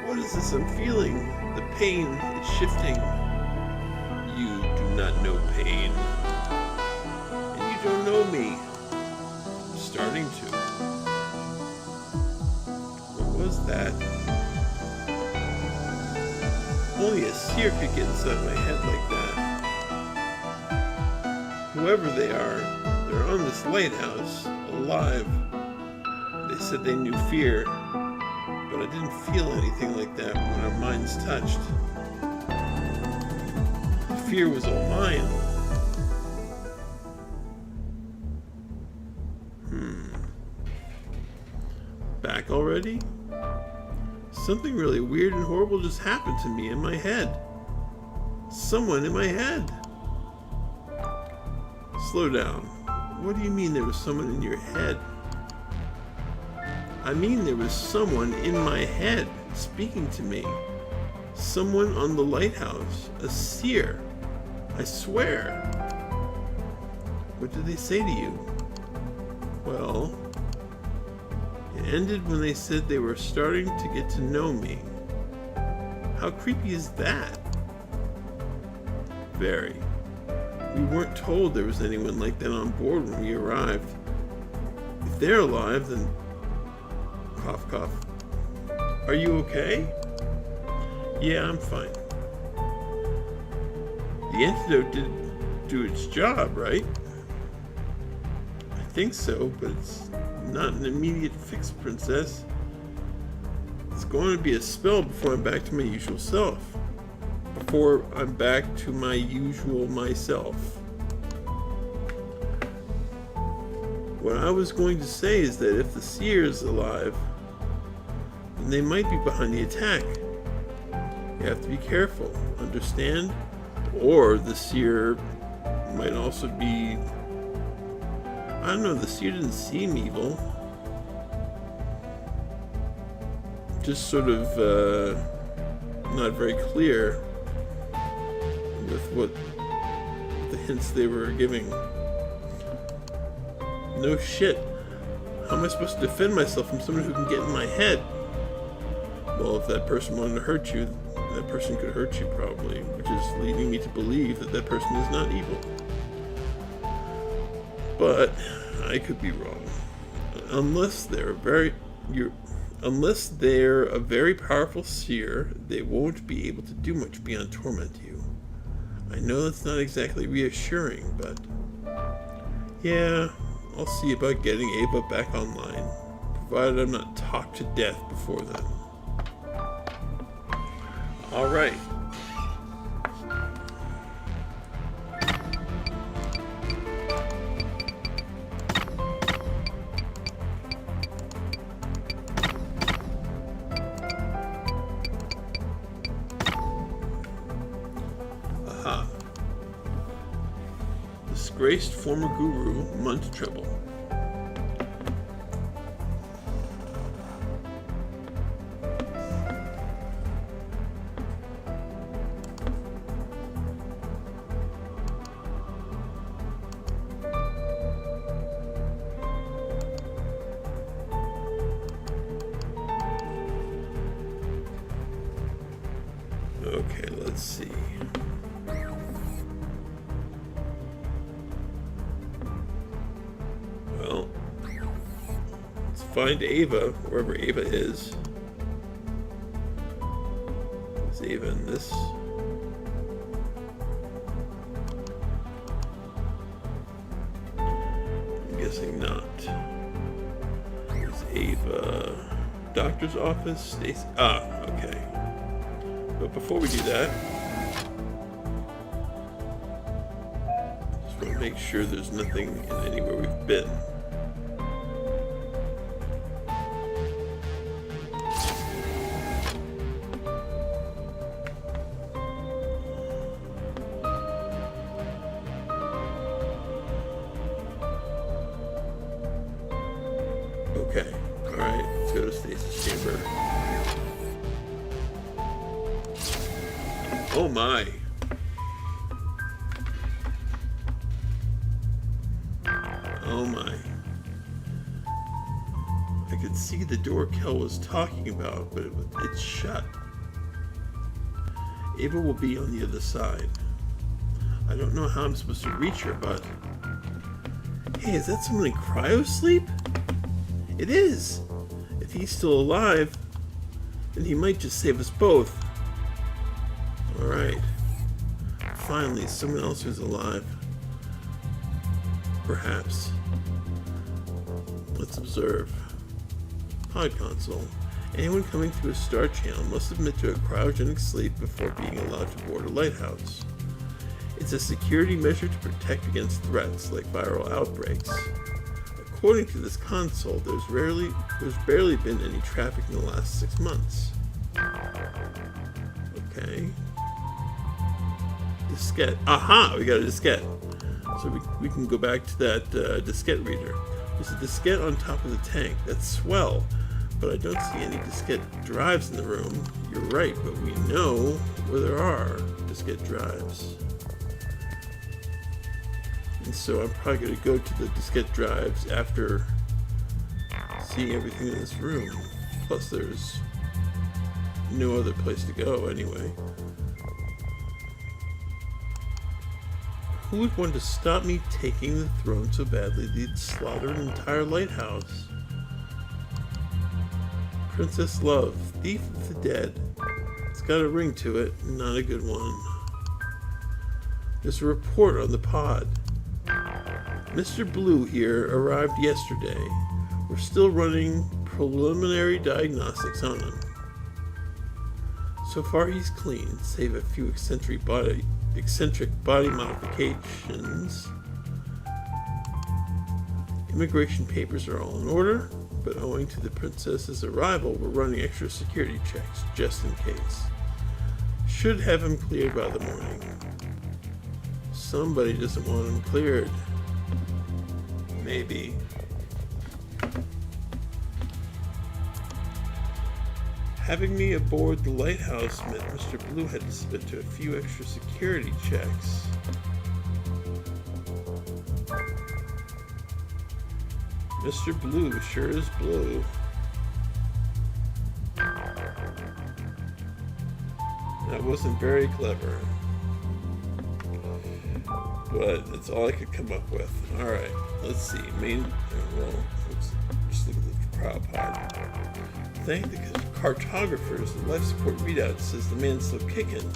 What is this I'm feeling? The pain, it's shifting. You do not know pain. And you don't know me. I'm starting to. What was that? Only a seer could get inside my head like that. Whoever they are, they're on this lighthouse, alive. They said they knew fear. But I didn't feel anything like that when our minds touched. The fear was all mine. Back already? Something really weird and horrible just happened to me in my head. Someone in my head. Slow down. What do you mean there was someone in your head? I mean there was someone in my head speaking to me. Someone on the lighthouse. A seer. I swear. What did they say to you? Well, it ended when they said they were starting to get to know me. How creepy is that? Very. We weren't told there was anyone like that on board when we arrived. If they're alive, then... Cough, cough. Are you okay? Yeah, I'm fine. The antidote did do its job, right? I think so, but it's not an immediate fix, Princess. It's going to be a spell before I'm back to my usual self. Before I'm back to my usual myself. What I was going to say is that if the seer is alive, then they might be behind the attack. You have to be careful, understand? Or the seer might also be... I don't know, the seer didn't seem evil. Just sort of not very clear with what the hints they were giving. No shit. How am I supposed to defend myself from someone who can get in my head? Well, if that person wanted to hurt you, that person could hurt you probably, which is leading me to believe that that person is not evil. But I could be wrong. Unless they're a very powerful seer, they won't be able to do much beyond torment you. I know that's not exactly reassuring, but yeah, I'll see about getting Ava back online, provided I'm not talked to death before then. Alright. Aha. Disgraced former guru, Munt Trouble. Okay, let's see. Well, let's find Ava, wherever Ava is. Is Ava in this? I'm guessing not. Is Ava doctor's office? Stacy? Ah, okay. But before we do that, just want to make sure there's nothing in anywhere we've been. Okay, alright, let's go to Stacy's chamber. Oh my. Oh my. I could see the door Kel was talking about, but it's shut. Ava will be on the other side. I don't know how I'm supposed to reach her, but... Hey, is that someone in cryosleep? It is! If he's still alive, then he might just save us both. Alright. Finally, someone else who's alive. Perhaps. Let's observe. Pod console. Anyone coming through a star channel must admit to a cryogenic sleep before being allowed to board a lighthouse. It's a security measure to protect against threats like viral outbreaks. According to this console, there's barely been any traffic in the last 6 months. Okay. Diskette. Aha! We got a diskette. So we can go back to that diskette reader. There's a diskette on top of the tank. That's swell. But I don't see any diskette drives in the room. You're right, but we know where there are diskette drives. And so I'm probably going to go to the diskette drives after seeing everything in this room. Plus there's no other place to go anyway. Who would want to stop me taking the throne so badly they'd slaughter an entire lighthouse? Princess Love, thief of the dead. It's got a ring to it, not a good one. There's a report on the pod. Mr. Blue here arrived yesterday. We're still running preliminary diagnostics on him. So far he's clean, save a few eccentric body modifications. Immigration papers are all in order, but owing to the princess's arrival, we're running extra security checks, just in case. Should have him cleared by the morning. Somebody doesn't want him cleared. Maybe. Having me aboard the lighthouse meant Mr. Blue had to submit to a few extra security checks. Mr. Blue sure is blue. That wasn't very clever, but it's all I could come up with. Alright, let's see. Well, let's just look at the trial pod. Thank the cartographers, the life support readout says the man's still kicking.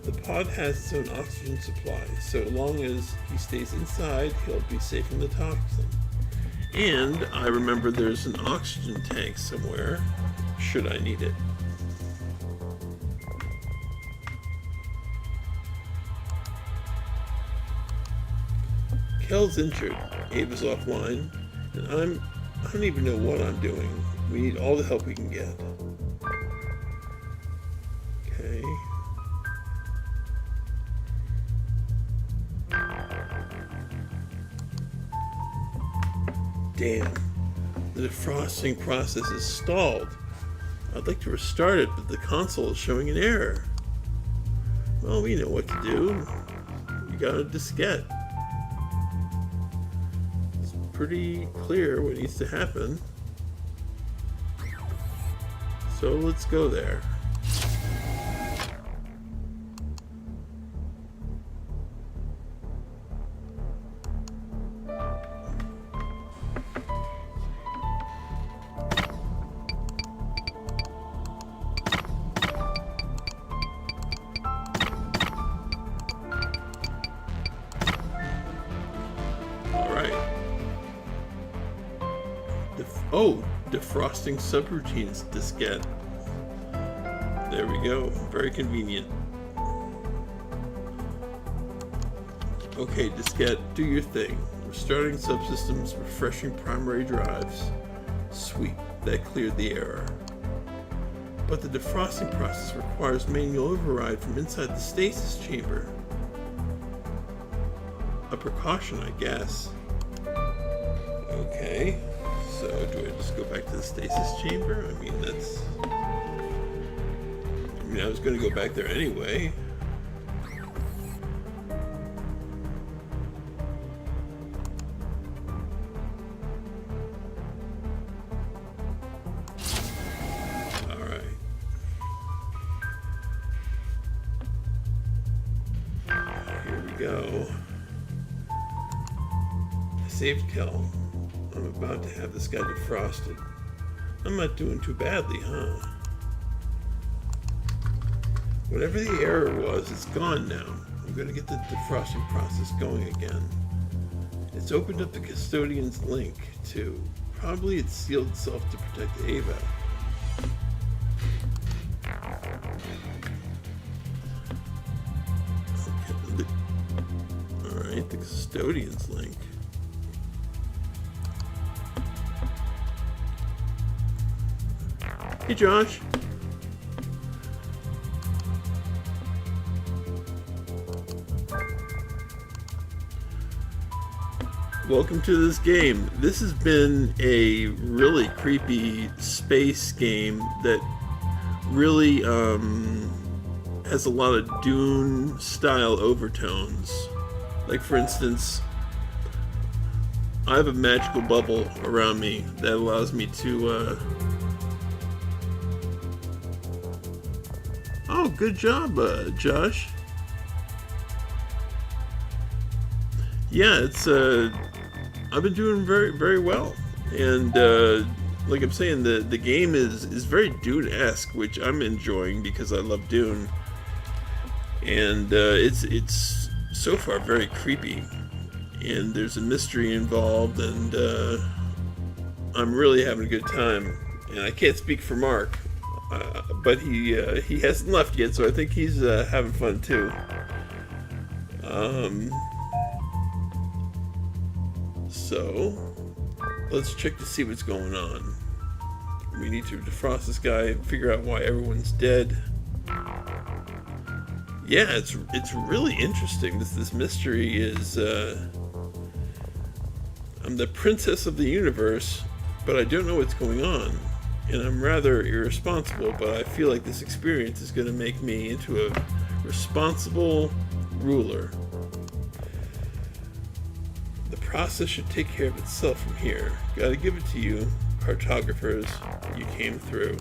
The pod has its own oxygen supply, so long as he stays inside, he'll be safe from the toxin. And I remember there's an oxygen tank somewhere, should I need it. Kel's injured, Ava's offline, and I don't even know what I'm doing. We need all the help we can get. Okay. Damn. The defrosting process is stalled. I'd like to restart it, but the console is showing an error. Well, we know what to do. We got a diskette. It's pretty clear what needs to happen. So let's go there. Defrosting subroutines diskette. There we go. Very convenient. Okay, diskette, do your thing. Restarting subsystems, refreshing primary drives. Sweet, that cleared the error. But the defrosting process requires manual override from inside the stasis chamber. A precaution, I guess. Okay. So, do I just go back to the stasis chamber? I mean, I was going to go back there anyway. Alright. Here we go. I saved Kel. I'm about to have this guy defrosted. I'm not doing too badly, huh? Whatever the error was, it's gone now. I'm going to get the defrosting process going again. It's opened up the custodian's link, too. Probably it sealed itself to protect Ava. Alright, the custodian's link. Hey, Josh. Welcome to this game. This has been a really creepy space game that really has a lot of Dune-style overtones. Like, for instance, I have a magical bubble around me that allows me to Oh, good job, Josh. Yeah, it's I've been doing very, very well, and like I'm saying, the game is very Dune-esque, which I'm enjoying because I love Dune, and it's so far very creepy, and there's a mystery involved, and I'm really having a good time. And I can't speak for Mark. But he hasn't left yet, so I think he's having fun too. So let's check to see what's going on. We need to defrost this guy and figure out why everyone's dead. Yeah, it's really interesting. This mystery is I'm the princess of the universe, but I don't know what's going on. And I'm rather irresponsible, but I feel like this experience is going to make me into a responsible ruler. The process should take care of itself from here. Gotta give it to you, cartographers. You came through.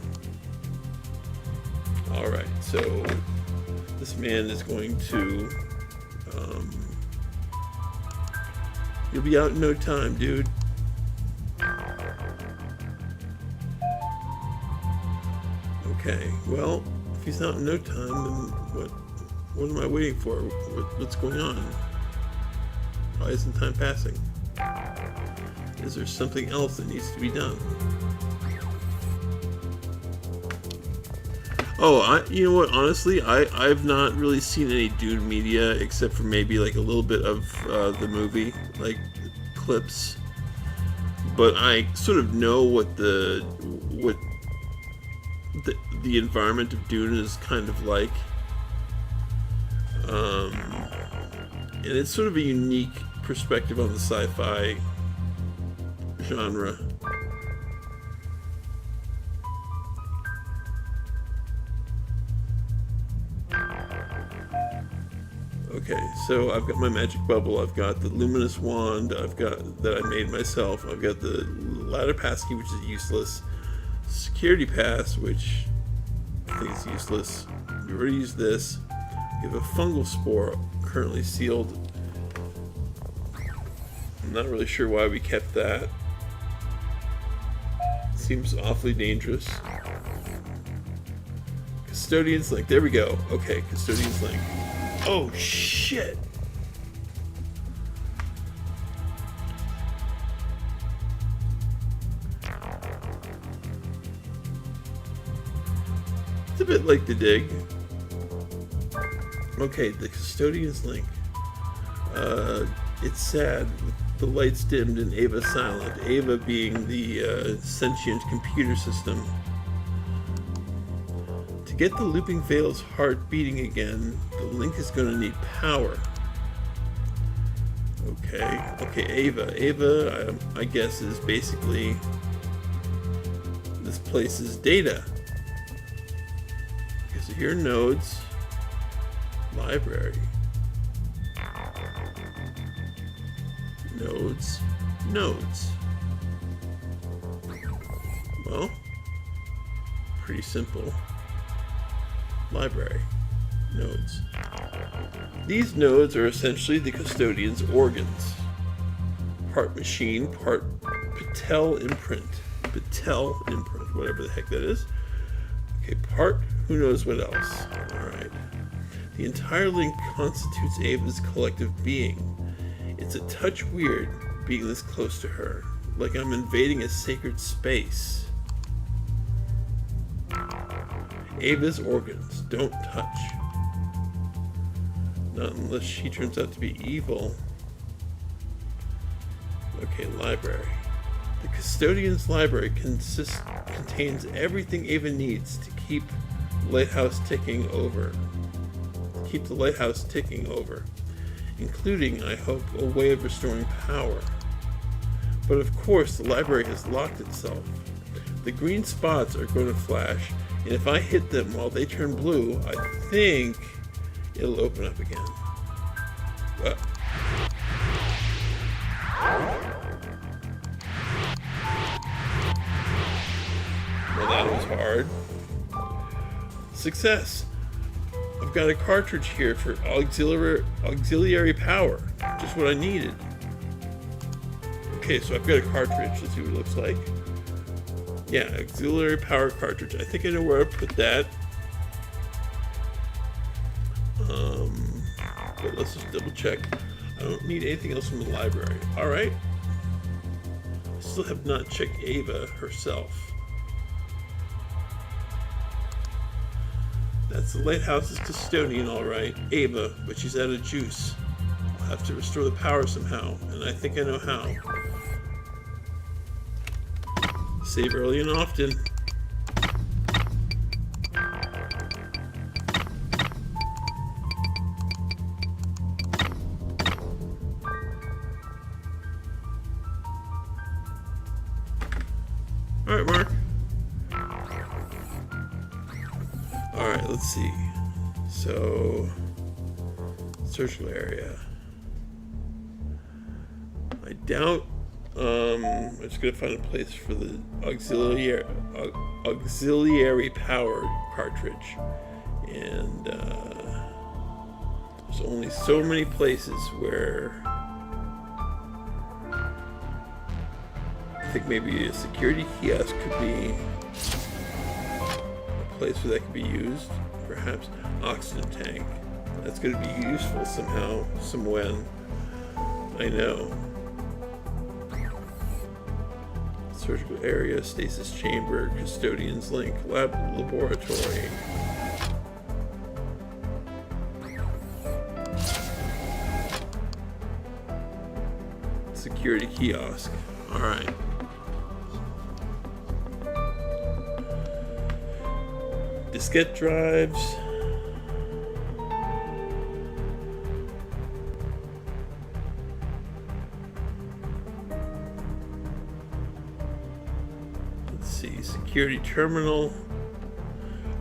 Alright, so this man is going to... you'll be out in no time, dude. Okay, well, if he's out in no time, then what am I waiting for? What's going on? Why isn't time passing? Is there something else that needs to be done? Oh, you know what? Honestly, I've not really seen any Dune media except for maybe like a little bit of the movie, like clips. But I sort of know what the environment of Dune is kind of like. And it's sort of a unique perspective on the sci-fi genre. Okay, so I've got my magic bubble, I've got the luminous wand, that I made myself, I've got the ladder passkey, which is useless, security pass, which I think is useless. We already used this. We have a fungal spore currently sealed. I'm not really sure why we kept that. Seems awfully dangerous. Custodian's link. There we go. Okay, Custodian's link. Oh shit! It's a bit like the dig. Okay, the Custodian's link. It's sad. The lights dimmed and Ava silent. Ava being the sentient computer system. To get the looping veil's heart beating again, the link is going to need power. Okay, Ava. Ava, I guess, is basically this place's data. Okay, so here are nodes. Library. Nodes. Well, pretty simple. Library. Nodes. These nodes are essentially the custodian's organs. Part machine, part Patel imprint. Whatever the heck that is. Okay, part who knows what else. Alright. The entire link constitutes Ava's collective being. It's a touch weird being this close to her, like I'm invading a sacred space. Ava's organs, don't touch. Not unless she turns out to be evil. Okay, library. The custodian's library contains everything Ava needs to keep the lighthouse ticking over. Including, I hope, a way of restoring power. But of course, the library has locked itself. The green spots are going to flash, and if I hit them while they turn blue, I think it'll open up again. Well, that was hard. Success! I've got a cartridge here for auxiliary power. Just what I needed. Okay, so I've got a cartridge. Let's see what it looks like. Yeah, auxiliary power cartridge. I think I know where I put that. But let's just double check. I don't need anything else from the library. Alright. I still have not checked Ava herself. That's the lighthouse's custodian, alright. Ava, but she's out of juice. I'll have to restore the power somehow, and I think I know how. Save early and often. Alright, Mark. Alright, let's see. So, searchable area. I doubt I'm just gonna find a place for the auxiliary power cartridge, and there's only so many places where I think maybe a security kiosk could be a place where that could be used. Perhaps oxygen tank. That's going to be useful somehow, somewhen. I know. Surgical area, stasis chamber, custodian's link, laboratory. Security kiosk. All right. Diskette drives. Let's see, security terminal.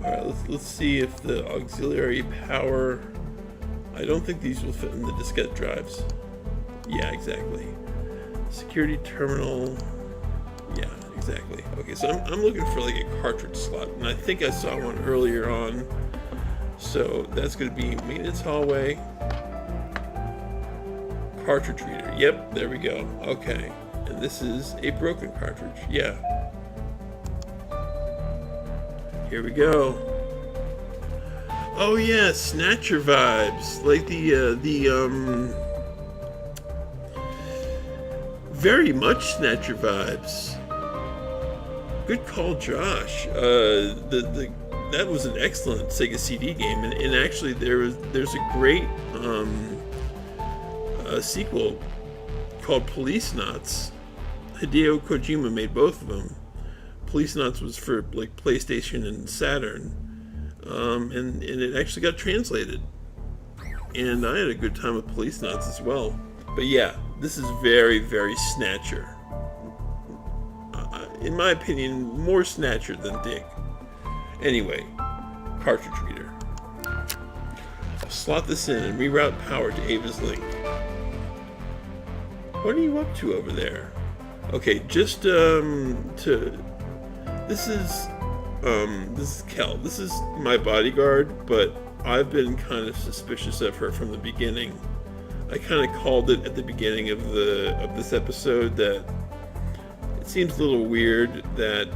All right, let's see if the auxiliary power. I don't think these will fit in the diskette drives. Yeah, exactly. Security terminal. Yeah, exactly. Okay, so I'm looking for like a cartridge slot, and I think I saw one earlier on. So that's going to be maintenance hallway, cartridge reader. Yep, there we go. Okay, and this is a broken cartridge. Yeah. Here we go. Oh yeah, Snatcher vibes, like the very much Snatcher vibes. Good call, Josh. That was an excellent Sega CD game, and actually there's a great sequel called Police Knots. Hideo Kojima made both of them. Police Knots was for like PlayStation and Saturn, and it actually got translated. And I had a good time with Police Knots as well. But yeah, this is very, very Snatcher. In my opinion, more Snatcher than Dig. Anyway, cartridge reader. I'll slot this in and reroute power to Ava's link. What are you up to over there? Okay, just this is Kel. This is my bodyguard, but I've been kind of suspicious of her from the beginning. I kind of called it at the beginning of this episode that it seems a little weird that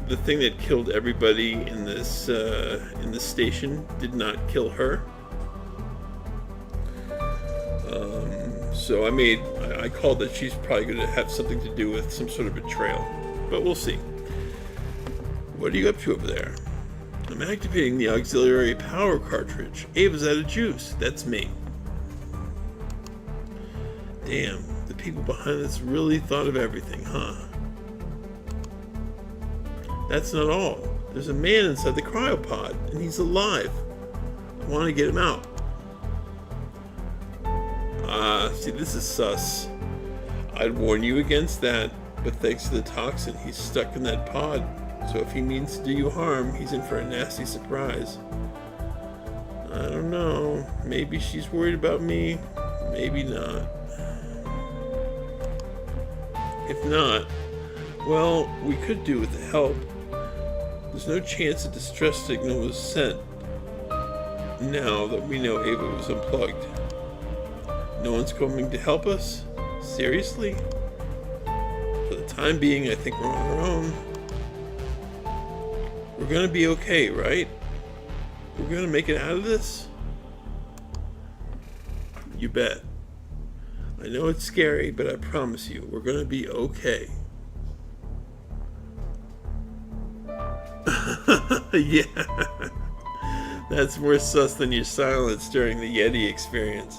the thing that killed everybody in this station did not kill her. So I called that she's probably going to have something to do with some sort of betrayal, but we'll see. What are you up to over there? I'm activating the auxiliary power cartridge. Ava's out of juice. That's me. Damn, the people behind this really thought of everything, huh? That's not all. There's a man inside the cryopod, and he's alive. I want to get him out. See, this is sus. I'd warn you against that, but thanks to the toxin, he's stuck in that pod. So if he means to do you harm, he's in for a nasty surprise. I don't know. Maybe she's worried about me. Maybe not. If not, well, we could do with the help. There's no chance a distress signal was sent now that we know Ava was unplugged. No one's coming to help us? Seriously? For the time being, I think we're on our own. We're gonna be okay, right? We're gonna make it out of this? You bet. I know it's scary, but I promise you, we're gonna be okay. Yeah. That's more sus than your silence during the Yeti experience.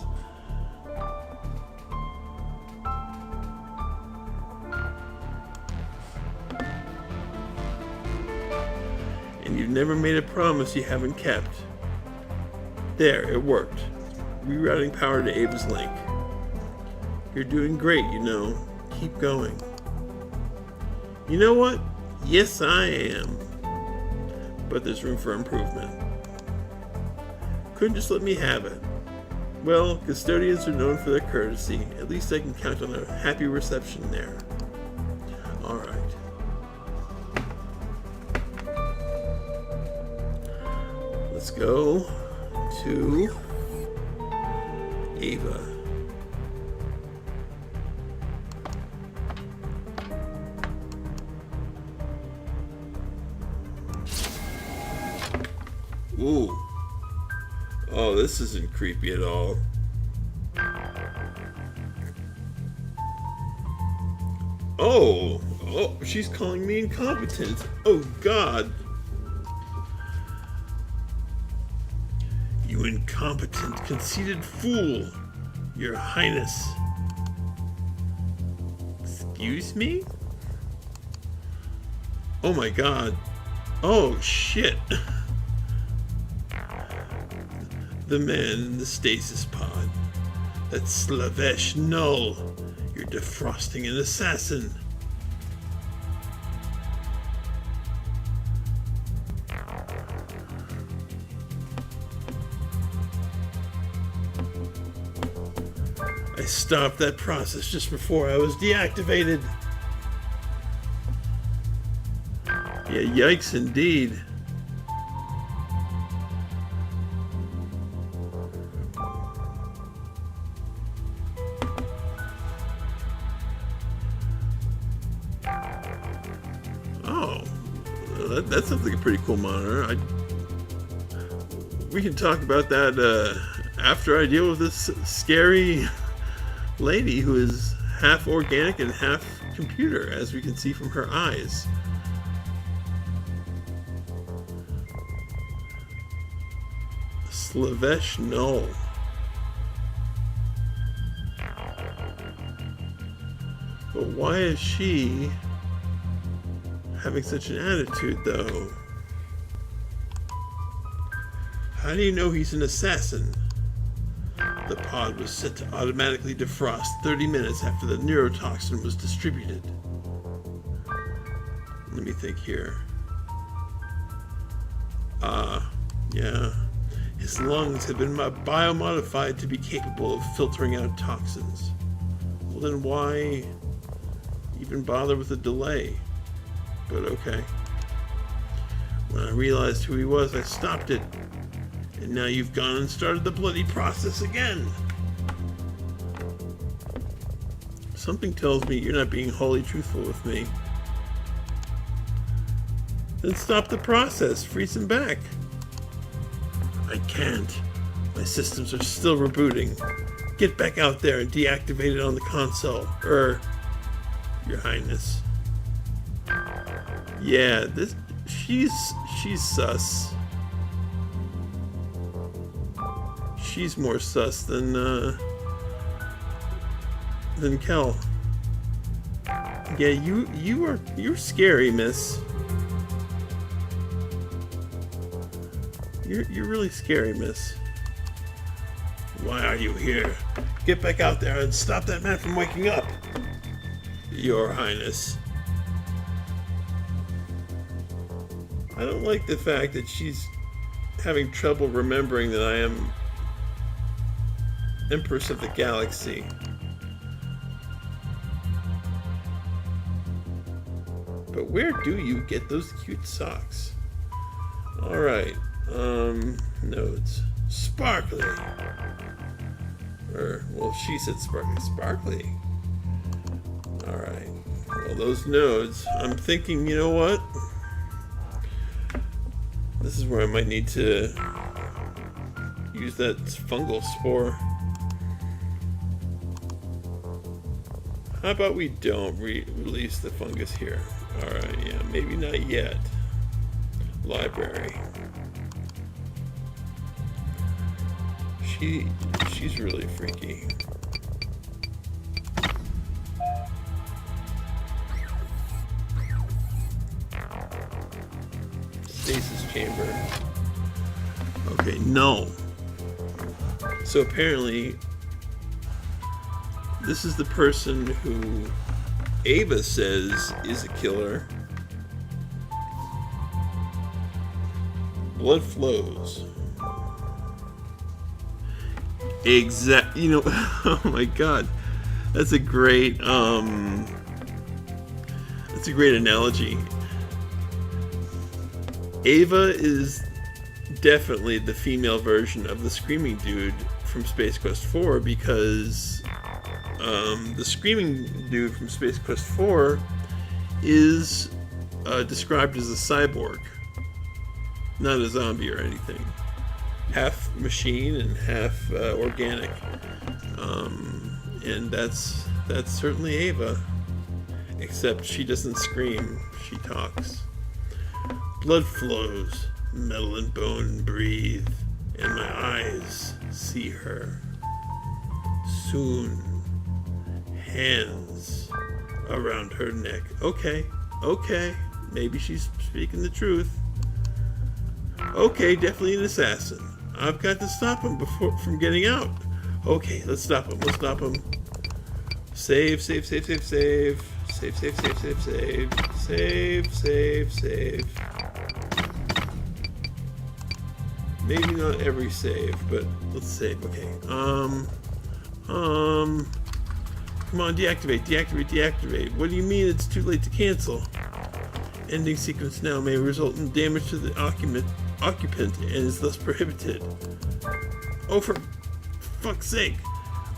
And you've never made a promise you haven't kept. There, it worked. Rerouting power to Ava's link. You're doing great, you know. Keep going. You know what? Yes, I am. But there's room for improvement. Couldn't just let me have it. Well, custodians are known for their courtesy. At least I can count on a happy reception there. Alright. Let's go to Ava. Ooh. Oh, this isn't creepy at all. Oh, she's calling me incompetent. Oh, God. You incompetent, conceited fool. Your Highness. Excuse me? Oh, my God. Oh, shit. The man in the stasis pod. That Slavesh Null. You're defrosting an assassin. I stopped that process just before I was deactivated. Yeah, yikes indeed. That sounds like a pretty cool monitor. We can talk about that after I deal with this scary lady who is half organic and half computer, as we can see from her eyes. Slavesh Null. But why is she having such an attitude, though? How do you know he's an assassin? The pod was set to automatically defrost 30 minutes after the neurotoxin was distributed. Let me think here. Yeah. His lungs had been biomodified to be capable of filtering out toxins. Well, then why even bother with a delay? But okay. When I realized who he was, I stopped it. And now you've gone and started the bloody process again. Something tells me you're not being wholly truthful with me. Then stop the process. Freeze him back. I can't. My systems are still rebooting. Get back out there and deactivate it on the console. Your Highness. Yeah, she's sus. She's more sus than Kel. Yeah, you're scary, miss. You're really scary, miss. Why are you here? Get back out there and stop that man from waking up. Your Highness. I don't like the fact that she's having trouble remembering that I am Empress of the Galaxy. But where do you get those cute socks? Alright, nodes. Sparkly. Well, she said sparkly. Sparkly. Alright. Well, those nodes, I'm thinking, you know what? This is where I might need to use that fungal spore. How about we don't release the fungus here? Alright, yeah, maybe not yet. Library. She's really freaky. Stasis chamber. Okay, no. So apparently, this is the person who Ava says is a killer. Blood flows. Exact. You know. Oh my God. That's a great. That's a great analogy. Ava is definitely the female version of the screaming dude from Space Quest 4 because the screaming dude from Space Quest 4 is described as a cyborg, not a zombie or anything. Half machine and half organic, and that's certainly Ava, except she doesn't scream, she talks. Blood flows, metal and bone breathe, and my eyes see her. Soon, hands around her neck. Okay, maybe she's speaking the truth. Okay, definitely an assassin. I've got to stop him from getting out. Okay, let's stop him. Save. Maybe not every save, but let's save. Okay. Come on, deactivate. What do you mean it's too late to cancel? Ending sequence now may result in damage to the occupant and is thus prohibited. Oh, for fuck's sake!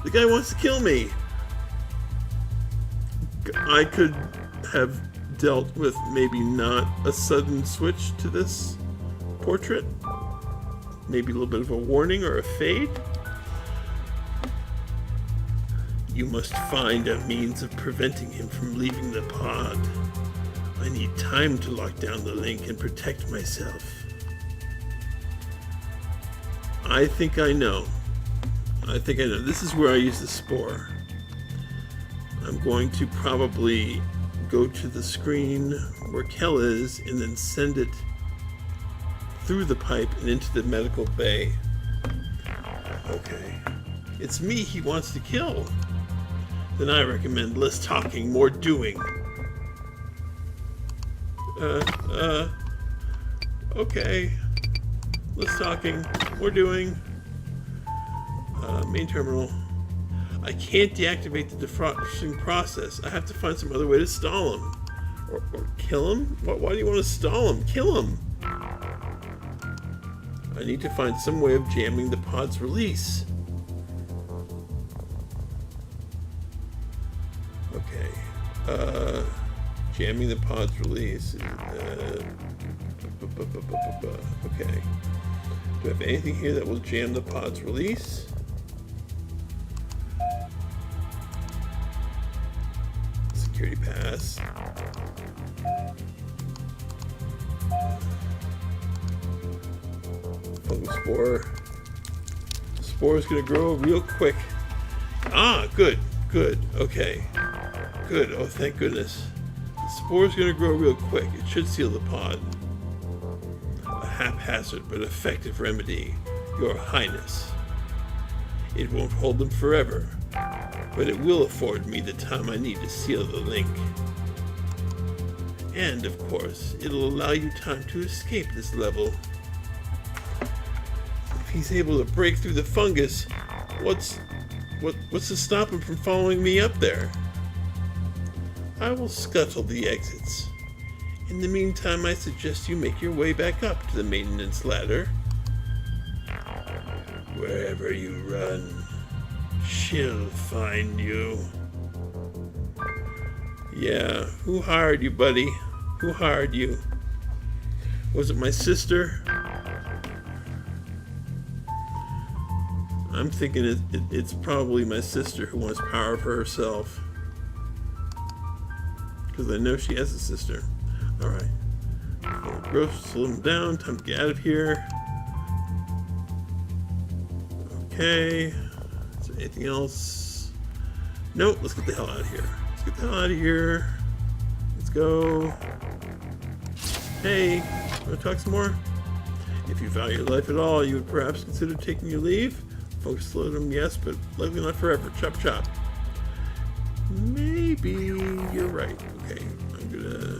The guy wants to kill me! I could have dealt with maybe not a sudden switch to this portrait. Maybe a little bit of a warning or a fade. You must find a means of preventing him from leaving the pod. I need time to lock down the link and protect myself. I think I know. This is where I use the spore. I'm going to probably go to the screen where Kel is and then send it through the pipe and into the medical bay. Okay. It's me he wants to kill. Then I recommend less talking, more doing. Okay. Less talking, more doing. Main terminal. I can't deactivate the defrosting process. I have to find some other way to stall him. Or kill him? Why do you want to stall him? Kill him! I need to find some way of jamming the pod's release. Okay. Jamming the pod's release. Okay. Do I have anything here that will jam the pod's release? Security pass. Fungal spore. The spore is going to grow real quick. Ah, good. Okay. Good. Oh, thank goodness. The spore is going to grow real quick. It should seal the pod. A haphazard but effective remedy, Your Highness. It won't hold them forever, but it will afford me the time I need to seal the link. And, of course, it'll allow you time to escape this level. If he's able to break through the fungus, what's to stop him from following me up there? I will scuttle the exits. In the meantime, I suggest you make your way back up to the maintenance ladder. Wherever you run, she'll find you. Yeah, who hired you, buddy? Who hired you? Was it my sister? I'm thinking it's probably my sister who wants power for herself. Because I know she has a sister. Alright. Gross, slow him down. Time to get out of here. Okay. Is there anything else? Nope, let's get the hell out of here. Let's go. Hey, want to talk some more? If you value life at all, you would perhaps consider taking your leave? Folks slow them, yes, but likely not forever. Chop chop. Maybe you're right. Okay, I'm gonna...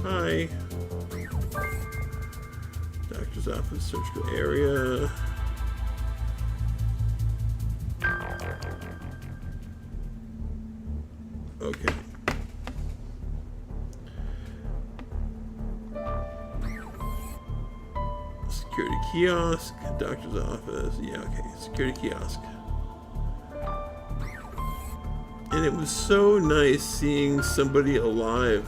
Hi. Doctor's office, surgical area. Okay. Security kiosk, doctor's office. Yeah, okay. Security kiosk. And it was so nice seeing somebody alive.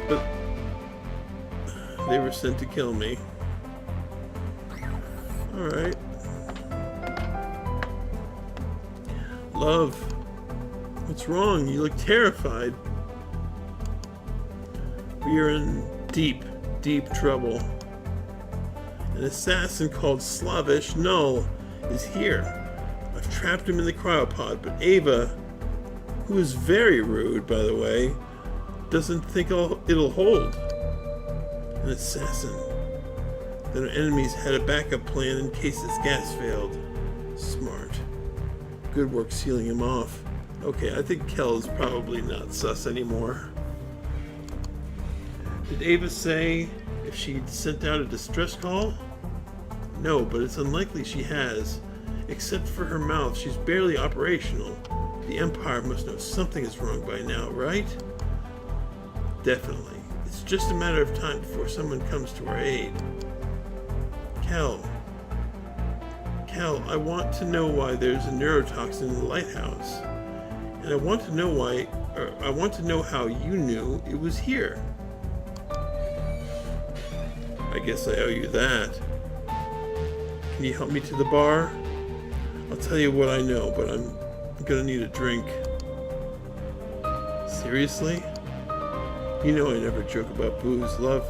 But they were sent to kill me. Alright. Love. What's wrong? You look terrified. We are in deep, deep trouble. An assassin called Slavish Null is here. I've trapped him in the cryopod, but Ava, who is very rude, by the way, doesn't think it'll hold. An assassin. Then our enemies had a backup plan in case his gas failed. Smart. Good work sealing him off. Okay, I think Kel is probably not sus anymore. Did Ava say if she'd sent out a distress call? No, but it's unlikely she has. Except for her mouth, she's barely operational. The Empire must know something is wrong by now, right? Definitely. It's just a matter of time before someone comes to our aid. Kel, I want to know why there's a neurotoxin in the lighthouse. And I want to know how you knew it was here. I guess I owe you that. Can you help me to the bar? I'll tell you what I know, but I'm gonna need a drink. Seriously? You know I never joke about booze, love.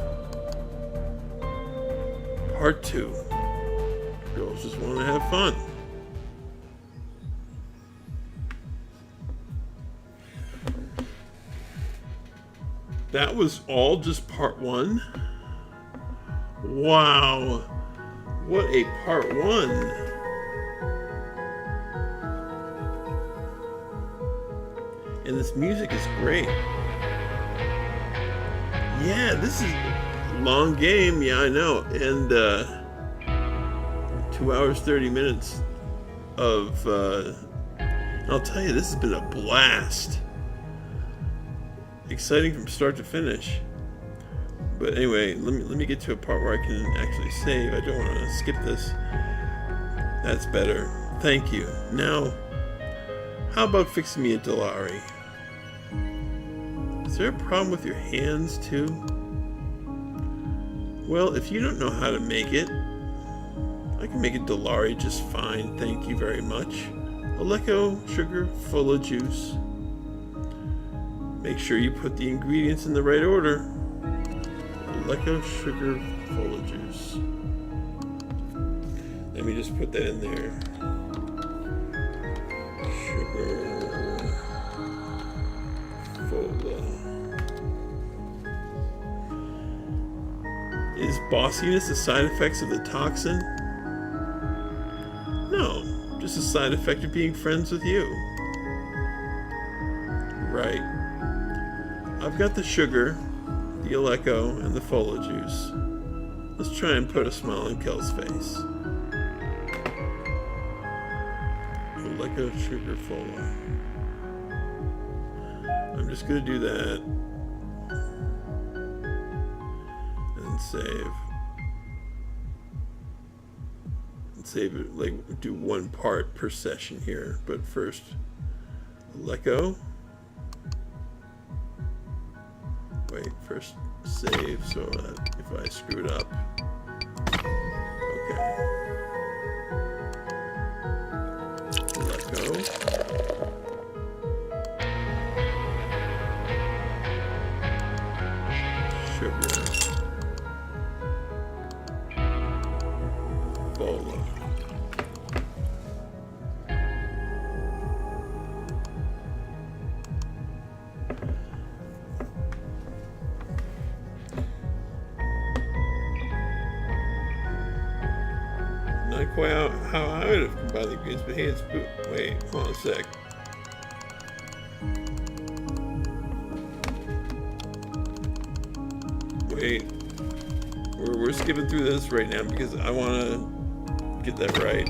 Part 2. Girls just want to have fun. That was all just part 1? Wow. What a part 1. And this music is great. Yeah, this is a long game. Yeah, I know. And 2 hours, 30 minutes of... I'll tell you, this has been a blast. Exciting from start to finish. But anyway, let me get to a part where I can actually save. I don't want to skip this. That's better. Thank you. Now, how about fixing me a Delari? Is there a problem with your hands too? Well, if you don't know how to make it, I can make a Delari just fine. Thank you very much. Aleco, sugar, full of juice. Make sure you put the ingredients in the right order. Aleco, sugar, full of juice. Let me just put that in there. Sugar, fola. Is bossiness a side effect of the toxin? No, just a side effect of being friends with you. Right. I've got the sugar, the Aleco, and the fola juice. Let's try and put a smile on Kel's face. Aleco, sugar, fola. I'm just gonna do that. And save. And save it, like, do one part per session here. But first, Aleco. Wait, first save so that if I screw it up. Okay. Let go. Sugar. Fola. Not quite how I would have combined the ingredients, but hey, it's wait, hold on a sec. Wait, we're skipping through this right now because I want to get that right.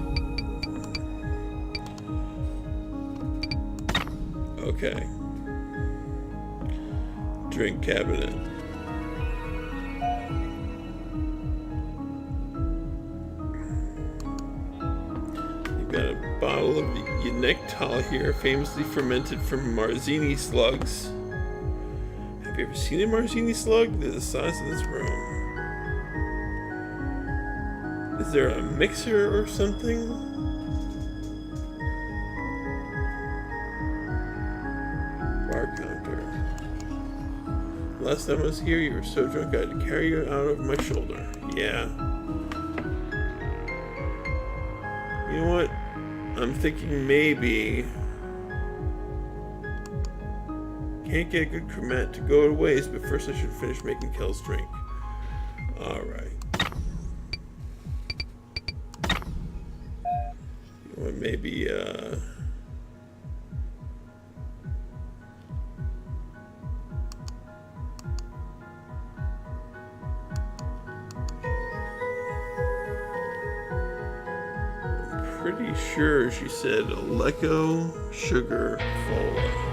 Okay. Drink cabinet. You've got a bottle of Yenectal here, famously fermented from Marzini slugs. Have you ever seen a Marzini slug? They're the size of this room. Is there a mixer or something? Bar counter. Last time I was here, you were so drunk I had to carry you out over my shoulder. Yeah. You know what? I'm thinking maybe... Can't get a good cremette to go to waste, but first I should finish making Kel's drink. Alright. You know what, maybe, pretty sure she said Aleco Sugar Fola.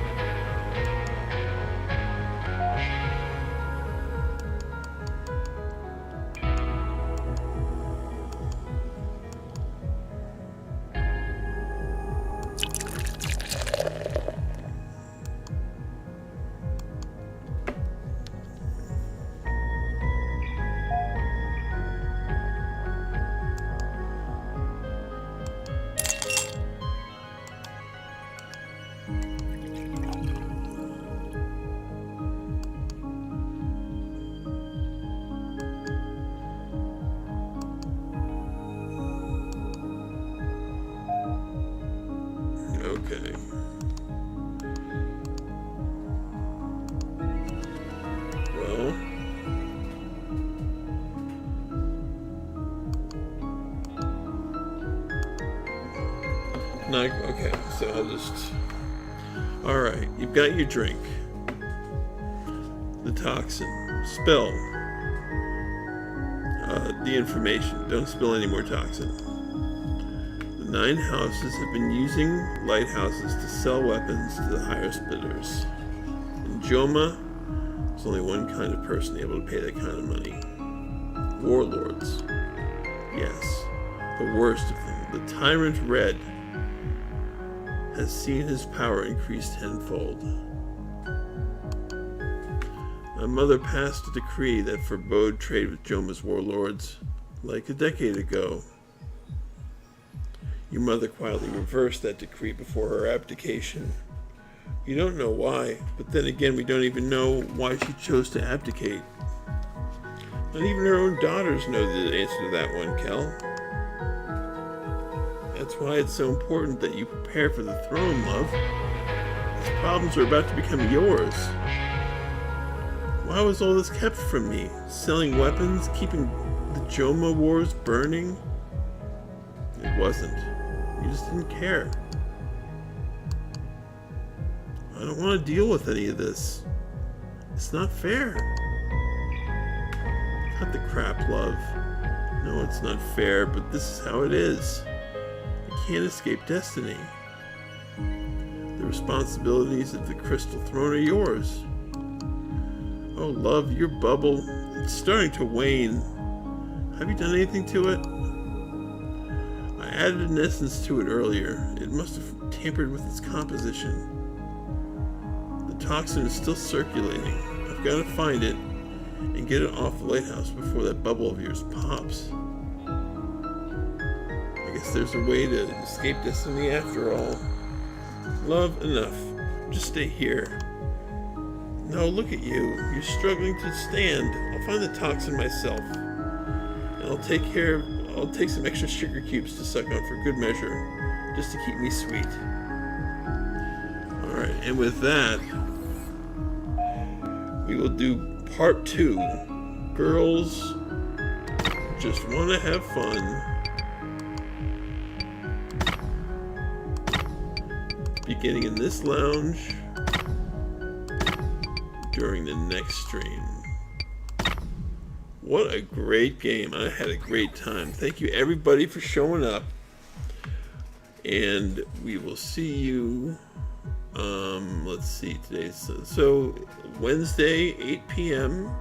Okay. Well. No, okay, so I'll just... Alright, you've got your drink. The toxin. Spill. The information. Don't spill any more toxin. 9 houses have been using lighthouses to sell weapons to the highest bidders. In Joma, there's only one kind of person able to pay that kind of money. Warlords. Yes, the worst of them. The Tyrant Red has seen his power increase tenfold. My mother passed a decree that forbade trade with Joma's warlords, like a decade ago. Your mother quietly reversed that decree before her abdication. You don't know why, but then again, we don't even know why she chose to abdicate. Not even her own daughters know the answer to that one, Kel. That's why it's so important that you prepare for the throne, love. These problems are about to become yours. Why was all this kept from me? Selling weapons, keeping the Joma wars burning? It wasn't. You just didn't care. I don't want to deal with any of this. It's not fair. Cut the crap, love. No, it's not fair, but this is how it is. You can't escape destiny. The responsibilities of the Crystal Throne are yours. Oh, love, your bubble, it's starting to wane. Have you done anything to it? I added an essence to it earlier. It must have tampered with its composition. The toxin is still circulating. I've got to find it and get it off the lighthouse before that bubble of yours pops. I guess there's a way to escape destiny after all. Love, enough. Just stay here. No, look at you. You're struggling to stand. I'll find the toxin myself. And I'll take some extra sugar cubes to suck on for good measure, just to keep me sweet. Alright, and with that, we will do part 2. Girls just want to have fun. Beginning in this lounge during the next stream. What a great game. I had a great time. Thank you everybody for showing up. And we will see you Let's see, today's so Wednesday, 8 p.m.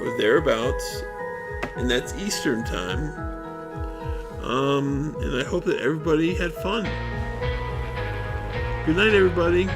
or thereabouts, and that's Eastern time. And I hope that everybody had fun. Good night, everybody.